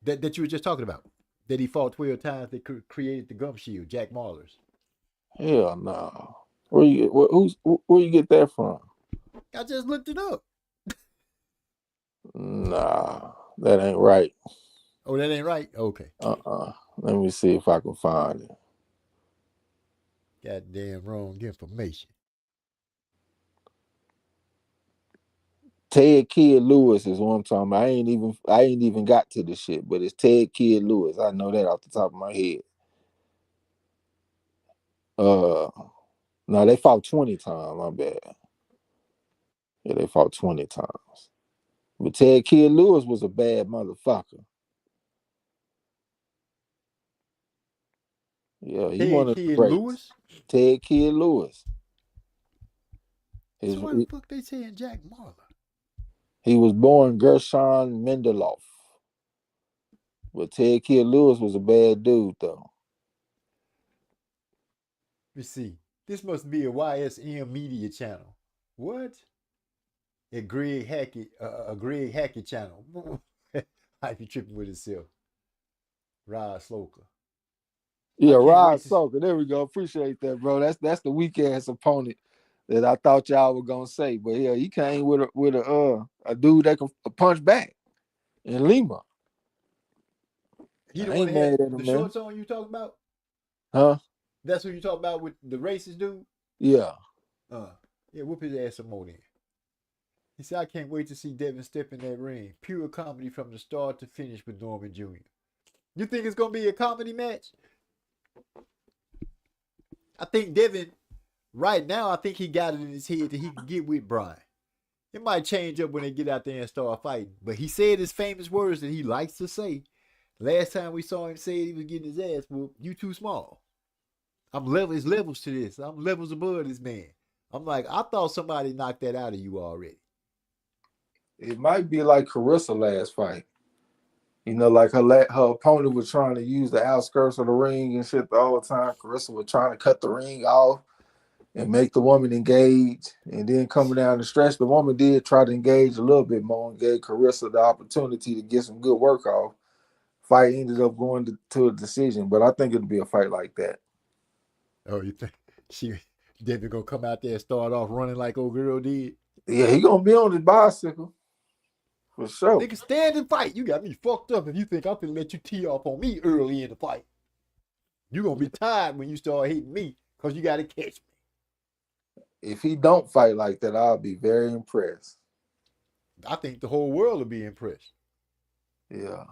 Speaker 1: that you were just talking about. That he fought 12 times that created the gum shield. Jack Marlers.
Speaker 4: Hell no. Where you get that from?
Speaker 1: I just looked it up.
Speaker 4: Nah, that ain't right.
Speaker 1: Oh, that ain't right? Okay.
Speaker 4: Let me see if I can find it.
Speaker 1: Goddamn wrong information.
Speaker 4: Ted Kid Lewis is what I'm talking about. I ain't even got to the shit, but it's Ted Kid Lewis. I know that off the top of my head. No, they fought 20 times, my bad. Yeah, they fought 20 times. But Ted Kid Lewis was a bad motherfucker. Yeah, he wanted
Speaker 1: Ted Kid Lewis?
Speaker 4: Ted Kid Lewis.
Speaker 1: So why the fuck they saying Jack Marler?
Speaker 4: He was born Gershon Mendeloff. But Ted Kid Lewis was a bad dude, though.
Speaker 1: Let me see. This must be a YSM media channel. What? A Greg Hackett channel. I be tripping with himself. Rod Sloker.
Speaker 4: Yeah, Rod Sloker. There we go. Appreciate that, bro. That's the weak ass opponent that I thought y'all were gonna say. But yeah, he came with a dude that can punch back in Lima.
Speaker 1: He the one that had the shorts on you talking about?
Speaker 4: Huh?
Speaker 1: That's who you talking about with the racist dude?
Speaker 4: Yeah.
Speaker 1: Yeah, whoop his ass some more then. He said, I can't wait to see Devin step in that ring. Pure comedy from the start to finish with Norman Jr. You think it's going to be a comedy match? I think Devin, right now, I think he got it in his head that he can get with Brian. It might change up when they get out there and start fighting. But he said his famous words that he likes to say. Last time we saw him say he was getting his ass whooped, you too small. There's levels to this. I'm levels above this man. I'm like, I thought somebody knocked that out of you already.
Speaker 4: It might be like Carissa last fight. You know, like her opponent was trying to use the outskirts of the ring and shit all the time. Carissa was trying to cut the ring off and make the woman engage. And then coming down the stretch, the woman did try to engage a little bit more and gave Carissa the opportunity to get some good work off. Fight ended up going to a decision, but I think it'll be a fight like that.
Speaker 1: Oh, you think David gonna come out there and start off running like old girl did?
Speaker 4: Yeah, he gonna be on his bicycle. For sure.
Speaker 1: Nigga, stand and fight. You got me fucked up if you think I'm gonna let you tee off on me early in the fight. You gonna be tired when you start hitting me because you gotta catch me.
Speaker 4: If he don't fight like that, I'll be very impressed.
Speaker 1: I think the whole world will be impressed.
Speaker 4: Yeah.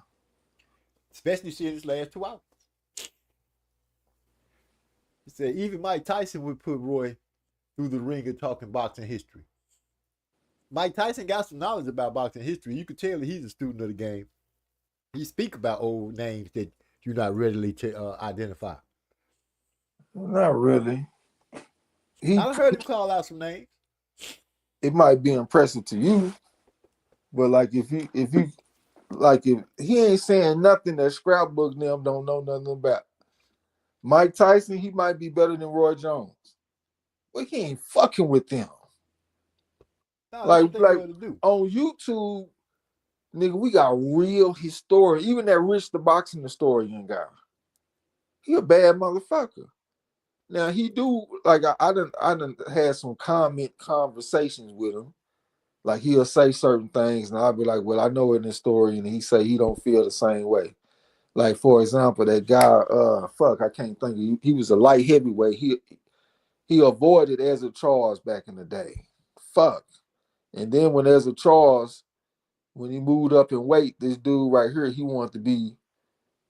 Speaker 1: Especially seeing this last 2 hours. He said even Mike Tyson would put Roy through the ringer talking boxing history. Mike Tyson got some knowledge about boxing history. You could tell that he's a student of the game. He speak about old names that you're not readily to identify.
Speaker 4: Not really.
Speaker 1: I heard him call out some names.
Speaker 4: It might be impressive to you, but like if he ain't saying nothing that scrapbook them don't know nothing about. Mike Tyson, he might be better than Roy Jones, but he ain't fucking with them.
Speaker 1: No,
Speaker 4: like on YouTube, nigga, we got real historian. Even that Rich the Boxing historian guy, he a bad motherfucker. Now he do like I done had some conversations with him. Like he'll say certain things, and I'll be like, "Well, I know in this story," and he say he don't feel the same way. Like for example, that guy, I can't think of. He was a light heavyweight. He avoided Ezra Charles back in the day. Fuck. And then when Ezra Charles, when he moved up in weight, this dude right here, he wanted to be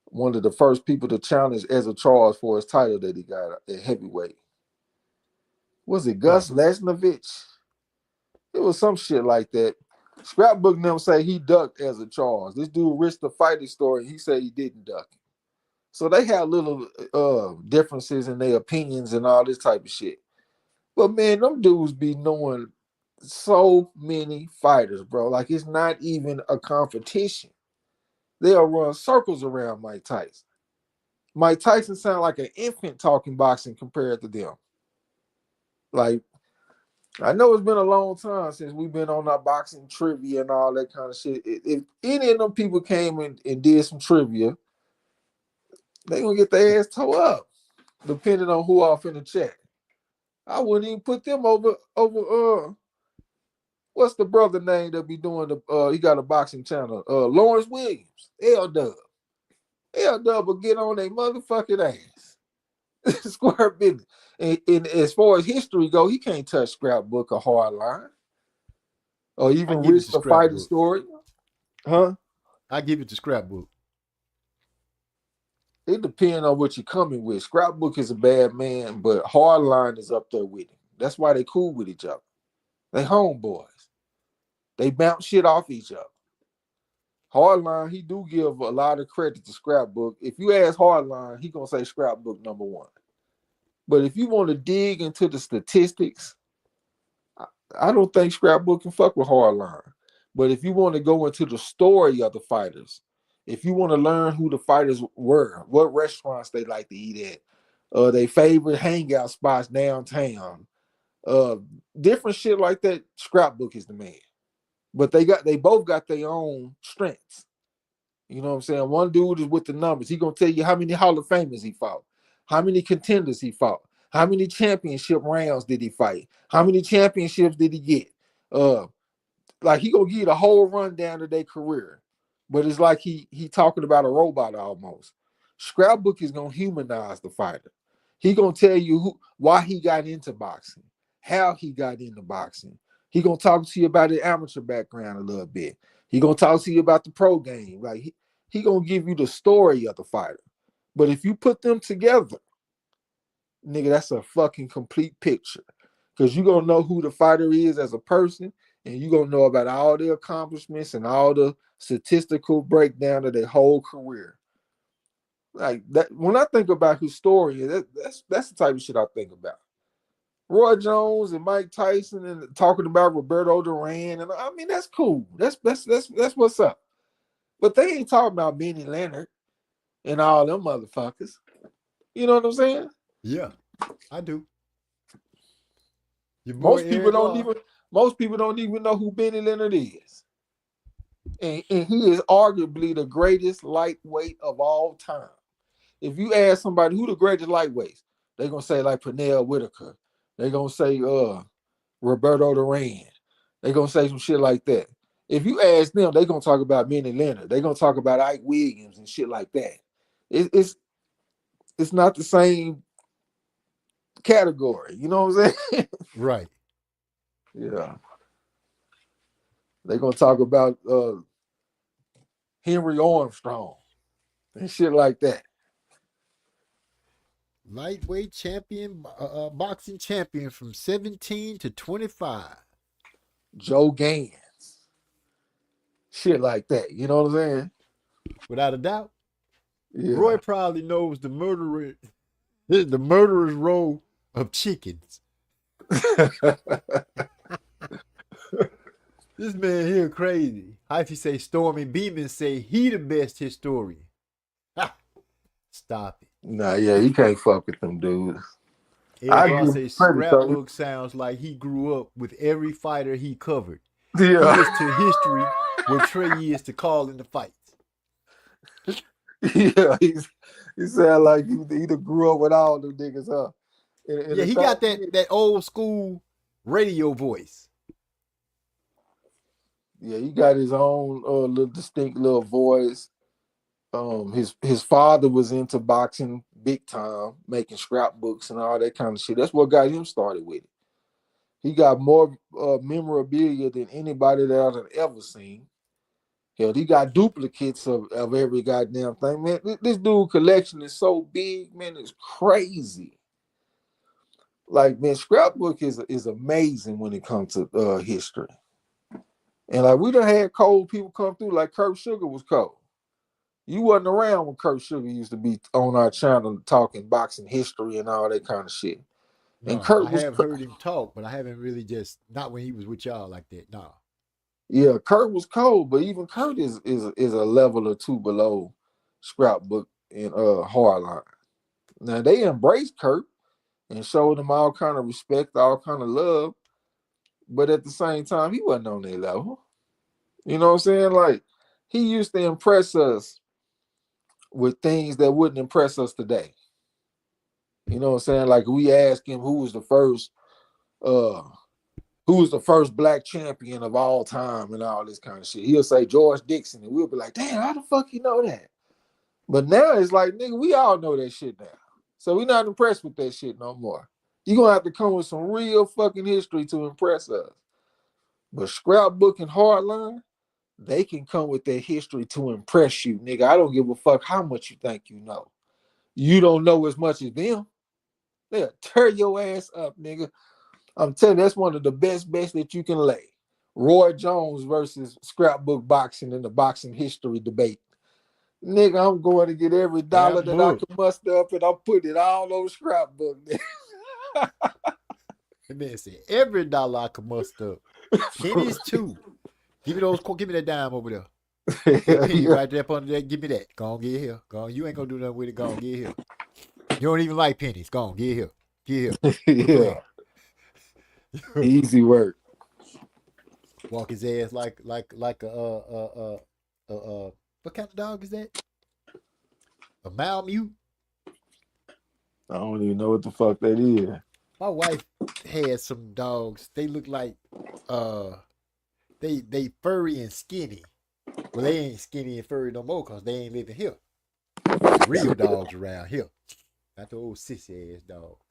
Speaker 4: one of the first people to challenge Ezra Charles for his title that he got at heavyweight. Was it Gus Lesnovich? It was some shit like that. Scrapbook and them say he ducked Ezra Charles. This dude risked the fighting story. He said he didn't duck him. So they had little differences in their opinions and all this type of shit. But man, them dudes be knowing so many fighters, bro. Like it's not even a competition. They'll run circles around Mike Tyson. Mike Tyson sound like an infant talking boxing compared to them. Like, I know it's been a long time since we've been on our boxing trivia and all that kind of shit. If any of them people came in and did some trivia, they gonna get their ass tore up, depending on who off in the chat. I wouldn't even put them over what's the brother name that be doing the he got a boxing channel, Lawrence Williams, L-Dub. L-Dub will get on their motherfucking ass. Square business. And as far as history go, he can't touch Scrapbook or Hardline. Or even risk the fighting story. Huh?
Speaker 1: I give it to Scrapbook.
Speaker 4: It depends on what you're coming with. Scrapbook is a bad man, but Hardline is up there with him. That's why they cool with each other. They homeboys. They bounce shit off each other. Hardline, he do give a lot of credit to Scrapbook. If you ask Hardline, he gonna say Scrapbook number one. But if you want to dig into the statistics, I don't think Scrapbook can fuck with Hardline. But if you want to go into the story of the fighters, if you want to learn who the fighters were, what restaurants they like to eat at, their favorite hangout spots downtown, different shit like that, Scrapbook is the man. But they both got their own strengths. You know what I'm saying? One dude is with the numbers. He gonna tell you how many Hall of Famers he fought, how many contenders he fought, how many championship rounds did he fight, how many championships did he get. Like he gonna give you the whole rundown of their career, but it's like he talking about a robot almost. Scrapbook is gonna humanize the fighter. He gonna tell you why he got into boxing, how he got into boxing. He gonna talk to you about his amateur background a little bit. He gonna talk to you about the pro game. Like he gonna give you the story of the fighter. But if you put them together, nigga, that's a fucking complete picture. Because you're gonna know who the fighter is as a person, and you're gonna know about all their accomplishments and all the statistical breakdown of their whole career. Like that, when I think about his story, that's the type of shit I think about. Roy Jones and Mike Tyson and talking about Roberto Duran, and I mean that's cool. That's what's up. But they ain't talking about Benny Leonard and all them motherfuckers. You know what I'm saying?
Speaker 1: Yeah, I do.
Speaker 4: Most people don't even know who Benny Leonard is. And he is arguably the greatest lightweight of all time. If you ask somebody who the greatest lightweights, they're gonna say like Pernell Whitaker. They're gonna say Roberto Duran. They're gonna say some shit like that. If you ask them, they're gonna talk about Benny Leonard. They're gonna talk about Ike Williams and shit like that. It's not the same category. You know what I'm saying?
Speaker 1: Right.
Speaker 4: Yeah. They're gonna talk about Henry Armstrong and shit like that.
Speaker 1: Lightweight champion, boxing champion from 17 to 25.
Speaker 4: Joe Gans. Shit like that. You know what I'm saying?
Speaker 1: Without a doubt.
Speaker 4: Yeah.
Speaker 1: Roy probably knows the murderer's row of chickens. This man here crazy. Hyphy say Stormy Beeman say he the best historian. Stop it.
Speaker 4: Nah, yeah, you can't fuck with them dudes.
Speaker 1: I say Scrapbook sounds like he grew up with every fighter he covered.
Speaker 4: Yeah.
Speaker 1: He is to history what Trey is to calling the fights.
Speaker 4: Yeah, he sound like he either grew up with all them niggas, huh?
Speaker 1: Yeah, he got that old school radio voice.
Speaker 4: Yeah, he got his own little distinct little voice. His father was into boxing big time, making scrapbooks and all that kind of shit. That's what got him started with it. He got more memorabilia than anybody that I've ever seen. Hell, he got duplicates of every goddamn thing, man. This dude collection is so big, man. It's crazy. Like, man, scrapbook is amazing when it comes to history. And like, we done had cold people come through. Like Kurt Sugar was cold. You wasn't around when Kurt Sugar used to be on our channel talking boxing history and all that kind of shit. And
Speaker 1: No,
Speaker 4: Kurt
Speaker 1: I
Speaker 4: was,
Speaker 1: have heard him talk, but I haven't really just not when he was with y'all like that. No.
Speaker 4: yeah, Kurt was cold, but even Kurt is a level or two below scrapbook and hardline. Now they embraced Kurt and showed him all kind of respect, all kind of love, but at the same time, he wasn't on their level. You know what I'm saying? Like, he used to impress us with things that wouldn't impress us today. You know what I'm saying? Like, we ask him who was the first black champion of all time and all this kind of shit. He'll say George Dixon, and we'll be like, damn, how the fuck you know that? But now it's like, nigga, we all know that shit now. So we're not impressed with that shit no more. You're gonna have to come with some real fucking history to impress us. But scrapbook and hardline, they can come with their history to impress you, nigga. I don't give a fuck how much you think you know. You don't know as much as them. They'll tear your ass up, nigga. I'm telling you, that's one of the best bets that you can lay. Roy Jones versus scrapbook boxing in the boxing history debate. Nigga, I'm going to get every dollar
Speaker 1: Damn
Speaker 4: that I
Speaker 1: book.
Speaker 4: can muster up and I'm putting it all on scrapbook.
Speaker 1: That man said every dollar I could muster up. Pennies too. Give me those. Give me that dime over there. That penny
Speaker 4: Yeah.
Speaker 1: right there up under that. Give me that. Go on, get here. Go on. You ain't gonna do nothing with it. Go on, get here. You don't even like pennies. Go on, get here. Get here. Quit
Speaker 4: Yeah.
Speaker 1: playing.
Speaker 4: Easy work.
Speaker 1: Walk his ass like what kind of dog is that? A Malamute?
Speaker 4: I don't even know what the fuck that is.
Speaker 1: My wife had some dogs. They look like they furry and skinny. Well, they ain't skinny and furry no more because they ain't living here. The real dogs around here. Not the old sissy ass dogs.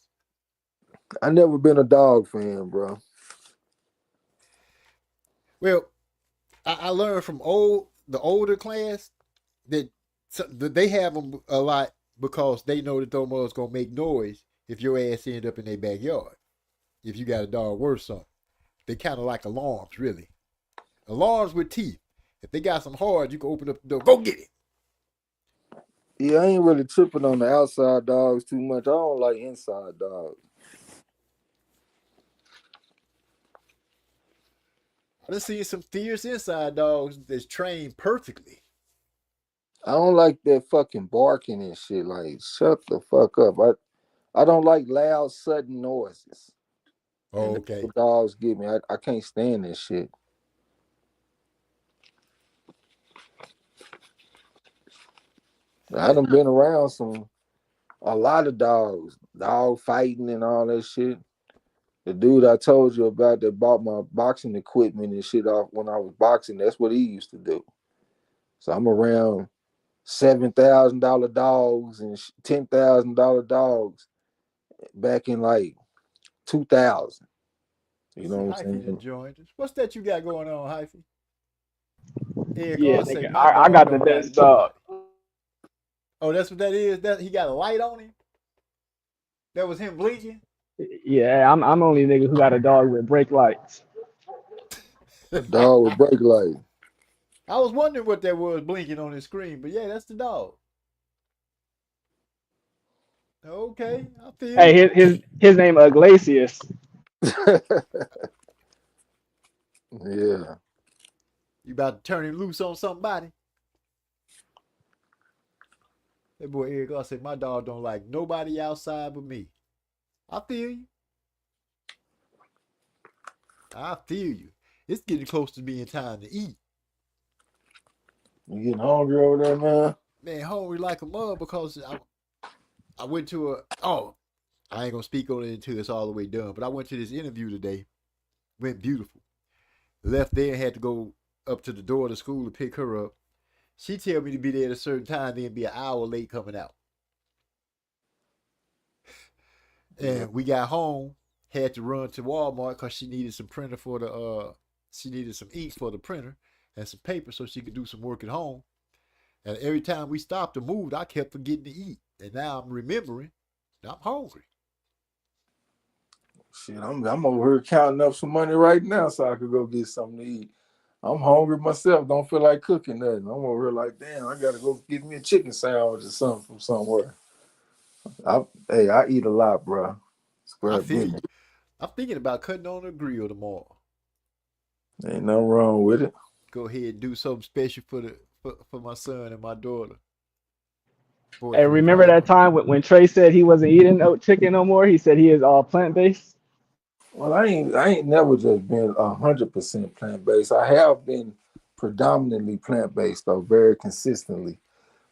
Speaker 4: I never been a dog fan, bro.
Speaker 1: Well, I learned from the older class that they have them a lot because they know that those mother's gonna make noise if your ass end up in their backyard. If you got a dog worth something, they kind of like alarms, really. Alarms with teeth. If they got some hard, you can open up the door. Go get it.
Speaker 4: Yeah, I ain't really tripping on the outside dogs too much. I don't like inside dogs.
Speaker 1: I done seen some fierce inside dogs that's trained perfectly.
Speaker 4: I don't like that fucking barking and shit. Like, shut the fuck up. I don't like loud, sudden noises. And
Speaker 1: Oh,
Speaker 4: that's
Speaker 1: okay.
Speaker 4: what dogs give me. I can't stand this shit. I done been around a lot of dogs, dog fighting and all that shit. The dude I told you about that bought my boxing equipment and shit off when I was boxing, that's what he used to do. So I'm around $7,000 dogs and $10,000 dogs back in like 2000.
Speaker 1: I
Speaker 4: You know
Speaker 1: see
Speaker 4: what I'm
Speaker 1: Hyphy done
Speaker 4: saying?
Speaker 1: joined us. What's that you got going on, Hyphy? Eric
Speaker 5: Yeah,
Speaker 1: God say
Speaker 5: nigga,
Speaker 1: my
Speaker 5: I
Speaker 1: dog
Speaker 5: got the
Speaker 1: don't like
Speaker 5: best dog.
Speaker 1: nobody. Oh, that's what that is. That he got a light on him. That was him blinking.
Speaker 5: Yeah, I'm only nigga who got a dog with brake lights.
Speaker 4: A dog with brake lights.
Speaker 1: I was wondering what that was blinking on his screen, but yeah, that's the dog. Okay, I feel
Speaker 5: Hey,
Speaker 1: you.
Speaker 5: his name Iglesias.
Speaker 4: Yeah.
Speaker 1: You about to turn him loose on somebody? That boy Eric God said my dog don't like nobody outside but me. I feel you. I feel you. It's getting close to being time to eat.
Speaker 4: You getting hungry over there, man?
Speaker 1: Man, hungry like a mug because I went to I ain't gonna speak on it until it's all the way done. But I went to this interview today. Went beautiful. Left there, had to go up to the door of the school to pick her up. She tell me to be there at a certain time, then be an hour late coming out. And we got home. had to run to Walmart because she needed some printer for the she needed some ink for the printer and some paper so she could do some work at home. And every time we stopped or moved, I kept forgetting to eat. And now I'm remembering. I'm hungry.
Speaker 4: Shit, I'm over here counting up some money right now so I could go get something to eat. I'm hungry myself. Don't feel like cooking nothing. I'm over here like, damn, I gotta go get me a chicken sandwich or something from somewhere. I eat a lot, bro.
Speaker 1: I feel you. I'm thinking about cutting on the grill tomorrow.
Speaker 4: Ain't nothing wrong with it.
Speaker 1: Go ahead and do something special for my son and my daughter.
Speaker 5: Hey, remember that time when Trey said he wasn't eating chicken no more? He said he is all plant based.
Speaker 4: Well, I ain't never just been 100% plant based. I have been predominantly plant based though, very consistently.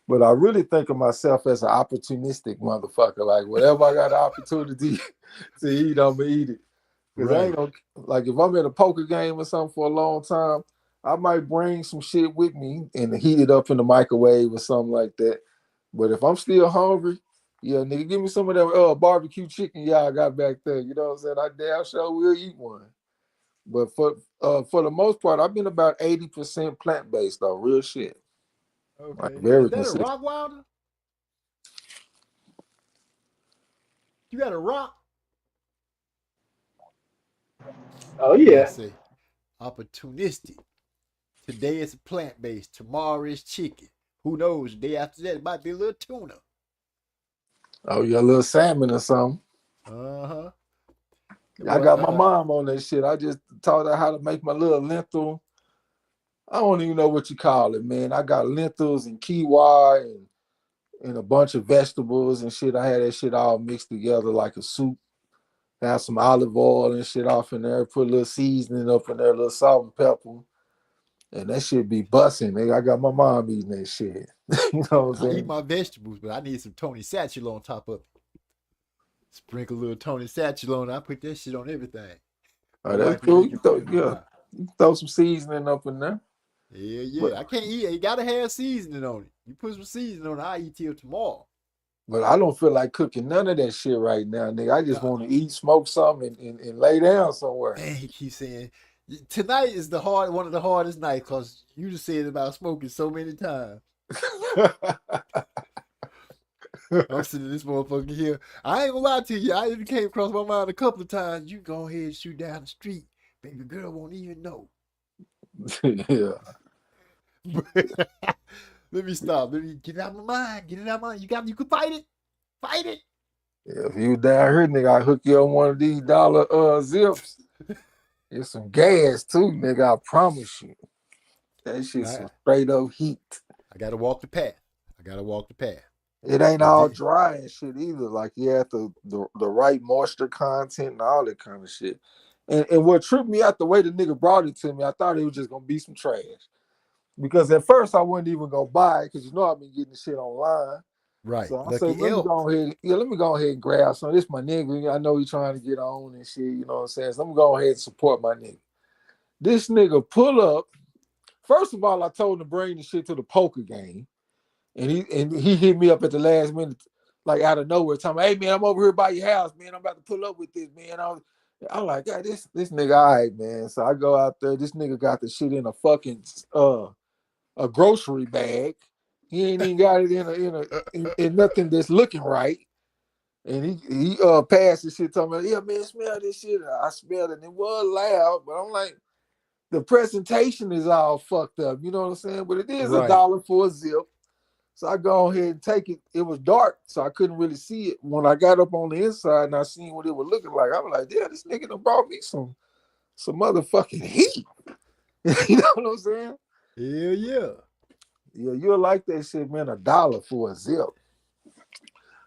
Speaker 4: But I really think of myself as an opportunistic motherfucker. Like whatever I got the opportunity to eat, I'm gonna eat it. Because I ain't gonna, like if I'm at a poker game or something for a long time, I might bring some shit with me and heat it up in the microwave or something like that. But if I'm still hungry, yeah, nigga, give me some of that barbecue chicken y'all got back there. You know what I'm saying? I damn sure will eat one. But for the most part, I've been about 80% plant-based though, real shit.
Speaker 1: Okay.
Speaker 4: Like very
Speaker 1: Is that
Speaker 4: consistent.
Speaker 1: a rock wilder? You got a rock?
Speaker 5: Oh yeah.
Speaker 1: Say opportunistic. Today it's plant-based. Tomorrow is chicken. Who knows? The day after that, it might be a little tuna.
Speaker 4: Oh, yeah, a little salmon or something.
Speaker 1: Uh-huh.
Speaker 4: I got my mom on that shit. I just taught her how to make my little lentil. I don't even know what you call it, man. I got lentils and quinoa and a bunch of vegetables and shit. I had that shit all mixed together like a soup. Have some olive oil and shit off in there. Put a little seasoning up in there, a little salt and pepper. And that shit be busting, nigga. I got my mom eating that shit. You know what I'm saying?
Speaker 1: I eat my vegetables, but I need some Tony Satchel on top of it. Sprinkle a little Tony Satchel on it. I put that shit on everything.
Speaker 4: Oh, that's cool. You throw some seasoning up in there.
Speaker 1: Yeah. But I can't eat it. You gotta have seasoning on it. You put some seasoning on it, I'll eat till tomorrow.
Speaker 4: But I don't feel like cooking none of that shit right now, nigga. I just want to eat, smoke something, and lay down somewhere.
Speaker 1: Man, he keeps saying tonight is one of the hardest nights because you just said about smoking so many times. I'm sitting this motherfucker here. I ain't gonna lie to you. I even came across my mind a couple of times. You go ahead and shoot down the street. Baby girl won't even know.
Speaker 4: Yeah.
Speaker 1: Let me stop. Let me get it out of my mind. Get it out of my mind. You can fight it. Fight it.
Speaker 4: Yeah, if you down here, nigga, I hook you on one of these dollar zips. It's some gas too, nigga. I promise you. That shit's some straight up heat.
Speaker 1: I gotta walk the path.
Speaker 4: It ain't all dry and shit either. Like you have the right moisture content and all that kind of shit. And what tripped me out the way the nigga brought it to me, I thought it was just gonna be some trash. Because at first I wasn't even gonna buy it because you know I've been getting the shit online.
Speaker 1: Right.
Speaker 4: So I said, let me go ahead and grab some. This my nigga. I know he's trying to get on and shit, you know what I'm saying? So let me go ahead and support my nigga. This nigga pull up. First of all, I told him to bring the shit to the poker game. And he hit me up at the last minute, like out of nowhere, telling me, hey man, I'm over here by your house, man. I'm about to pull up with this, man. I'm like, God, this nigga, all right, man. So I go out there. This nigga got the shit in a fucking a grocery bag. He ain't even got it in nothing that's looking right. And he passed the shit, talking about, yeah, man, smell this shit. I smelled it, and it was loud, but I'm like, the presentation is all fucked up. You know what I'm saying? But it is $1 for a zip. So I go ahead and take it. It was dark, so I couldn't really see it. When I got up on the inside and I seen what it was looking like, I was like, yeah, this nigga done brought me some motherfucking heat. You know what I'm saying?
Speaker 1: Hell yeah.
Speaker 4: Yeah, you'll like that shit, man, $1 for a zip.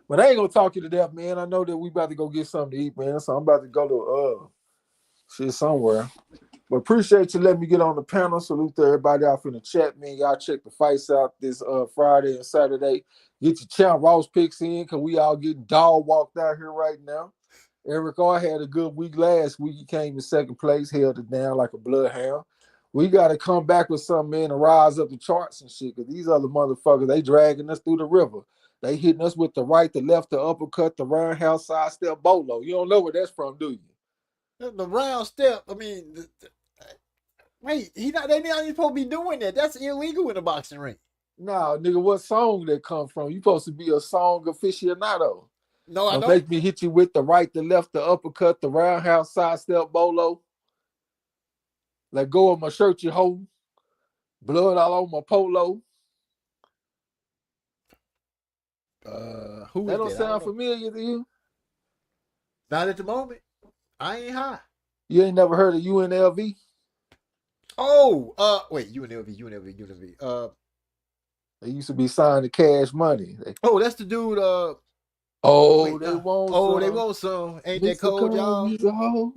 Speaker 4: But I ain't gonna talk you to death, man. I know that we about to go get something to eat, man. So I'm about to go to shit somewhere. But appreciate you letting me get on the panel. Salute to everybody out in the chat, man. Y'all check the fights out this Friday and Saturday. Get your Champ Ross picks in, because we all getting dog walked out here right now. Eric R had a good week last week. He came in second place, held it down like a bloodhound. We got to come back with something, man, and rise up the charts and shit, because these other motherfuckers, they dragging us through the river. They hitting us with the right, the left, the uppercut, the roundhouse, sidestep, bolo. You don't know where that's from, do you?
Speaker 1: The round step. I mean, wait, they not even supposed to be doing that. That's illegal in a boxing ring.
Speaker 4: Nah, nigga, what song that come from? You supposed to be a song aficionado.
Speaker 1: No, I don't.
Speaker 4: Make me hit you with the right, the left, the uppercut, the roundhouse, sidestep, bolo. Let go of my shirt, you hoe. Blood all over my polo.
Speaker 1: Who
Speaker 4: that
Speaker 1: is
Speaker 4: don't
Speaker 1: that?
Speaker 4: sound familiar to you?
Speaker 1: Not at the moment. I ain't high.
Speaker 4: You ain't never heard of UNLV?
Speaker 1: Oh, wait, UNLV.
Speaker 4: They used to be signed to Cash Money.
Speaker 1: That's the dude.
Speaker 4: They want some.
Speaker 1: They want some. Ain't that cold, y'all?
Speaker 4: Use a hoe.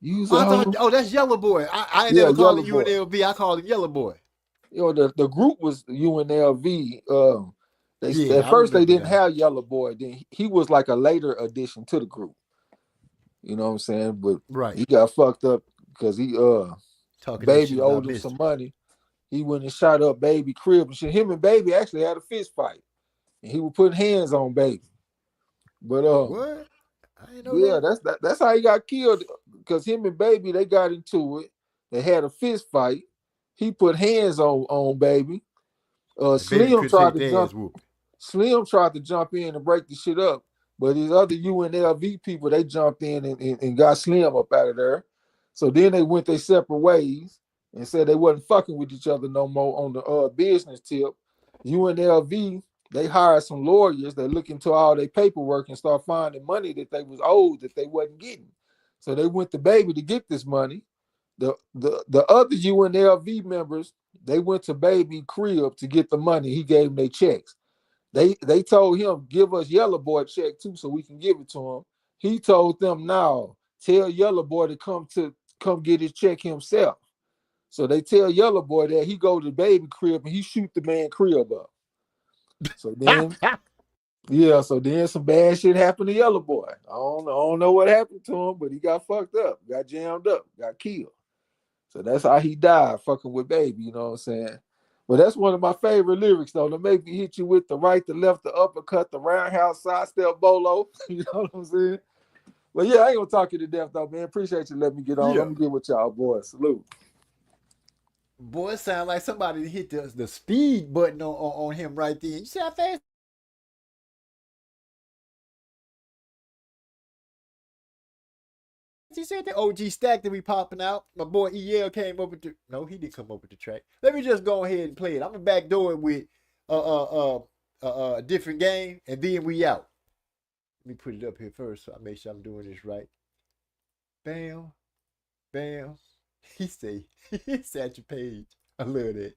Speaker 4: Use a hoe.
Speaker 1: That's Yellow Boy. I ain't never called him UNLV. I called him Yellow Boy.
Speaker 4: The group was UNLV. At first they didn't have Yellow Boy. Then he was like a later addition to the group. You know what I'm saying? But he got fucked up because he Baby owed him some money. He went and shot up Baby crib and shit. Him and Baby actually had a fist fight, and he was putting hands on Baby. But
Speaker 1: what? I didn't know that.
Speaker 4: That's how he got killed, because him and Baby, they got into it. They had a fist fight. He put hands on Baby. Slim tried to jump in and break the shit up, but these other UNLV people, they jumped in and got Slim up out of there. So then they went their separate ways and said they wasn't fucking with each other no more on the business tip. UNLV, they hired some lawyers that look into all their paperwork and start finding money that they was owed that they wasn't getting. So they went to Baby to get this money. The other UNLV members, they went to Baby crib to get the money. He gave them their checks. They told him, give us Yellow Boy check too so we can give it to him. He told them, no, tell Yellow Boy to come get his check himself. So they tell Yellow Boy that. He go to Baby crib and he shoot the man crib up. So then, so then some bad shit happened to Yellow Boy. I don't know what happened to him, but he got fucked up, got jammed up, got killed. So that's how he died, fucking with Baby, you know what I'm saying? But that's one of my favorite lyrics, though, to make me hit you with the right, the left, the uppercut, the roundhouse, sidestep, bolo. You know what I'm saying? But yeah, I ain't gonna talk you to death, though, man. Appreciate you letting me get on. I'm gonna get with y'all, boys. Salute.
Speaker 1: Boy, it sound like somebody hit the speed button on him right there. You see how fast? He said the OG stack that we popping out. My boy EL came over to. No, he didn't come over the track. Let me just go ahead and play it. I'm gonna backdoor it with a different game, and then we out. Let me put it up here first so I make sure I'm doing this right. Bam, bam. He said your page. I love that.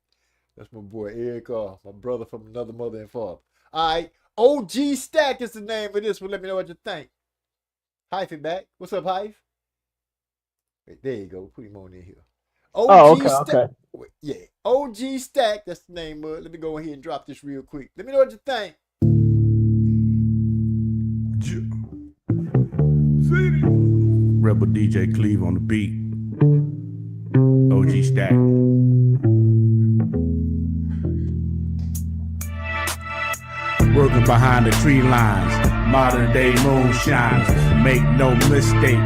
Speaker 1: That's my boy Eric my brother from another mother and father. All right, OG Stack is the name of this one. Let me know what you think. Hyphen back. What's up, Hyph? Wait, there you go. Put him on in here.
Speaker 5: Okay.
Speaker 1: Wait, yeah, OG Stack. That's the name of it. Let me go ahead and drop this real quick. Let me know what you think.
Speaker 2: Rebel DJ Cleve on the beat. OG Stack. Working behind the tree lines, modern day moonshines. Make no mistake,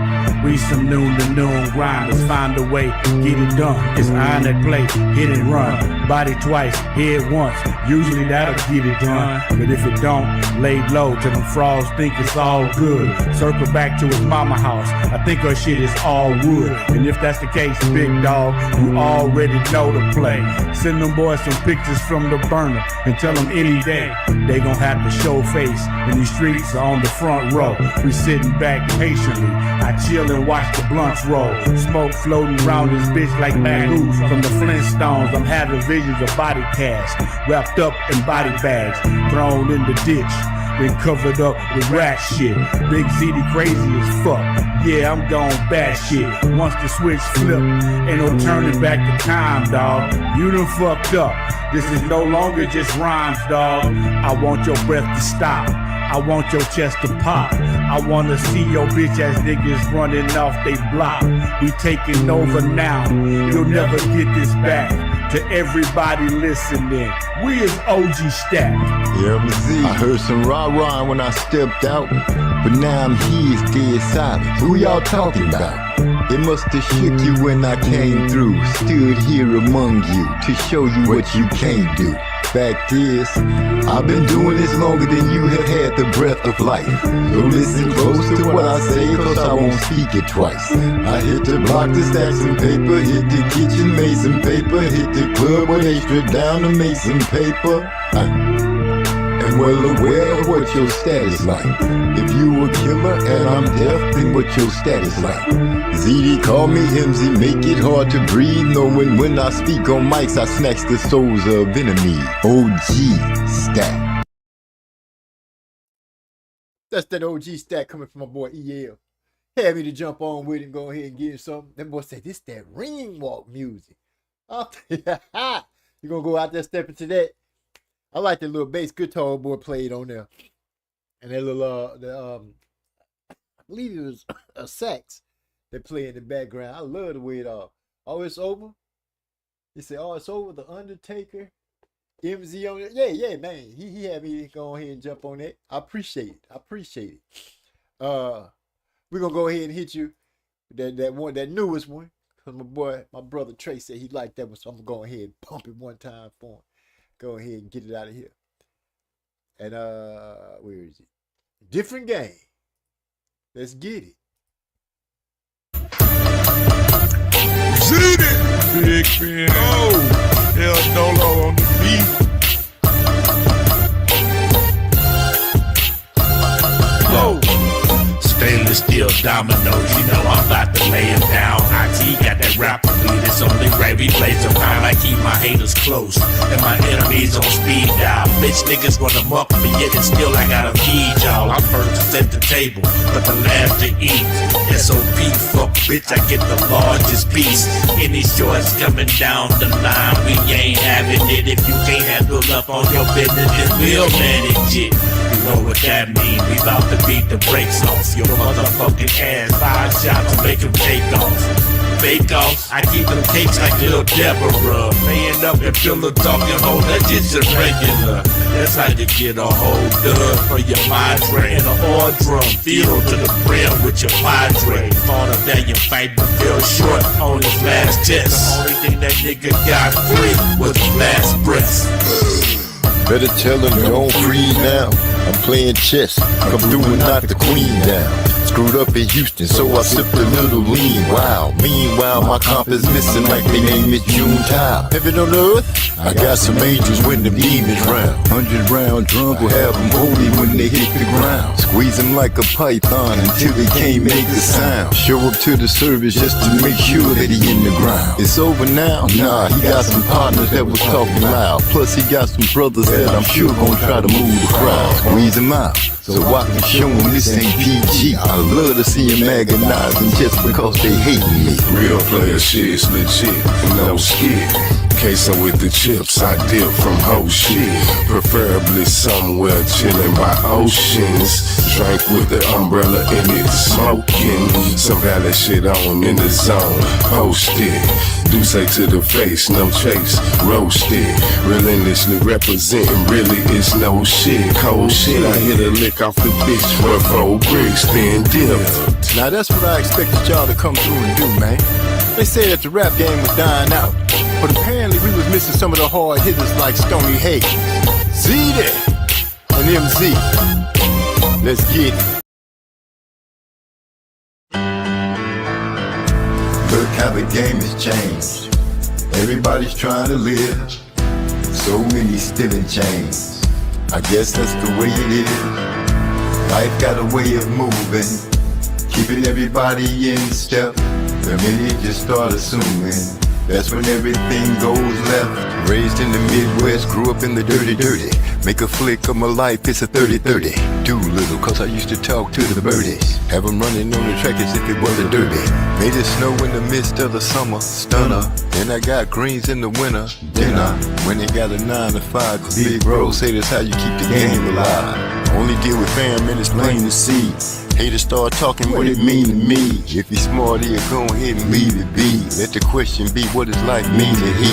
Speaker 2: we some noon to noon grinders. Find a way, get it done. It's iron at play, hit and run. Body twice, head once. Usually that'll get it done. But if it don't, lay low till them frauds think it's all good. Circle back to his mama house. I think her shit is all wood. And if that's the case, big dog, you already know the play. Send them boys some pictures from the burner and tell them any day they gon' have to show face. And these streets are on the front row. We sitting back patiently. I chill and watch the blunts roll. Smoke floating around this bitch like Magoo from the Flintstones. I'm having visions of body casts wrapped up in body bags, thrown in the ditch, then covered up with rat shit. Big ZD crazy as fuck. Yeah, I'm gone bad shit. Once the switch flip, ain't no turning back the time, dog. You done fucked up. This is no longer just rhymes, dog. I want your breath to stop. I want your chest to pop. I wanna see your bitch ass niggas running off they block. We taking over now. You'll never get this back. To everybody listening, we is OG Stack.
Speaker 3: Yeah, I heard some rah-rah when I stepped out, but now I'm here, dead silent. Who y'all talking about? It must have shook you when I came through. Stood here among you to show you what you can't do. Fact is, I've been doing this longer than you have had the breath of life. So listen close to what I say, cause I won't speak it twice. I hit the block to stack some paper, hit the kitchen, made some paper, hit the club with extra down to make some paper. And well aware of what your status like. If you a killer and I'm deaf, then what your status like? ZD call me MZ, make it hard to breathe, knowing when I speak on mics I snatch the souls of enemies. OG stack.
Speaker 1: That's that OG stack coming from my boy EL. Had me to jump on with him, go ahead and give him something. That boy said, this that ring walk music. You gonna go out there stepping to that? I like that little bass guitar boy played on there. And that little, I believe it was a sax that play in the background. I love the way it all. Oh, it's over? He said, oh, it's over, The Undertaker. MZ on it. Yeah, man. He had me go ahead and jump on that. I appreciate it. We're gonna go ahead and hit you that newest one. Cause my brother Trey said he liked that one, so I'm gonna go ahead and pump it one time for him. Go ahead and get it out of here. And where is it? Different game. Let's get it.
Speaker 2: Seen it! Big Ben. Oh, El Dolo on the beat. Oh. Stainless steel dominoes, you know I'm about to lay it down. IT got that rapper beat, it's only right we blaze around. I keep my haters close and my enemies on speed dial. Bitch niggas wanna muck me, yet and still I gotta feed y'all. I'm first to set the table, but the last to eat. SOP, fuck bitch, I get the largest piece. Any shorts coming down the line, we ain't having it. If you can't handle up on your business, then we'll manage it. You know what that mean, we bout to beat the brakes off your motherfucking ass. 5 shots to make him take off. Fake off, I keep them cakes like little Deborah. Laying up and pillow talking, hold that just irregular. That's how you get a whole dub for your madre. And an oil drum, filled to the brim with your padre. Fought a valiant fight but fell short on his last test. The only thing that nigga got free was his last breath.
Speaker 3: Better tell him don't freeze now. I'm playing chess, come through and knock the queen down. Screwed up in Houston, so I sipped a little lean. Wow, meanwhile my comp is missing like they name is June Tile. Heaven on earth, I got some angels when the demons round. 100-round drums will have them holy when they hit the ground. Squeeze them like a python until they can't make a sound. Show up to the service just to make sure that he in the ground. It's over now? Nah, he got some partners that was talking loud. Plus he got some brothers that I'm sure gon' try to move the crowd. Squeeze him out, so I can show him this ain't PG. I love to see him agonizing just because they hating me.
Speaker 6: Real player shit's legit, no skid. Casing with the chips, I dip from whole shit. Preferably somewhere chilling by oceans. Drink with the umbrella in it, smoking. Some valid shit on in the zone, post it. Do say to the face, no chase, roasted. Relentlessly representing, really it's no shit. Cold shit, I hit a lick off the bitch for 4 bricks, then dip.
Speaker 3: Now that's what I expected y'all to come through and do, man. They say that the rap game was dying out, but apparently we was missing some of the hard hitters like Stony Hayes, ZD, and MZ. Let's get it. Look how the game has changed. Everybody's trying to live. So many still in chains. I guess that's the way it is. Life got a way of moving, keeping everybody in step. The minute you start assuming, that's when everything goes left. Raised in the Midwest, grew up in the dirty. Make a flick of my life, it's a 30-30. Do little, cause I used to talk to the birdies. Have them running on the track as if it was a derby. Made it snow in the midst of the summer, stunner. Then I got greens in the winter, dinner. When they got a 9 to 5, cause big bro say that's how you keep the game alive. Only deal with fam and it's plain to see. Haters start talking what it mean to me. If he's smart, he'll go ahead and leave it be. Let the question be, what does life mean to he?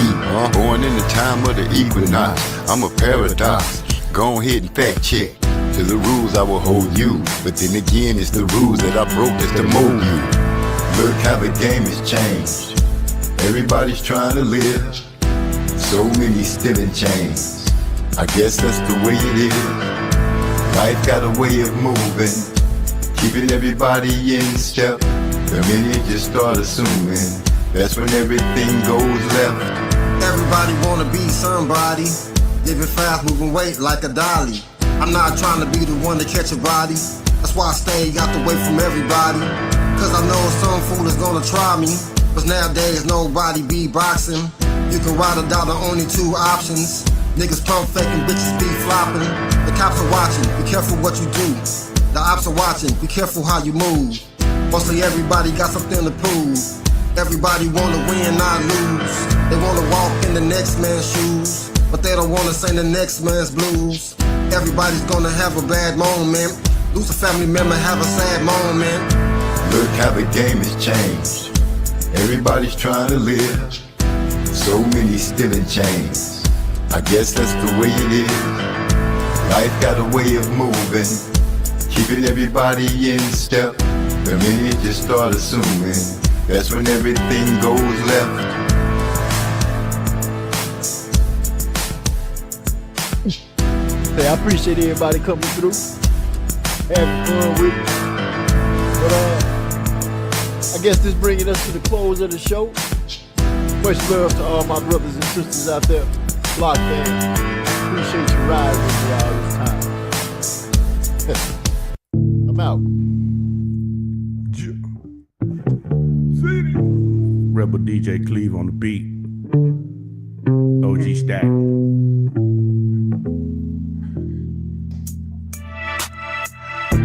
Speaker 3: Born in the time of the equinox, I'm a paradox. Go ahead and fact check. To the rules I will hold you, but then again it's the rules that I broke that's to mold you. Look how the game has changed. Everybody's trying to live. So many still in chains. I guess that's the way it is. Life got a way of moving, keeping everybody in step. The minute you start assuming, that's when everything goes left.
Speaker 7: Everybody wanna be somebody, living fast, moving weight like a dolly. I'm not trying to be the one to catch a body. That's why I stay out the way from everybody. Cause I know some fool is gonna try me. Cause nowadays nobody be boxing. You can ride or die, the only two options. Niggas pump faking, bitches be flopping. The cops are watching, be careful what you do. The ops are watching, be careful how you move. Mostly everybody got something to prove. Everybody wanna win, not lose. They wanna walk in the next man's shoes, but they don't wanna sing the next man's blues. Everybody's gonna have a bad moment. Lose a family member, have a sad moment.
Speaker 3: Look how the game has changed. Everybody's trying to live. So many still in chains. I guess that's the way it is. Life got a way of moving, keeping everybody in step. The minute you start assuming, that's when everything goes left.
Speaker 1: Hey, I appreciate everybody coming through, having fun with me. But I guess this bringing us to the close of the show. Much love to all my brothers and sisters out there. Block fam, appreciate you riding with me all this time. I'm out.
Speaker 2: Rebel DJ Cleve on the beat. OG Stack.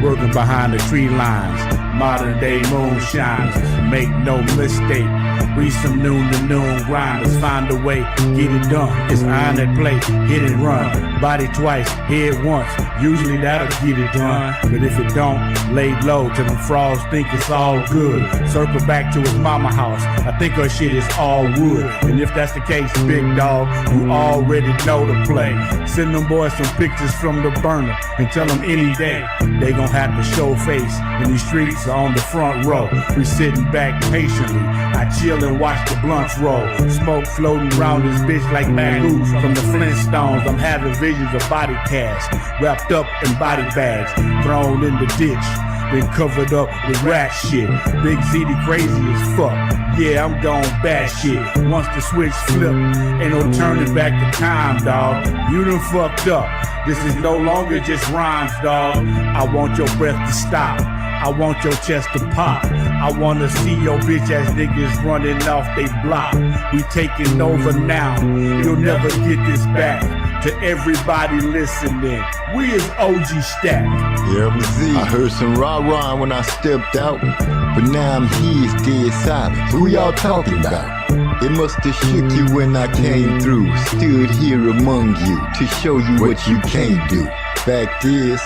Speaker 2: Working behind the tree lines, modern day moonshines. Make no mistake, we some noon to noon grinders. Find a way, get it done. It's iron at play, hit and run. Body twice, head once. Usually that'll get it done. But if it don't, lay low till them frogs think it's all good. Circle back to his mama house. I think her shit is all wood. And if that's the case, big dog, you already know the play. Send them boys some pictures from the burner and tell them any day they gon' have to show face. And these streets are on the front row. We sitting back patiently. I chill and watch the blunts roll. Smoke floating around this bitch like Magoo from the Flintstones. I'm having visions of body casts wrapped up in body bags, thrown in the ditch, been covered up with rat shit. Big ZD crazy as fuck. Yeah, I'm gone bad shit. Once the switch flip, ain't no turning back the time, dog. You done fucked up. This is no longer just rhymes, dog. I want your breath to stop. I want your chest to pop. I wanna see your bitch ass niggas running off they block. We taking over now. You'll never get this back. To everybody listening, we is OG Stack.
Speaker 3: Yeah, I heard some rah-rah when I stepped out, but now I'm here, it's dead silent. Who y'all talking about? It must have shook you when I came through. Stood here among you to show you what you can't do. Fact is,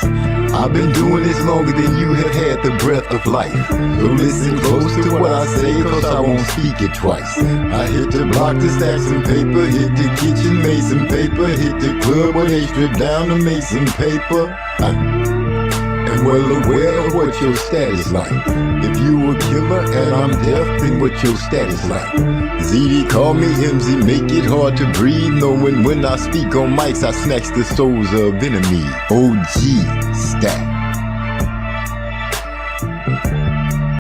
Speaker 3: I've been doing this longer than you have had the breath of life. So listen close to what I say, cause I won't speak it twice. I hit the block to stack some paper, hit the kitchen, made some paper, hit the club when they stripped down to make some paper. I'm well aware of what your status like. If you a killer and I'm deaf, then what your status like? ZD call me MZ, make it hard to breathe, knowing when I speak on mics I snatch the souls of enemies. OG Stack.